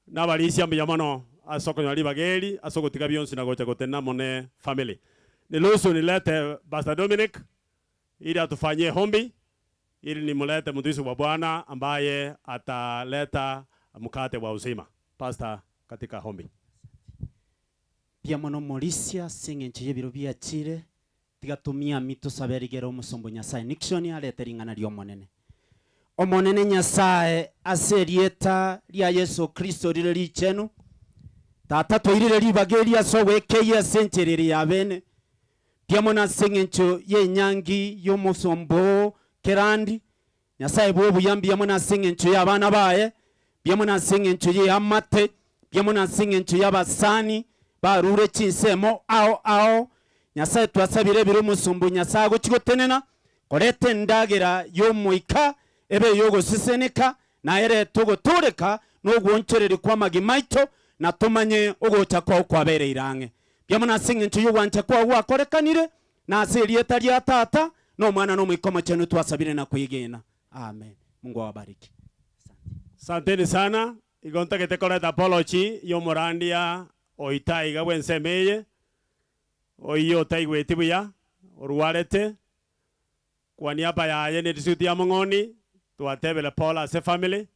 S6: na balisia mbi yamano asokonyali bageli asogotika byonsi na gocha gotena mone family. Nilusu nilete Pastor Dominic ili atufanyie hombi ili nimulete mtumishi wa Bwana ambaye ataleta mkate wa uzima. Pastor katika hombi.
S12: Pia mono Mauricia singenche yebiro bya chire tigatumia mito saberigero musombo Nyasaye Nixon alete ringana lyo monene. Omonene Nyasaye aserieta lya Yesu Kristo lile lichenu tata toirire libageri asowekeye sencherere yabene pia mona singencho ye nyangi yo musombo kerandi Nyasaye bwo buyambi ya mona singencho y'abana baye pia mona singencho ye amate pia mona singencho y'abasani barure chinsemo ao Nyasaye twasabire biro musumbu Nyasaye gochigotenena korete ndagera yo muika ebe yogo siseneka na ere togo toreka no gwoncherere kwa magimaito na tumanye ogocha kwa bere irange byamuna singencho yo wancha kwa wakorekanire na asirieta lya tata no mwana no mwikoma chenu twasabire na kuigena. Amen. Mungu awabariki.
S6: Asanteni sana. Igonta que te koleta apology yo morandia oitaiga wensemeye oyo taigweti buya oruarete kwa niaba ya yene disuti ya mongoni tuatebele Paula se family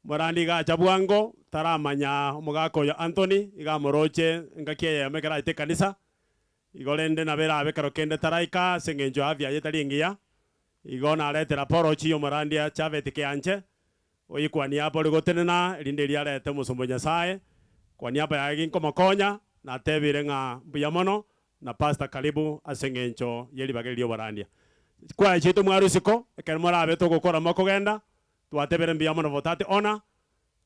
S6: morandi ga chabwango taramanya omugako ya Anthony iga moroche ngakie ya mekara ite kanisa igolende na bera abekaro kende taraika sengenjo avya yetalingia igona aletera apology yo morandia chavete ke anche oyikwa niaba rigotenena linde liarete musombo Nyasaye kwa niaba ya ginko makonya na tebire nga buyamono na Pastor karibu asengencho yeli bagelio barandia kwa chito mwarusiko ekermora abeto gukora makogenda tuatebere mbiyamono votate ona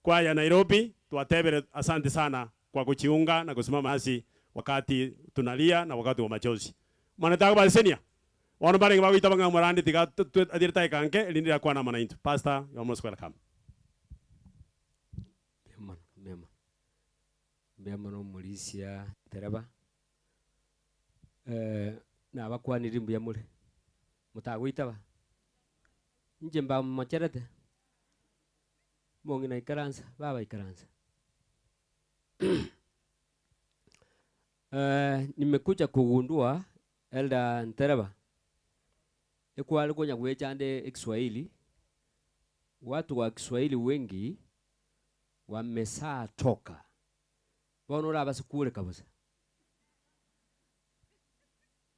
S6: kwa ya Nairobi tuatebere. Asante sana kwa kuchiunga na kusimama hasi wakati tunalia na wakati wa machozi manataka balsenia wana bari ngaba itabanga morandi tiga adirta ikanke elindira kwa na manaintu. Pastor you almost welcome.
S13: Mbiyamano Mauricia tereba na bakwaniri mbiyamure mutagwitaba nje mba macherete mongi na ikaranza baba ikaranza. Nimekuja kugundua Elda Ntereba ekuwa alikuwa nyagwechande Kiswahili. Watu wa Kiswahili wengi wamesaa toka bono raba sikule kabisa.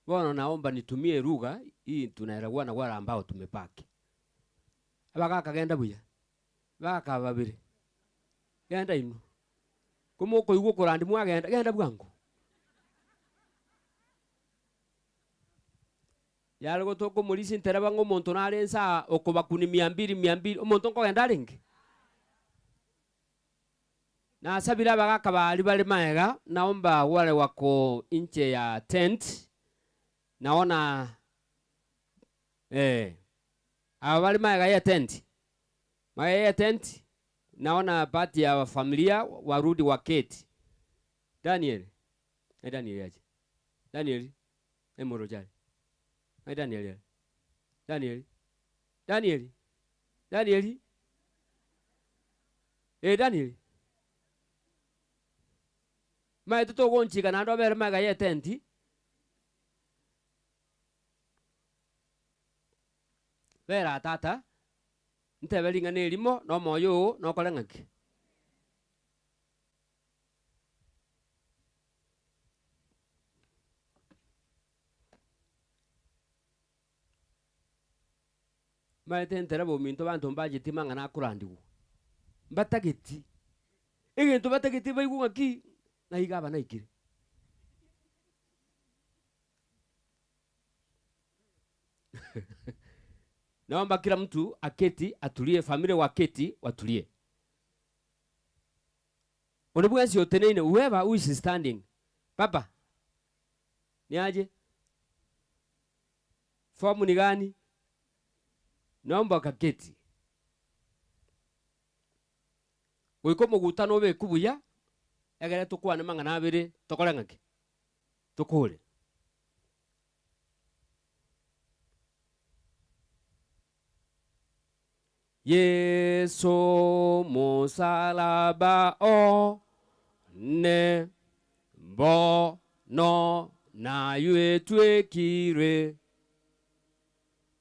S13: Bono naomba nitumie lugha hii tunaelewana na wale ambao tumepaki. Abaka kagenda buya. Baka babiri. Genda ino. Kumoko yugo korandi mwagenda genda bwangu. Yalgo toko Mauricia Ntereba ngo muntu narensa okobakuni 200 omuntu ngo genda ringi. Na sabira bagaka bali bali maega naomba wale wako nje ya tent naona bali maega ya tent naona baadhi ya familia warudi waketi. Daniel aje Daniel emorojali Daniel Daniel mai tuto gonchika na ndo bere maga ye tenti bera tata ntebelinga nelimo no moyo no kolengaki mai tentera bo minto bantu mbaje timanga na kurandiwo batageti egentu batageti baigu ngaki na igaba na ikiri. Naomba kila mtu aketi, atulie, familia waketi, watulie. Unabuensi yotenene, whoever who is standing. Papa, ni aje? Fomu ni gani? Naomba kaketi. Wiko mugutano we kubuya, egere tukwane mangana abiri, tokore ngaki. Tukule. Yesu musalaba o ne bo no na yue twekire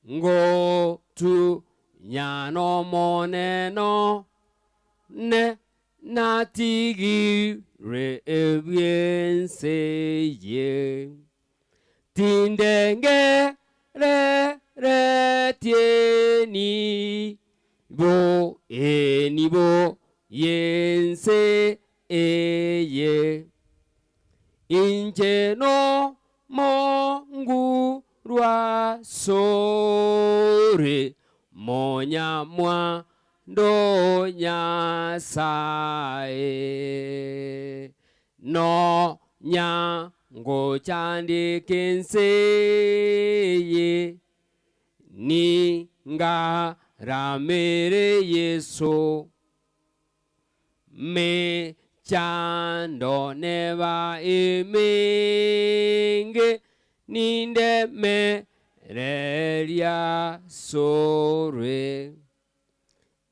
S13: ngo tu nyano moneno ne natigi re ebiense ye tindenge re tieni bo enibo yense eye inje no mongu rwa sore monya mwa ndo nyasae no nya ngo chandi kenseye ni nga ramere Yesu me chando neva imenge ninde me relia sore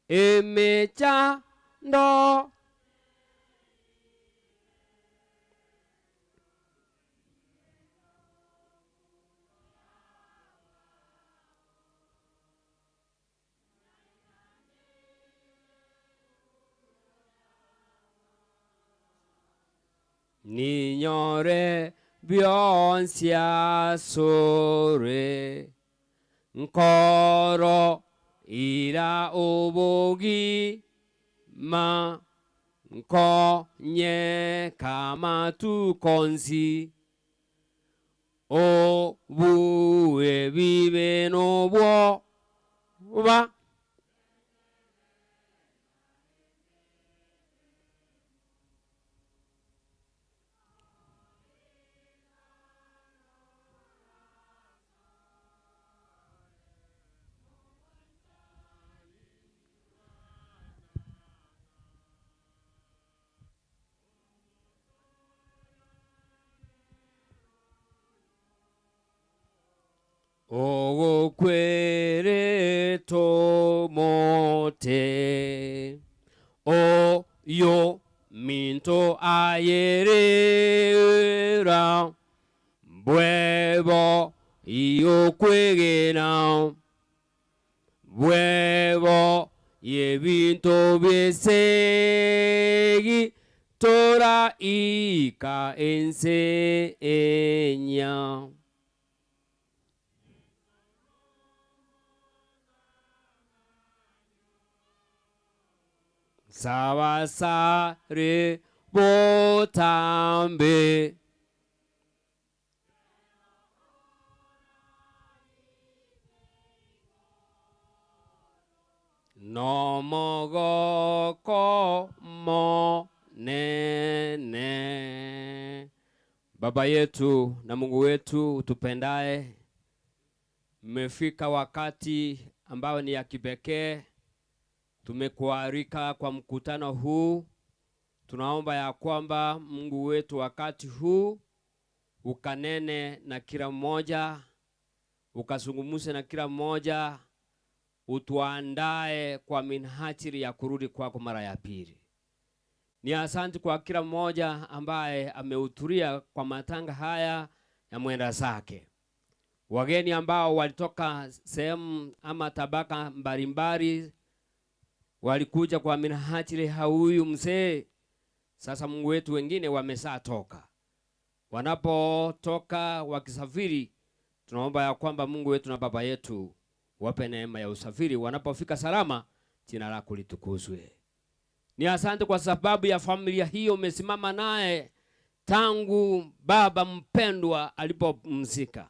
S13: eme chando niñore bionsia sore nkoro ira obogi ma nkonye kama tu konsi o bue vive no bo va ogo kwere tomote o yo minto ayerera bwebo iyo kwegena bwebo yebinto besegi tora ika ense enya Sawasare botambe no mogoko monene. Baba yetu na Mungu wetu utupendaye, mmefika wakati ambao ni ya kipekee. Tumekualika kwa mkutano huu. Tunaomba ya kwamba Mungu wetu wakati huu ukanene na kila mmoja, ukazungumze na kila mmoja, utuandae kwa minhajili ya kurudi kwako mara ya pili. Ni asante kwa kila mmoja ambaye amehudhuria kwa matanga haya ya mwenda zake. Wageni ambao walitoka sehemu ama tabaka mbalimbali walikuja kwa minhajili huyu mzee. Sasa Mungu wetu wengine wameshatoka. Wanapotoka wakisafiri, tunaomba ya kwamba Mungu wetu na Baba yetu wape neema ya usafiri. Wanapofika salama, jina lako litukuzwe. Ni asante kwa sababu ya familia hiyo umesimama naye tangu baba mpendwa alipopumzika.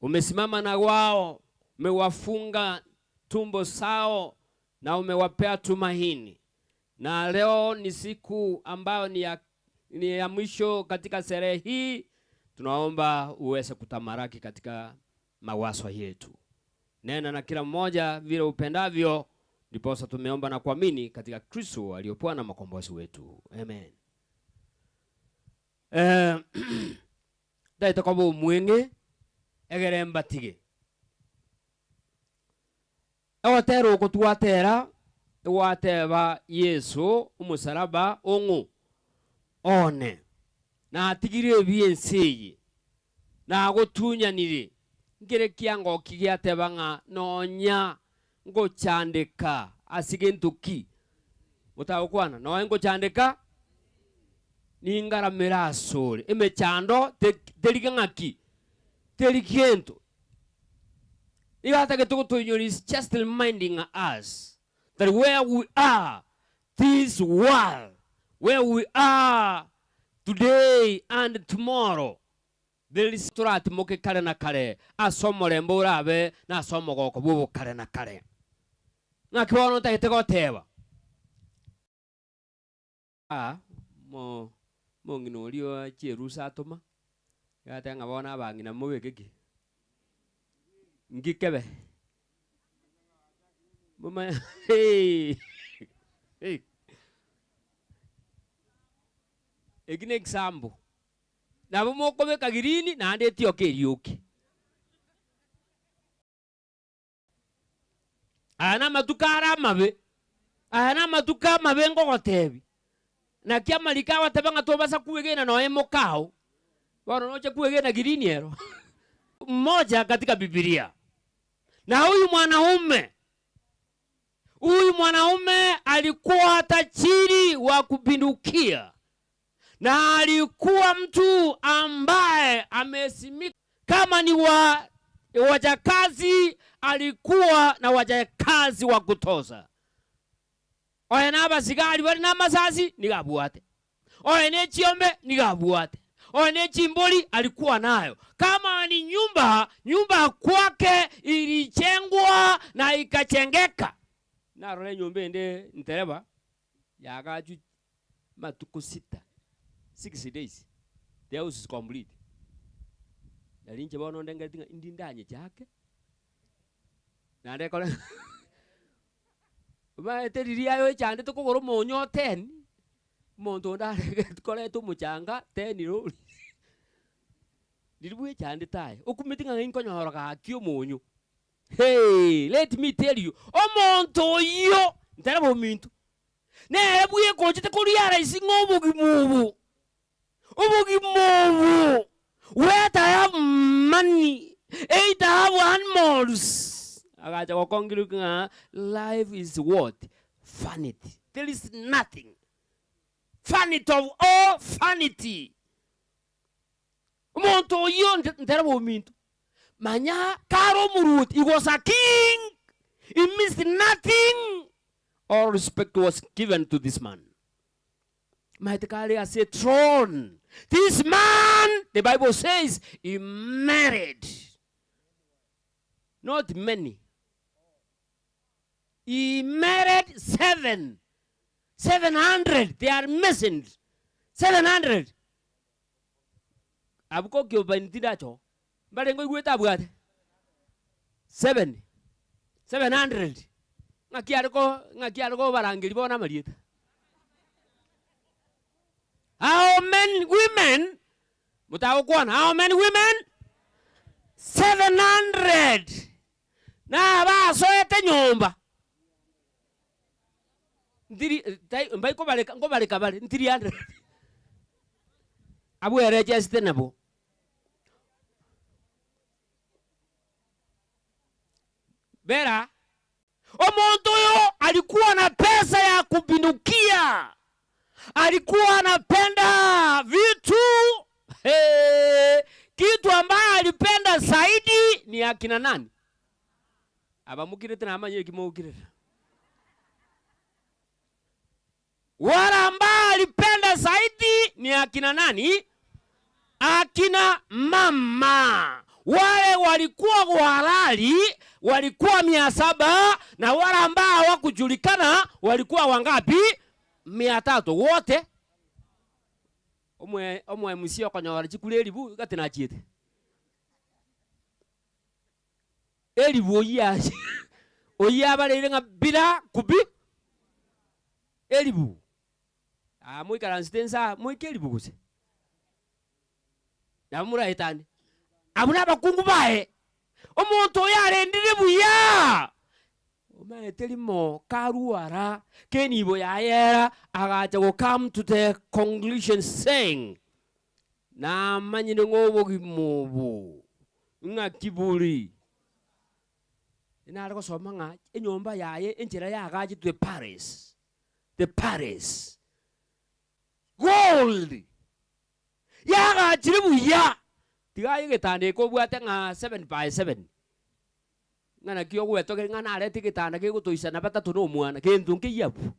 S13: Umesimama na wao, umewafunga tumbo sao na umewapea tumaini. Na leo ni siku ambayo ni ya mwisho katika sherehe hii. Tunaomba uweze kutamaraki katika mawazo yetu. Nena na kila mmoja vile upendavyo, ndiposa tumeomba na kuamini katika Kristo aliyokuwa na mkombozi wetu. Amen. Daita kwa mwenge egere mbatige. Awatero kutuatera wateba Yesu umusaraba ongu one na atigire bienseyi na gutunyanire ngire kiango kigiatebanga nonya ngo chandika asigentuki mutagukwana no ngo chandika ningaramira asore emechando terigangaki terigento igata getugutunyuri is just reminding us that where we are, this world, where we are today and tomorrow, there is turat moke kare na kare asomo rembo rabe na asomo goko bubu kare na kare na kibono ta itego teba mo nginolio cherusa toma gata ngabona bangina mubekeki ngikebe mama hey egine example na bomoko be kagirini na ande tio kerioki ana matukara mabe ngogotebi na kia malika watebanga tobasa kuegena no emokao bora noche kuegena girini ero mmoja katika Biblia. Na huyu mwanaume alikuwa tajiri wa kupindukia, na alikuwa mtu ambaye amesimika kama ni wajakazi, alikuwa na wajakazi wa kutoza. Oye na basigari bali na masasi nigabuate, oye ne chiombe nigabuate, oye ne chimboli alikuwa nayo. Kama ni nyumba kwake ilijengwa na ikachengeka. Na role nyumba ende ntereba yagaju matuko 6 days the house is complete. Dalinje bono ndenga tinga indindanye chake na ndekole ba teriria yo chande to kogoro monyo 10 mondo ndare kole to muchanga 10 ro diribwe chande tai okumitinga nginkonyoro ka kio monyo. Hey, let me tell you, omonto yo ntarabo mintu ne ebuye ko chite kuriara isingo obugimubu where I have money 8 have animals agacha kokongiruka. Life is what? Vanity. There is nothing. Vanity of all vanity. Omonto yo ntarabo mintu manya karo murut. He was a king. It means nothing. All respect was given to this man. Maitakali as a throne. This man, the Bible says, he married. Not many. He married 700. They are missing. 700. Abuko kyo banitidacho. Barengo igweta abwate 700 ngakiarko barangiri bona marieta. How many women mutawukwana? How many women? 700. Na basoete nyumba ndiri mbai ko baleka bale 300 abwere just nabo. Bera, omonto yo alikuwa na pesa ya kupindukia. Alikuwa anapenda vitu. Kitu ambayo alipenda zaidi ni akina nani? Abamukire tena amanye kimukire. Wale ambao alipenda zaidi ni akina nani? Akina mama. Wale walikuwa halali walikuwa 700 na wale ambao hawakujulikana walikuwa wangapi? 300 wote. Omwe musio kanyora chikule elibu gatina chite. Elibu oya bale nga bila kubi elibu. Mwikala nstensa mwikelibu kuse. Namura etani. Abuna bakungu bae. Omuntu yarendire buya. Omaetelimo karuara kenibo yayera agacha go come to the conclusion saying na manyine ngobo gimobo nga kiburi ina ariko soma nga enyomba yaye enjira yagaje to the Paris gold yagachire buya tigaye getande ko bwate nga 7x7 ngana kyo gweto ke ngana areti gitanda ke gutuisana batatu no mwana kintu nkiyabu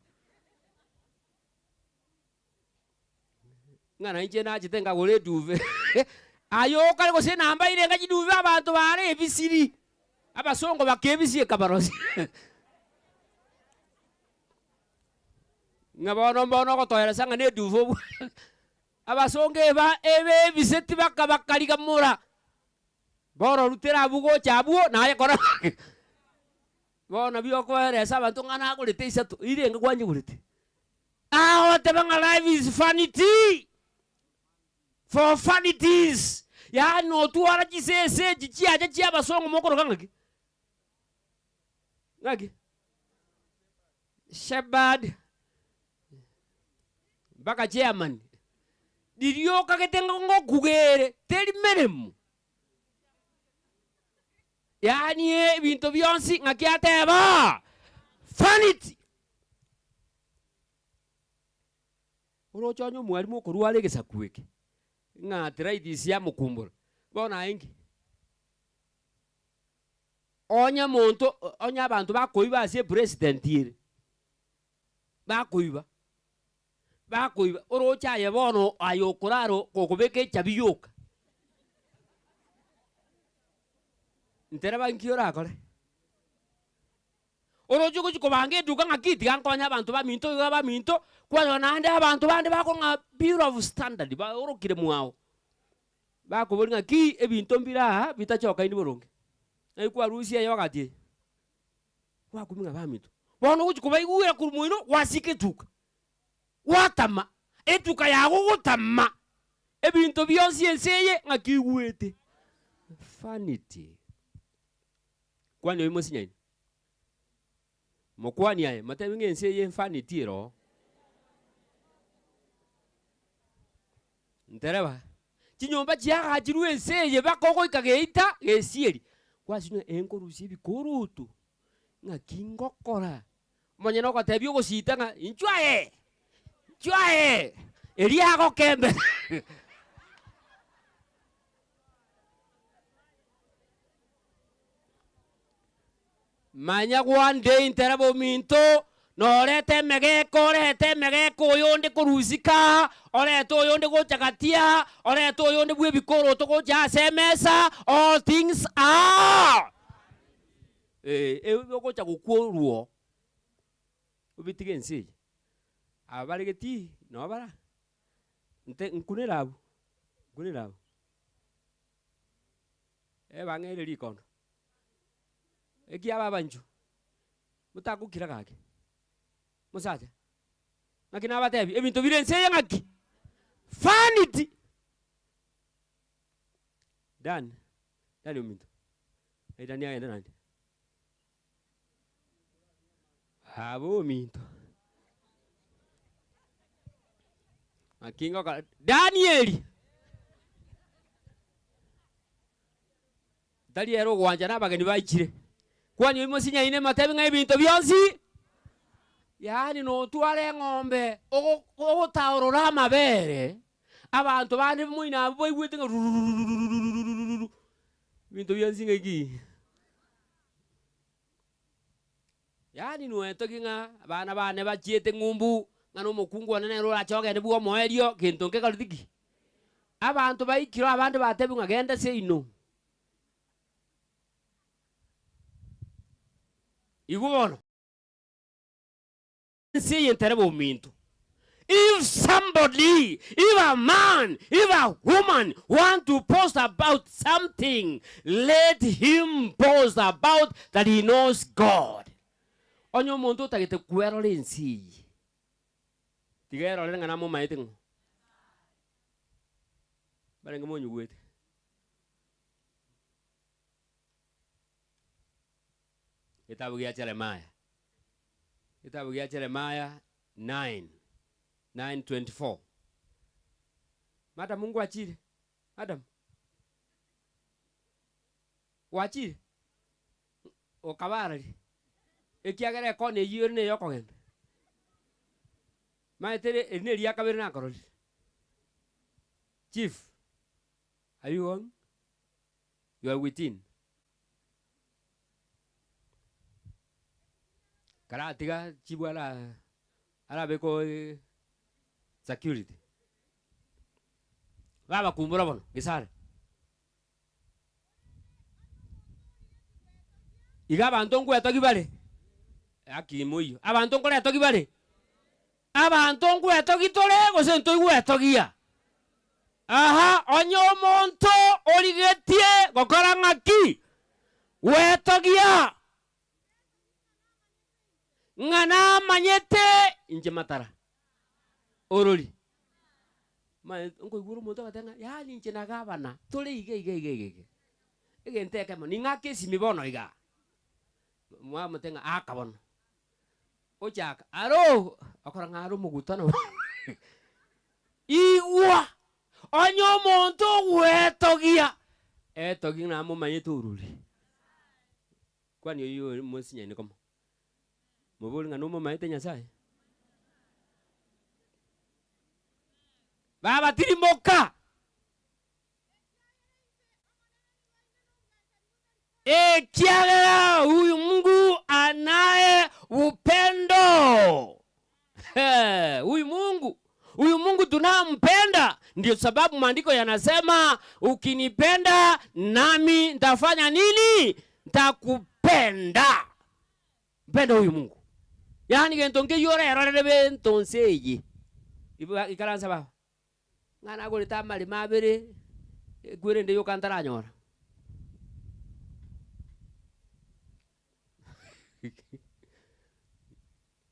S13: ngana inje na jitenga gole duve ayo kale ko se namba ile ngaji duve abantu bare ebisiri abasongo bakebisie kabarosi ngabono mbono ko toyera sanga ne duve abasonge ba ebe biseti bakabakali kamura boro rutera bugo chabuo naye kora bona bio ko resa bantu ngana kulite isatu ile ngwanje kulite what banga life is vanity for vanities ya no tuara jisese jichia jichia basongo mokoro kangaki ngaki Shabad baka chairman dirio kaketenga ngokugere teli meremu yani ebintu byonsi ngakyateba vanity urochonyo mwalimu okorware gesakweke arthritis ya mukumbura bona ingi onya muntu onya abantu bakoiba ase president ire bakoiba urocha ye bono ayokoraro kokobeke chabiyuka ntereba nkiora kore orojugo chikobange duka ngakiti gankonya abantu baminto kwa nande abantu bande bako nga bureau of standard ba orokire muao bako boli ngaki ebinto mbira bitachoka indi boronge aikwa Rusia yogati kwa kuminga baminto bono uchikoba igura kurumuino wasike tuka watama etuka yago gutama ebinto byonsi enseye ngaki gwete vanity kwani oimo sinyaini mokwani aye matebinge enseye vanity ro ntereba chinyomba chiaga chiru enseye bakoko ikageita gesieri kwasino enkorusi bikurutu ngaki ngokora monye no katebyo gosita nga inchwae eliago kembe manya one day interabo minto no rete megeko yonde kuruzika orete yonde gochagatia orete yonde bwe bikoro to gocha semesa all things are gocha gukworuo ubitige nsi abaregeti no bara nkunirabu bangere likono eki ababanju mutakukira kake musaja nakina abatebi ebintu birense ngaki vanity dan uminto edani agenda nandi abo minto akingo ka Danieli dali ero gwanja nabageni baikire kwani oimo sinyaine matebi nga ebinto byonsi yani no twale ng'ombe ogotaorora amabere abantu bandi muina abo igwete nga bintu byonsi ngaki yani no etoki nga abana bane bachiete ngumbu ngano mukungu anene ro achoge ne buo moerio kintu ngekarithiki abantu baikiro abandi batebi ngagenda se ino igubono see interebo mintu. If somebody, if a man, if a woman want to post about something, let him post about that he knows God. Onyo muntu tagete kuero lensi. Tigero lenga na mo maiting. Barenga mo nyuwete. Kitabu cha Yeremia. Kitabu cha Yeremia 9:24. Madam Mungu achire. Madam. Wachire. Okabarali. Ekiagere ko ne yiri ne yokogen. Maitere eneri yakabere na koroli. Chief. Are you on? You are within. Karatiga chibwala arabeko security. Baba kumbura bono gisare. Iga abantu nku etogibale. Akimuyo. Abantu nku etogibale. Abantu nku etogitole gose ntoigu etogia. Aha, onyo monto oligetie gokora ngaki. Wetogia. Ngana manyete inje matara. Oroli. Ma ngo iguru monto katenga ya linje na gavana. Tole ige. Ige nteke mo ninga kesi mibono iga. Mwa mutenga akabono. Ochaka aro akora ngaro mugutano. Iwa onyo monto wetogia. Etogi na mo manyete oroli. Kwani yo monsinya ni komo. Moboli ngano maite Nyasaye. Baba tilimoka. Kiagera huyu Mungu anaye upendo. Huyu Mungu tunampenda. Ndio sababu maandiko yanasema ukinipenda nami nitafanya nini? Nitakupenda. Mpenda huyu Mungu. Yani gentonge yore erorebe ntonseyi. Ikaranza ba. Ngana golita mali mabere gwere yo kantara nyora.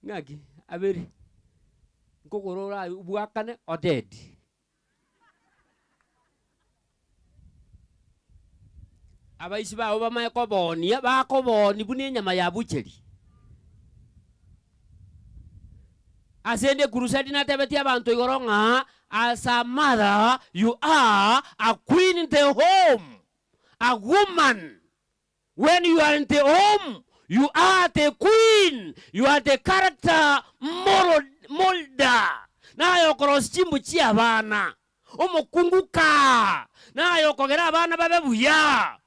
S13: Ngaki aberi. Kokorora ubuakane oded. Abaisi ba obama yakoboni bakoboni buni nyama ya bucheri. Asende kurusadi na tebeti abantu igoronga. As a mother, you are a queen in the home. A woman. When you are in the home, you are the queen. You are the character molder. Na yokoro chimbu chi abana. Omokunguka. Na yokogera abana babebuya.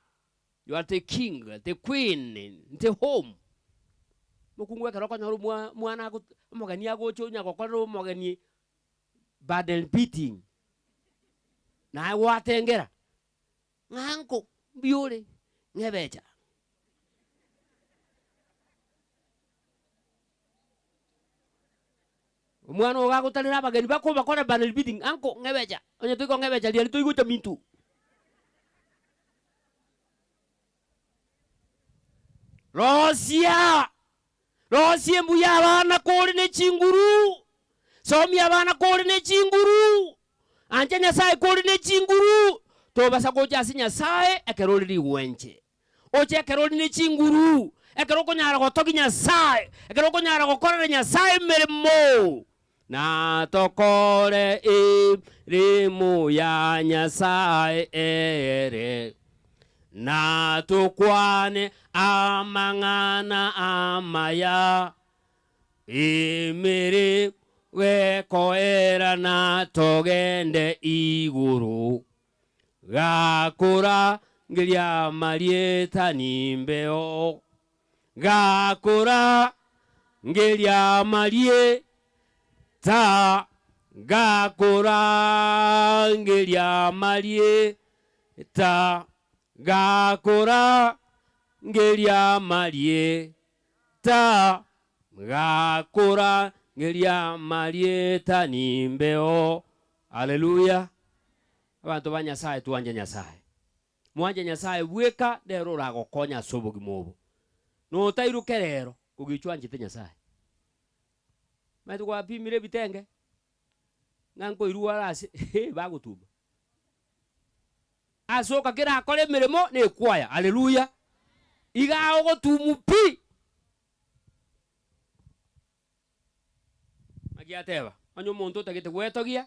S13: You are the king, the queen in the home. Mukungwe karoko nyoru mwana mogani agocho nyakokoro mogani badel beating. Na watengera. Nganko biole ngebeja. Mwana wako talira bagani bako bakora badel beating anko ngebeja. Onye tuiko ngebeja liali tuiko chamintu. Rosia mbuya abana koli ne chinguru. Somi abana koli ne chinguru. Anje Nyasaye koli ne chinguru. Tobasa koja si Nyasaye ekeroli li wenche. Oche ekeroli ne chinguru. Ekeroko nyara gotoki Nyasaye. Ekeroko nyara gokora Nyasaye meremo. Na tokore rimu ya Nyasaye ere. Na tukwane amangana amaya imiri wekoera na togende iguru gakura ngiria marieta nimbeo gakura ngiria marie ta gakurangiria marie ta gakurangiria marie ta gakurangiria marie ta nimbeo. Haleluya. Abantu ba Nyasaye tuanje Nyasaye. Mwanje Nyasaye bweka rero ragokonya sobo gimobo. No tairuke rero kugichwa njite Nyasaye. Maitu kwa pimire bitenge. Nganko irua rasi bagutuba. Asoka kira akole mirimo ne kwaya. Haleluya. Iga ogotumupi. Magiateva. Anyo muntu tagite gwetogia.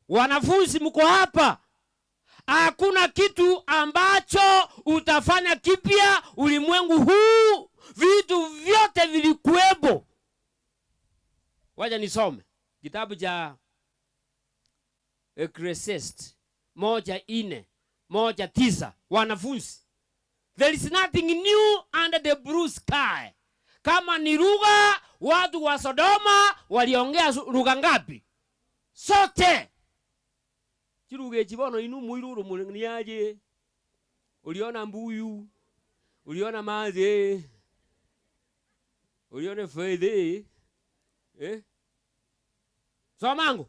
S13: Wanafunzi mko hapa. Hakuna kitu ambacho utafanya kipya ulimwengu huu. Vitu vyote vilikuwepo. Wacha nisome kitabu cha Ecclesiastes 1:4-1:9. Wanafunzi, there is nothing new under the blue sky. Kama ni lugha, watu wa Sodoma waliongea lugha ngapi? Sote. Chiruge chibono inu muiruru muliniaje. Uliona mbuyu, uliona maze, uliona fedhe. Somangu.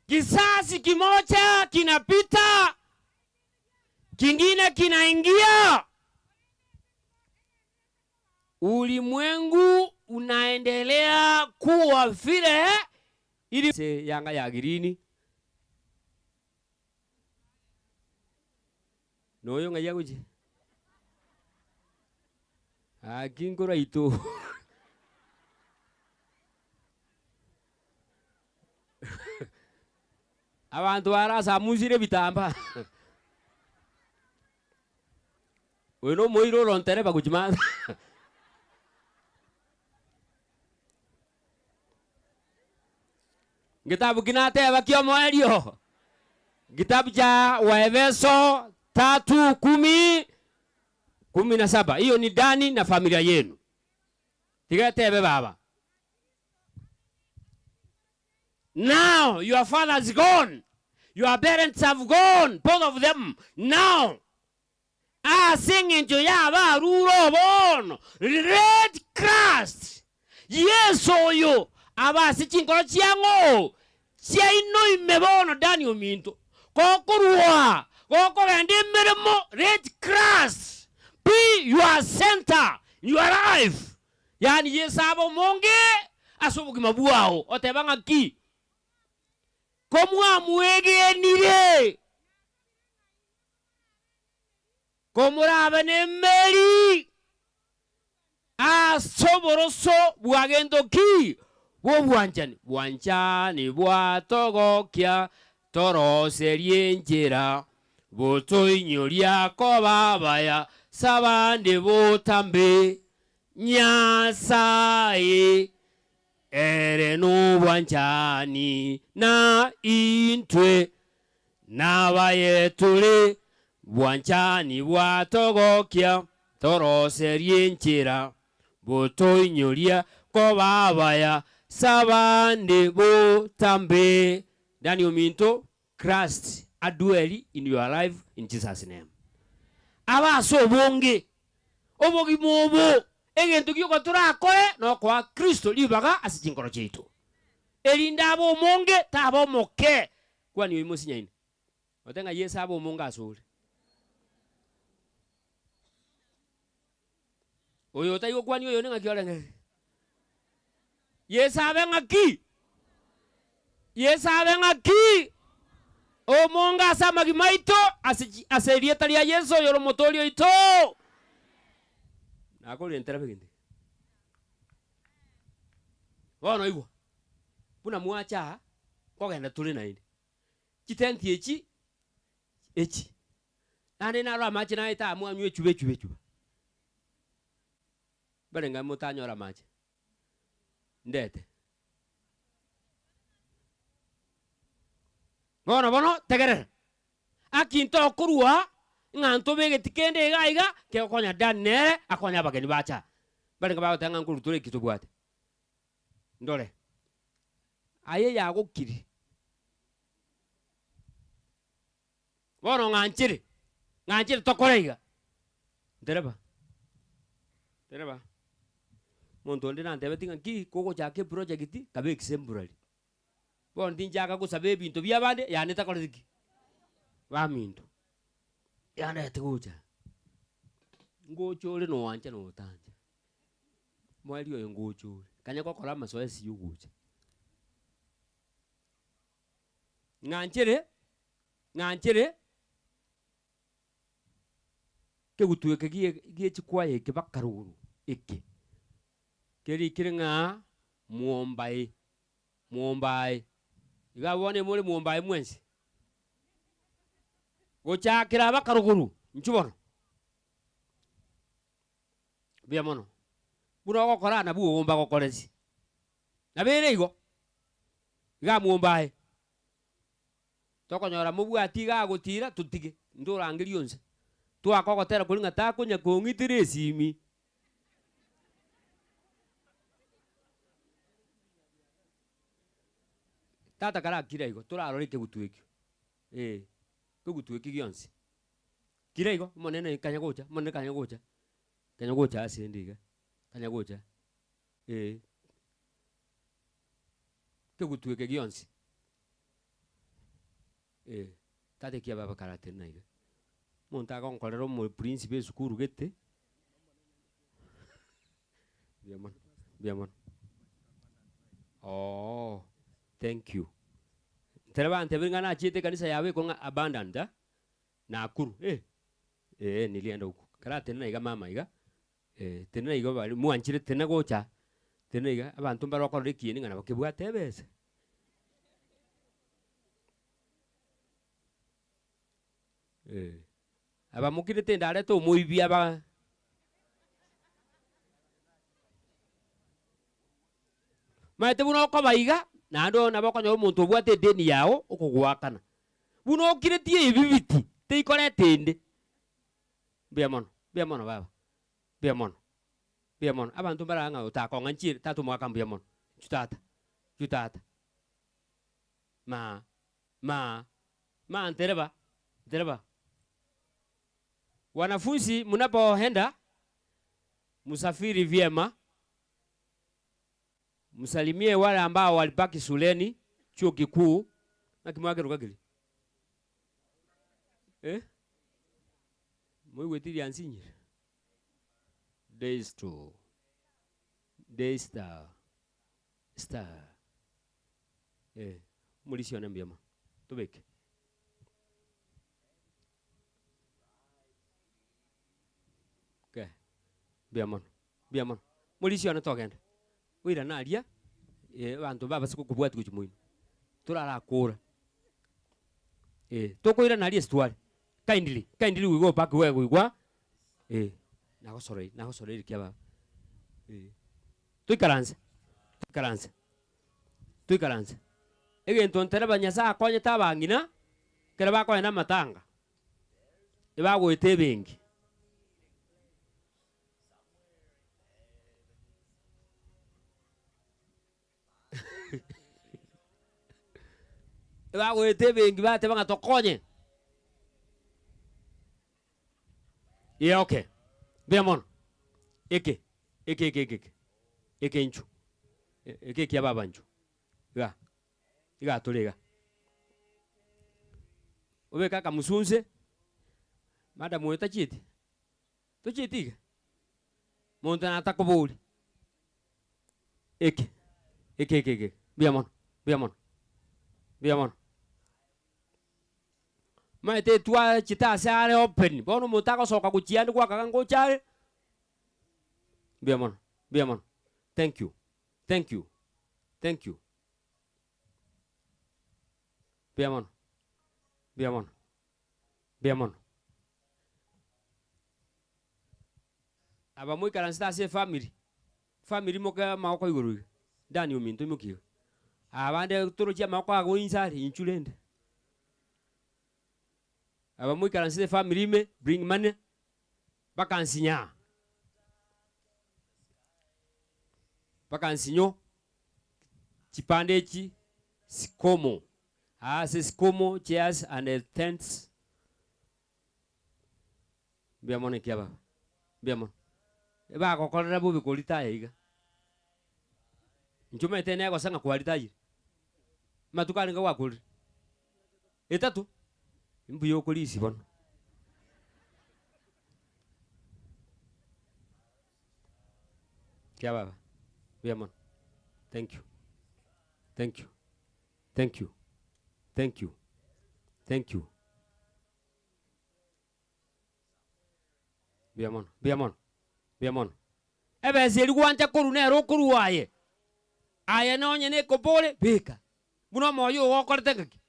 S13: Kisasi kimoja kinapita, kingine kinaingia. Ulimwengu unaendelea kuwa vile ili se yanga ya girini. Noyo ngaya kuji. Akingora ito. Abantu arasa muzire bitamba. Weno moiro rontere bakujima. Kitabu kinateba kiomo elio. Kitabu cha Waefeso 3:10-17. Hiyo ni Dani na familia yenu. Tigatebe baba. Now your father is gone. Your parents have gone. Both of them. Now. Singing to Yaba Ruro Bon. Red Christ. Yes, so you. Aba sitting Chiango. Chiano imebono Daniel Minto. Kokurua. Koko and Meremo. Red Christ. Be your center. Your life. Yani Yesabo Monge. Asobuki Mabuao. Otebanga ki. Komwa muege nire. Komura meri. Asoboroso buagendo ki. Wo buanchani buatogokia. Toro serienjera. Boto inyoria kobabaya. Sabande botambe. Nyasaye. Ere no buanchani na intwe na bayetule buanchani bwatogokia toro serienchera boto inyoria kobabaya sabande botambe. Daniel Minto, Christ adweli in your life in Jesus' name. Abaso bonge obogi mobo egento kyoko turakore no kwa Kristo libaga asijingoro chetu. Elinda abo monge tabo moke kwani imosi nyaini. Otenga Yesu abo monga asuri. Oyo tayo kwani oyo nenga kyolenge. Yesu abenga ki. Yesu abenga ki. O monga sama kimaito aserieta lia Yesu yoro motorio ito. Nakoli entera pekinde. Wono igwa. Puna muacha kogenda tuli na indi. Kitenti echi. Nane na rwa machi na ita amwa nywe chube. Barenga mutanyo ra machi. Ndete. Bono tegerera. Akinto kurua nganto bege tikende gaiga ke konya danere akonya bageni bacha bali ngaba tanga nkuru tule kitubwate ndole aye ya gukiri bono nganchiri tokoreiga ndereba muntu ndi nantebe tinga ki koko chake project kabe exemplary bono ndinjaga gusabe bintu byabande yani takole iki bamintu yana yatiguja ngochole no wanja no tanja mwali oyo ngochole kanya kokora masoesi yuguja nganchere ke gutueke gie chikwaye ke bakaruru ikke keri kirenga muombai iga wone mole muombai mwensi gochakira bakaruguru nchubono bia mono buno gokora na buo gomba gokoresi na bere igo iga muombai tokonyora mubwati ga gutira tutige ndurangiri yonse twakogotera kuringa takunya kongitire simi tata kara kira igo turarore ke gutuiki ke gutuiki gyonse kira igo monene kanya gocha asendiga kanya gocha ke gutuiki gyonse tate kia baba karate na iga monta con kolero mo principe sukuru gete biamon oh thank you tereba ante bingana chite kanisa yawe ko abandoned na akuru nilienda huko karate na iga mama iga tena iga bali muanchire tena gocha tena iga abantu mbaro rikieni ngana bakibwa tebese aba mukire tenda reto muibia ba maite buno ko baiga nando nabakonyo muntu bwate deni yao ukugwakana buno kire tie ibibiti teikore tende biamono baba biamono abantu baranga utakonga nchire tatu mwaka biamono chutata ma ntereba wanafunzi mnapoenda musafiri vyema, msalimie wale ambao walibaki shuleni chuo kikuu na kimwage rugagili mwigwetiri ansinyira Daystar mulisiona mbyama tubeke biamono mulisiona togenda wira naria bantu baba sikukubwati kuchumuini turarakura tokoira naria stwari kindly we go back where we were nagosorei kia tuikaranze egento ntereba nyasa akonye tabangina kera bakoye na matanga ibagwete bengi ibagwete bengi bate banga tokonye okay biamono eke nchu eke kia baba nchu iga tuliga ube kaka musunze mada mweta chiti tuchitiga monta na takobuli eke biamono maite tua chita sare open bono mutako soka kuchiani kwa kakango chale biamono thank you biamono aba muy karansta se family moka maoko iguru dani uminto mukiyo abande toro chia maoko ago insari inchulende aba muikaransi family ime bring money bakansinya bakansinyo chipande echi sikomo sikomo chairs and tents biamone kiaba biamone eba kokorera bubi kulita yiga njume tene yako sanga kwalita yi matukani nga wakuli etatu mbuyo kulisi bono kiaba biamone thank you thank you thank you thank you thank you biamone biamone biamone ebe seri kwanja kuru nero kuru waye aya nonye ne kopole beka buno moyo wokorete ngaki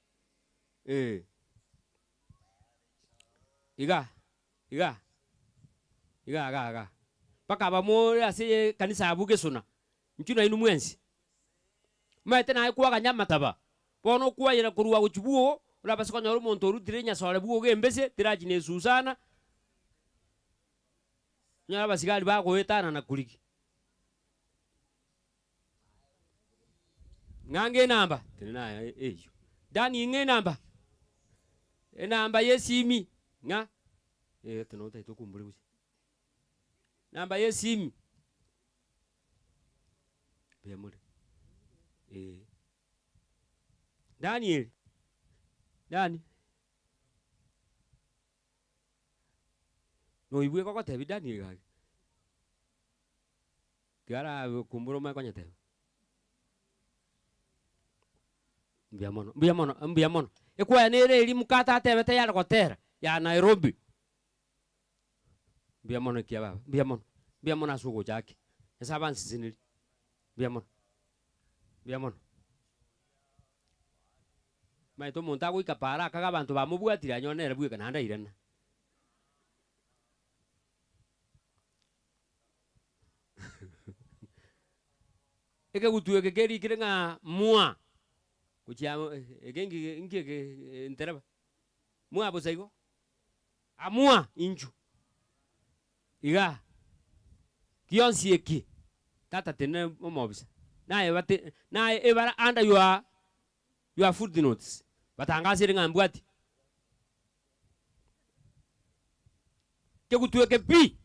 S13: iga paka ba mo ase kanisa abuge sona ncuna inu mwensi maite na kuwa kanyama taba bono kuwa yira kuruwa uchubuo ula basiko nyoro montoru direnya sore buo gembese tiraji ne susana nyara basigali ba ko etana na kuliki ngange namba tena eyo dani nge namba namba yesimi nga teno taito kumbule busi namba yesimi bemule Daniel Dani no ibwe koko tebi Daniel ga gara kumburo ma konya tebi mbiamono ekwa nere eri mukata tebete ya gotera ya Nairobi mbiamono kia baba mbiamono asugo jake esaba nsizinili mbiamono maito monta go ikapara kaga abantu bamubwatira nyonera bwe kana ndairana eke gutu keri kirenga mua kuchia egengi ngeke nteraba mua bosaigo amua inju iga kionsi eki tata tene momobisa na ebara under your footnotes batangazire ngambwati ke gutuweke pi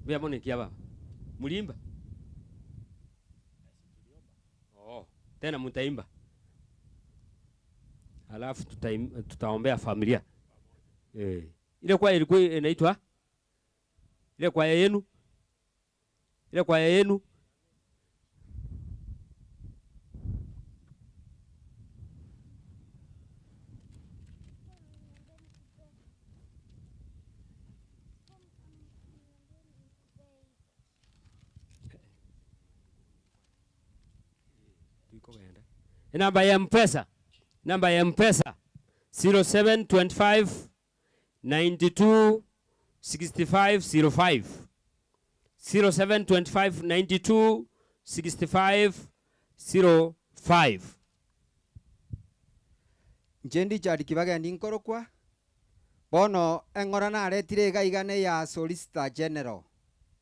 S13: biamone kiaba mulimba tena mutaimba alafu tutaombea familia ile kwa ilikuwa inaitwa ile kwa yenu namba ya mpesa 0725 92 6505 0725 92 6505
S14: njendi chari kibageni nkorokwa bono eng'ora naretire iga igane ya Solicitor General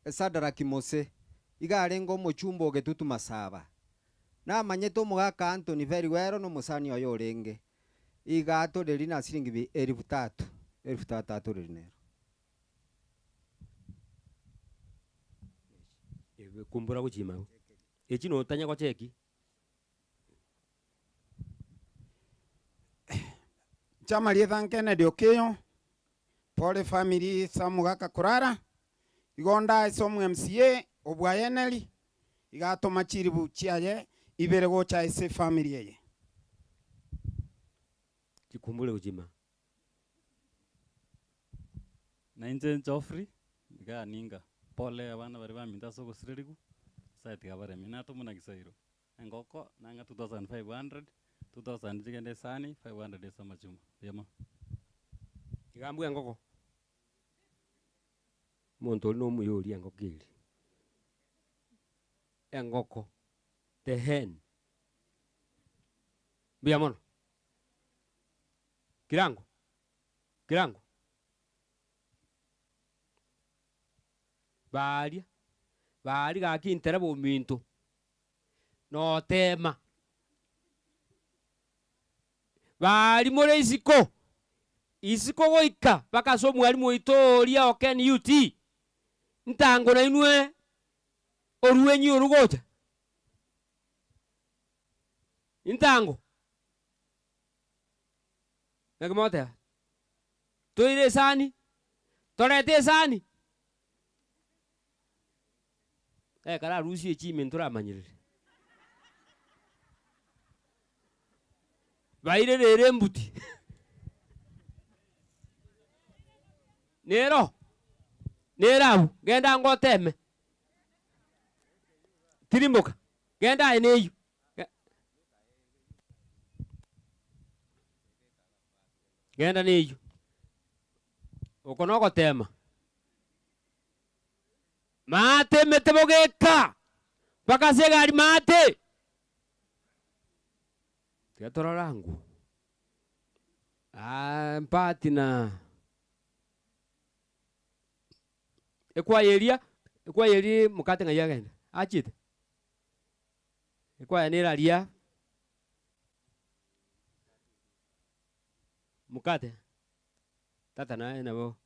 S14: Esadara Kimose iga arengo omochumba ogetutu masaba namanyete omogaka Anthony very well no musani oyo orenge iga atoreri na siringi 1300 atoreri nero
S13: kumbura guchima echi no tanya kwa cheki
S17: chama liethan Kennedy Okeyo pole family samugaka kurara igonda somu MCA obwayeneli igato machiribu chiaye ibere gocha ese family yeye
S13: chikumbule ujima
S18: nainje Joffrey ga ninga pole abana bari baminda soko siririgu site gabare minato muna gisairo engoko nanga 2500 2000 jigende sani 500 sama chuma yema
S13: igambu engoko monto no muyori engokili engoko the hen biamono kirango kirango baria bari gakintere buminto no tema bari muri isiko goika bakaso mwalimu itoria Oken UT ntango na inwe oruenyi orugoja intango nagamote toire sani torete sani kara rusi echi mentura manyirire baire rere mbuti nero genda ngoteme tirimboka genda eneyu genda neyu ukono tema mate metebogeka bakasegari mate teatro langu mpati na ekwayeri mukate ngayagenda achite ekwayanira lia mukate tata naye nabo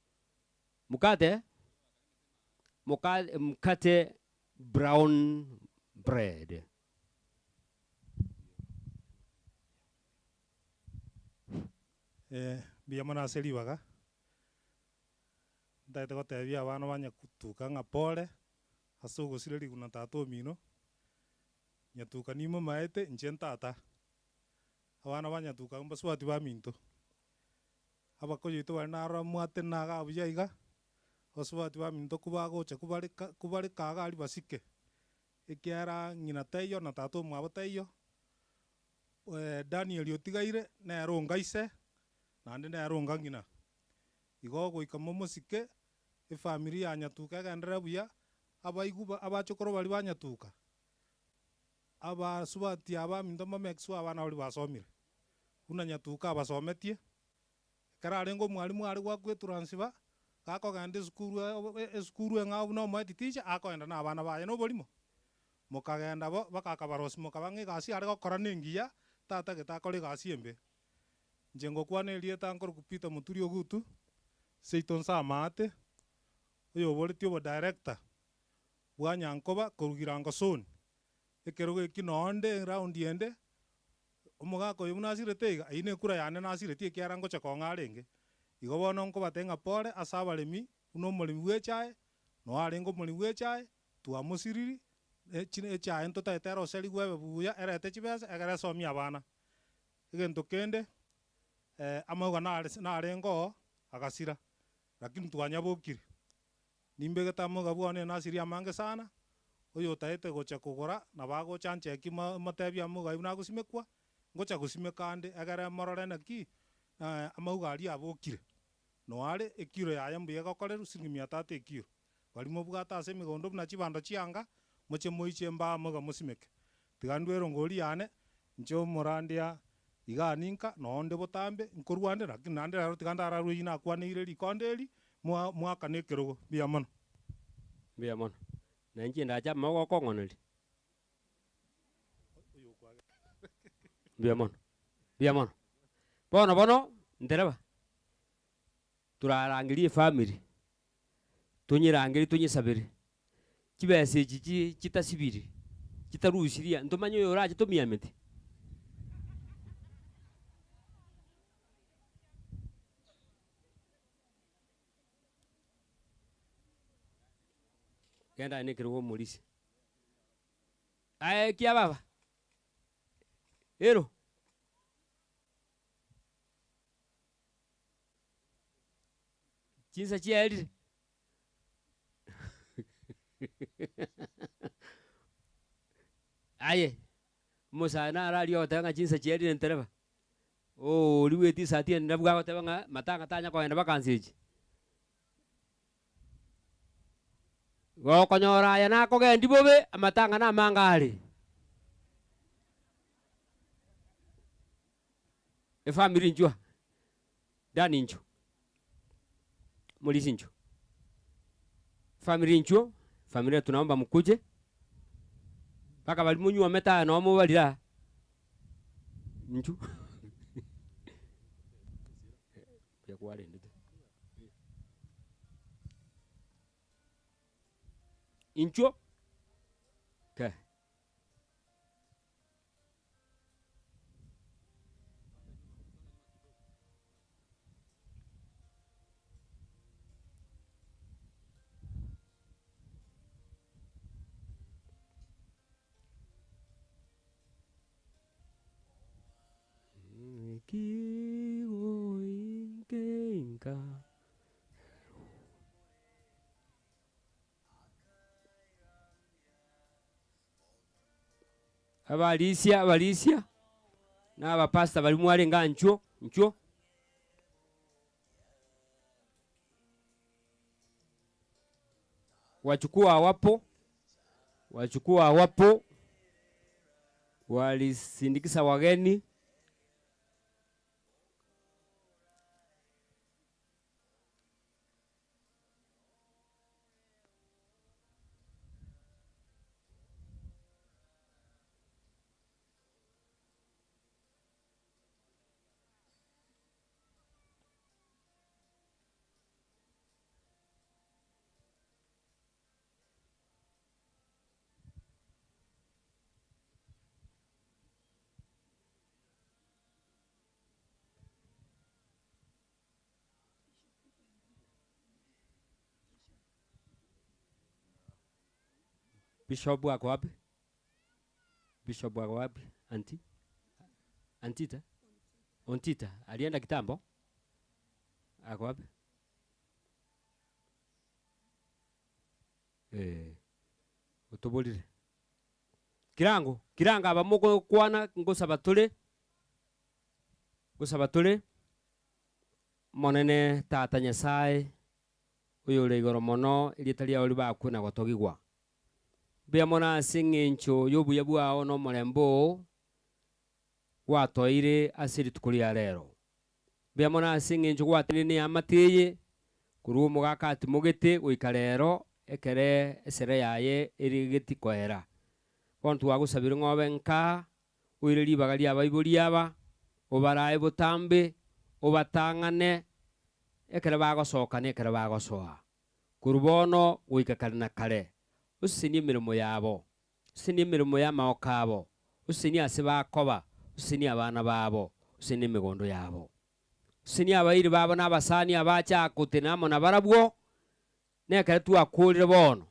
S13: mukate brown bread
S10: biyamona aseliwaga ndaite gotebia abana banyatuka ng'a pole ase ogosireri guna tata omino nyatuka nimo maete inche ntata abana banyatuka mbaswati baminto abakoyoito bari narora mwate naga abuya iga oswati baminto kubagocha kubari kaga ari basike ekiara ng'ina teiyo na tata omwabo teiyo Daniel otigaire neronga ise nande neronga ng'ina igo goika momosike efamily ya nyatuka egendere buya abachokoro bari banyatuka abasubati abaminto mamekiswa abana bari basomire buna nyatuka abasometie kararengo mwalimu ari gwakweturansiba gakogenda esukuru eng'abu na omoeti ticha akoenda na abana baye na oborimo mokagenda bo bakakabarosi mokabang'a egasi are gokora nengiya tata getakora egasi embe inche ngokwana erieta nkoroku Peter Muturi ogutu seito nsamate oyo oboreti obo-director bwa Nyankoba korugira Ngosoni ekerogo eki nonde raundi ende omogaka oyo buna asirete iga aine ekura yane nasireti ekiara ngocha kong'a arenge igo bono nkobate ng'a pore ase abaremi buna omoremi bwa echae noarenge omoremi bwa echae twamosiriri echae ntotaete eroseri gwebe buya erete chibesa egere esomia abana egento kende amauga narenge oo agasira lakini twanyabokire nimbegete amauga bwane nasiria amange sana oyo otaete gocha kogora na bagocha ncheki motebia amauga ibu nagosimekwa ngocha gosimeka ande egere morore naki amauga aria abokire noare ekiro yaye mbuya gokoreru siringi 300 ekiro bari mobwata ase emigondo buna chibando chianga moche moiche mba amauga mosimeke tiga ndwero ngori yane inche omorandia iga ninka nonde botambe nkorwande lakini nande raro tiga ndararwe ina akwaneire rikonde eri mwaka na ekerogo biamono
S13: na inche ndacha mogo kong'oneri biamono bono ntereba turarangerie family tunyirangeri tunyisabiri chibesa echi chitasibiri chitarusiria ntomanye oyo orache tomiamete kenda nekerogo morisi kia baba ero chinsa chiarire aye musana arari otanga chinsa chiarire ntereba riweti satia ndabwa gotebanga matanga tanya koenda bakanseji gokonyora ya nakogendi bobe amatanga na mangari efamily njwa dani njo mulisi ncho. Family ncho, familia tunaomba mkuje. Paka bali munyu ameta na wamo balira. Ncho. Ya kwale ndete. Incho. Okay. Kigo inka. Abalisia n'abapasta bali mwale nga ncho wachukua wapo walisindikisa wageni. Bishop wako wapi? Bishop wako wapi? Antita? Ontita. Alienda kitambo? Ako wapi? Utobolire. Kiranga abamoko kwana ngosabatule. Monene tata Nyasaye. Uyo legoro mono ilitalia oli bakuna gotogigwa. Biamona singincho yobu yabua ono molembo watoire asiri tukulia lero. Biamona singincho watini amateye kuru mugaka atimugete uikalero ekere esere yaye erigeti kwera. Bontu wagusabira ngobe nka uireli bagali abaibuli aba obaraye butambe obatangane ekere bagosoka nekere bagosoa. Kurubono uikakalina kale. Usini imirimo yabo, usini imirimo y'amaboko abo, usini asibakoba, usini abana babo, usini imigondo yabo, usini abayiri babo n'abasani abacyakute namo nabarabwo nekare twakulire bono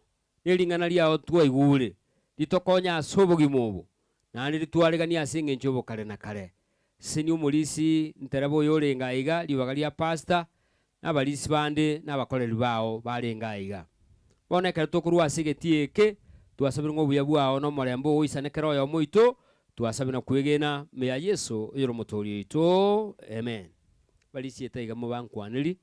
S13: nilingana lyao twaigure litokonya asubugimubu nani litwaregania asinge njobo kale na kale. Sini umulisi nterabo yolenga iga libaga lya pastor n'abalisi bande n'abakoleri bao balenga iga. Bona kare tokurwa asigetieke twasabira ngo buyabwa no morembo uisanekero yo muito twasabira kwegena meya Yesu yoro mutori to amen. Balisi etaiga mu bankwaniri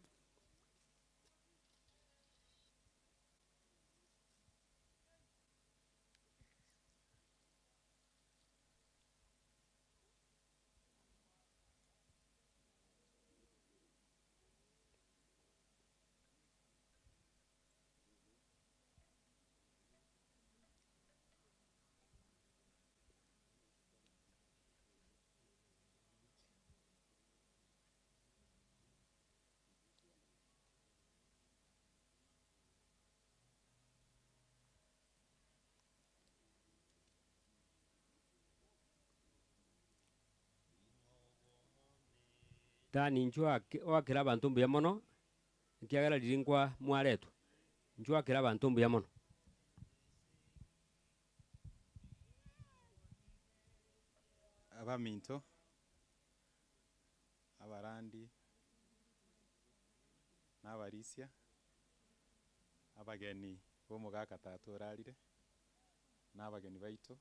S13: tani njua wakira abantu mbuya mono nkiagala lingwa mwaletu njua kira abantu mbuya mono
S19: abaminto abarandi n'abarisia abageni bomugaka tatu orarire n'abageni baito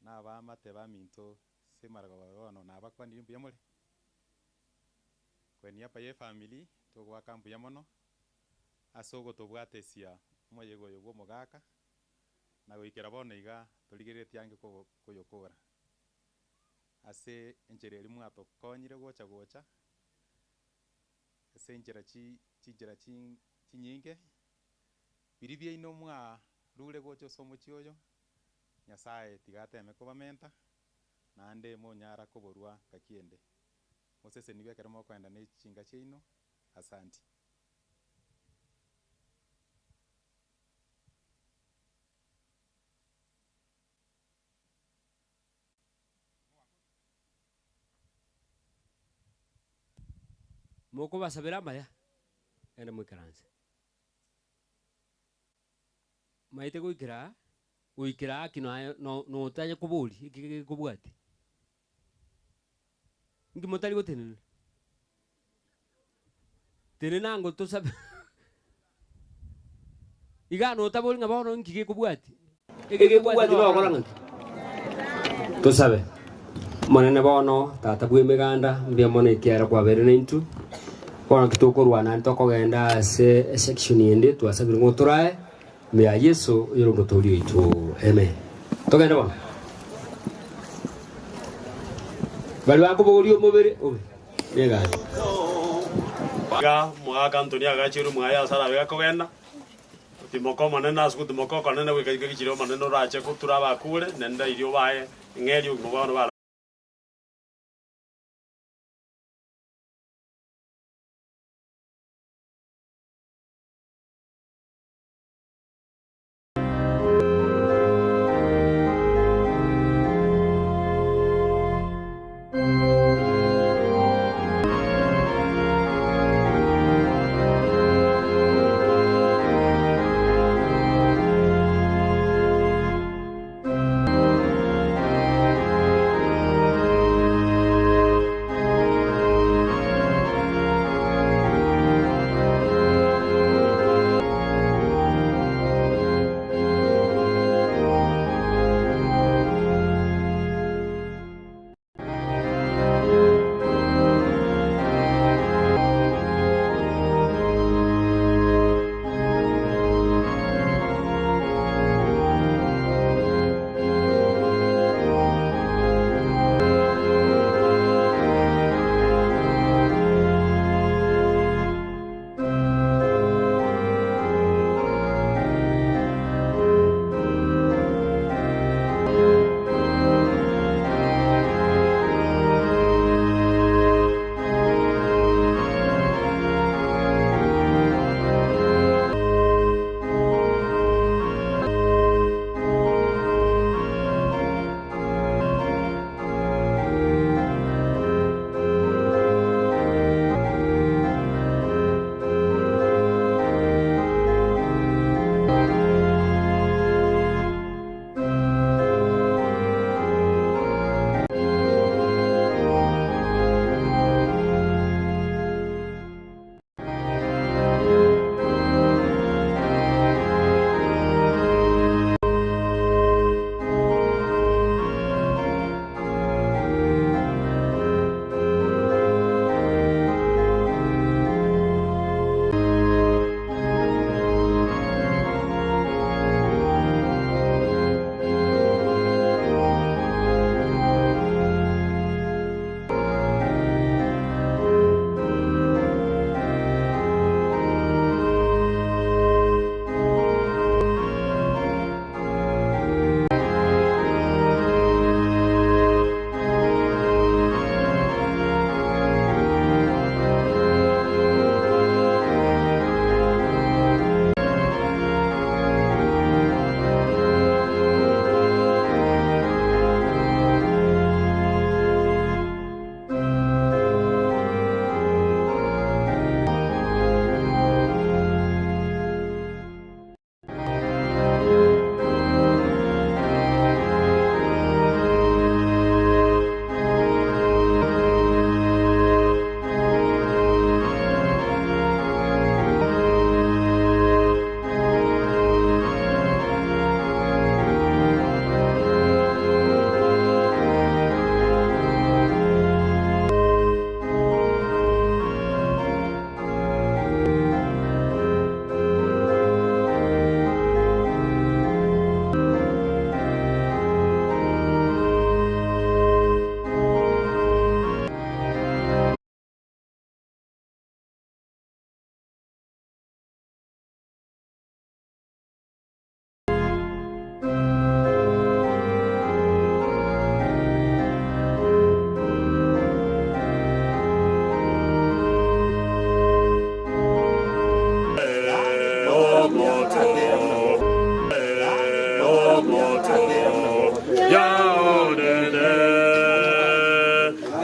S19: n'abamate baminto semaraga barono n'abakwanire mbuya mole kweni apa ye family togwaka mbuya mono asogo tobwatesia moyego yogo mugaka na goikera bono iga torigerete yange koyokora ase enchereri mwato konyire gocha ase enchera chinchera chinyinge biri byaino mwa rure gocha ase omochie oyo Nyasaye tigateme kobamenta naende monyara koborwa kakiende moseseni bekere mokoenda na echinga chiaino asanti.
S13: Moko basabira maya ende mwikaranse maite guikira kino no utaje kuburi iki kubwati ngi motari gotenene tenena ngo tusabe igano utaburi ngabono ngi kubwati iki kubwati no koranga tusabe monene bono tata bwe meganda mbia mone kiara kwa bere nintu kono kitukorwa na ntokogenda se section yende twasabira ngo turae mea Yesu yoro muturi itu amen togenda bona bali bako bogori omubere obe yega
S6: ga mwaka Antonia gachiru mwaya sara bega kogenda timoko manena asku timoko kanena we kagikiro maneno rache kutura bakure nenda irio bae ngeri umubano bala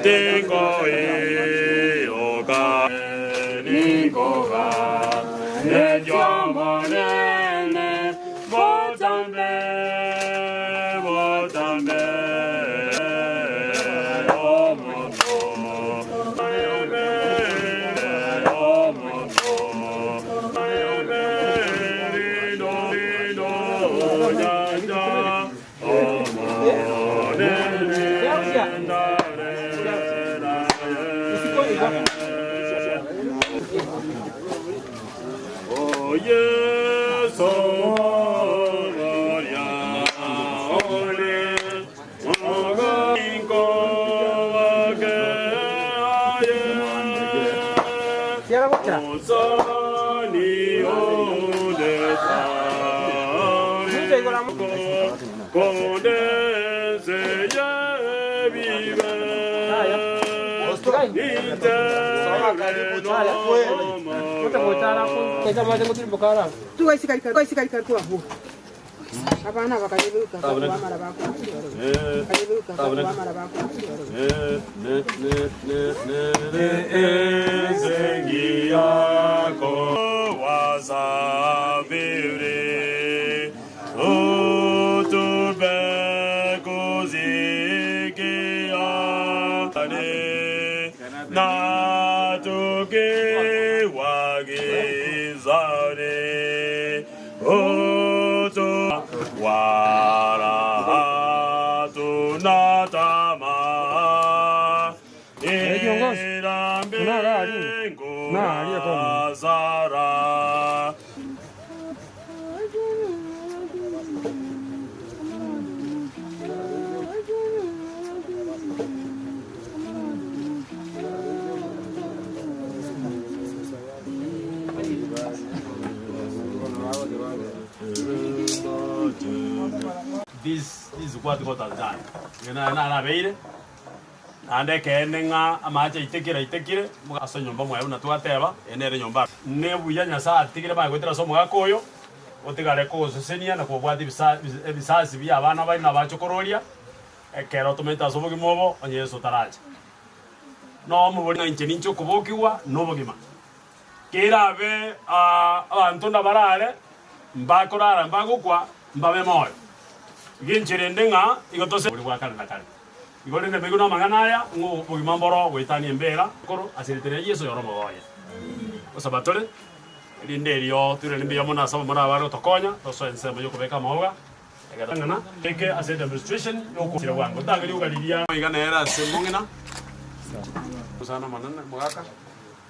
S6: tingo ioga ningoga nejomonene botambe botambe Oh yes, oh gloria, ole, oh inco que aye, oh sani ode sani, conde se vive,
S20: Abana bakajiruka bamara bakajiruka bamara
S6: Ezegiako wazabire utubekuzikia natuke wagizare utu warahatu natama irambengu azara This is what God has done. Na beire ande kenenga amache itekire mugaso nyomba mwayo na twateba enere nyomba ne buya nyasa atikire ba gwetera so mugakoyo otigare ko sesenia na kubwati bisasi bya abana bari na bachokororia ekero tumeta so bugimobo onye Yesu taraje no mubona incheni ncho kubokiwa no bugima kera be abantu ndabarare mbakorara mbagukwa mbabe moyo ginchirende nga igotose buri wakana nakare igore ne meguna maganaya ngo bugima mboro wetani mbera koro asiritere Yesu yoro moya osabatore linderio ture nimbe yamona sabo mara baro tokonya toso ensema yo kubeka maoga egadangana eke asset administration yo kutira wango tangali ugaliria igana era semongena usana manana mogaka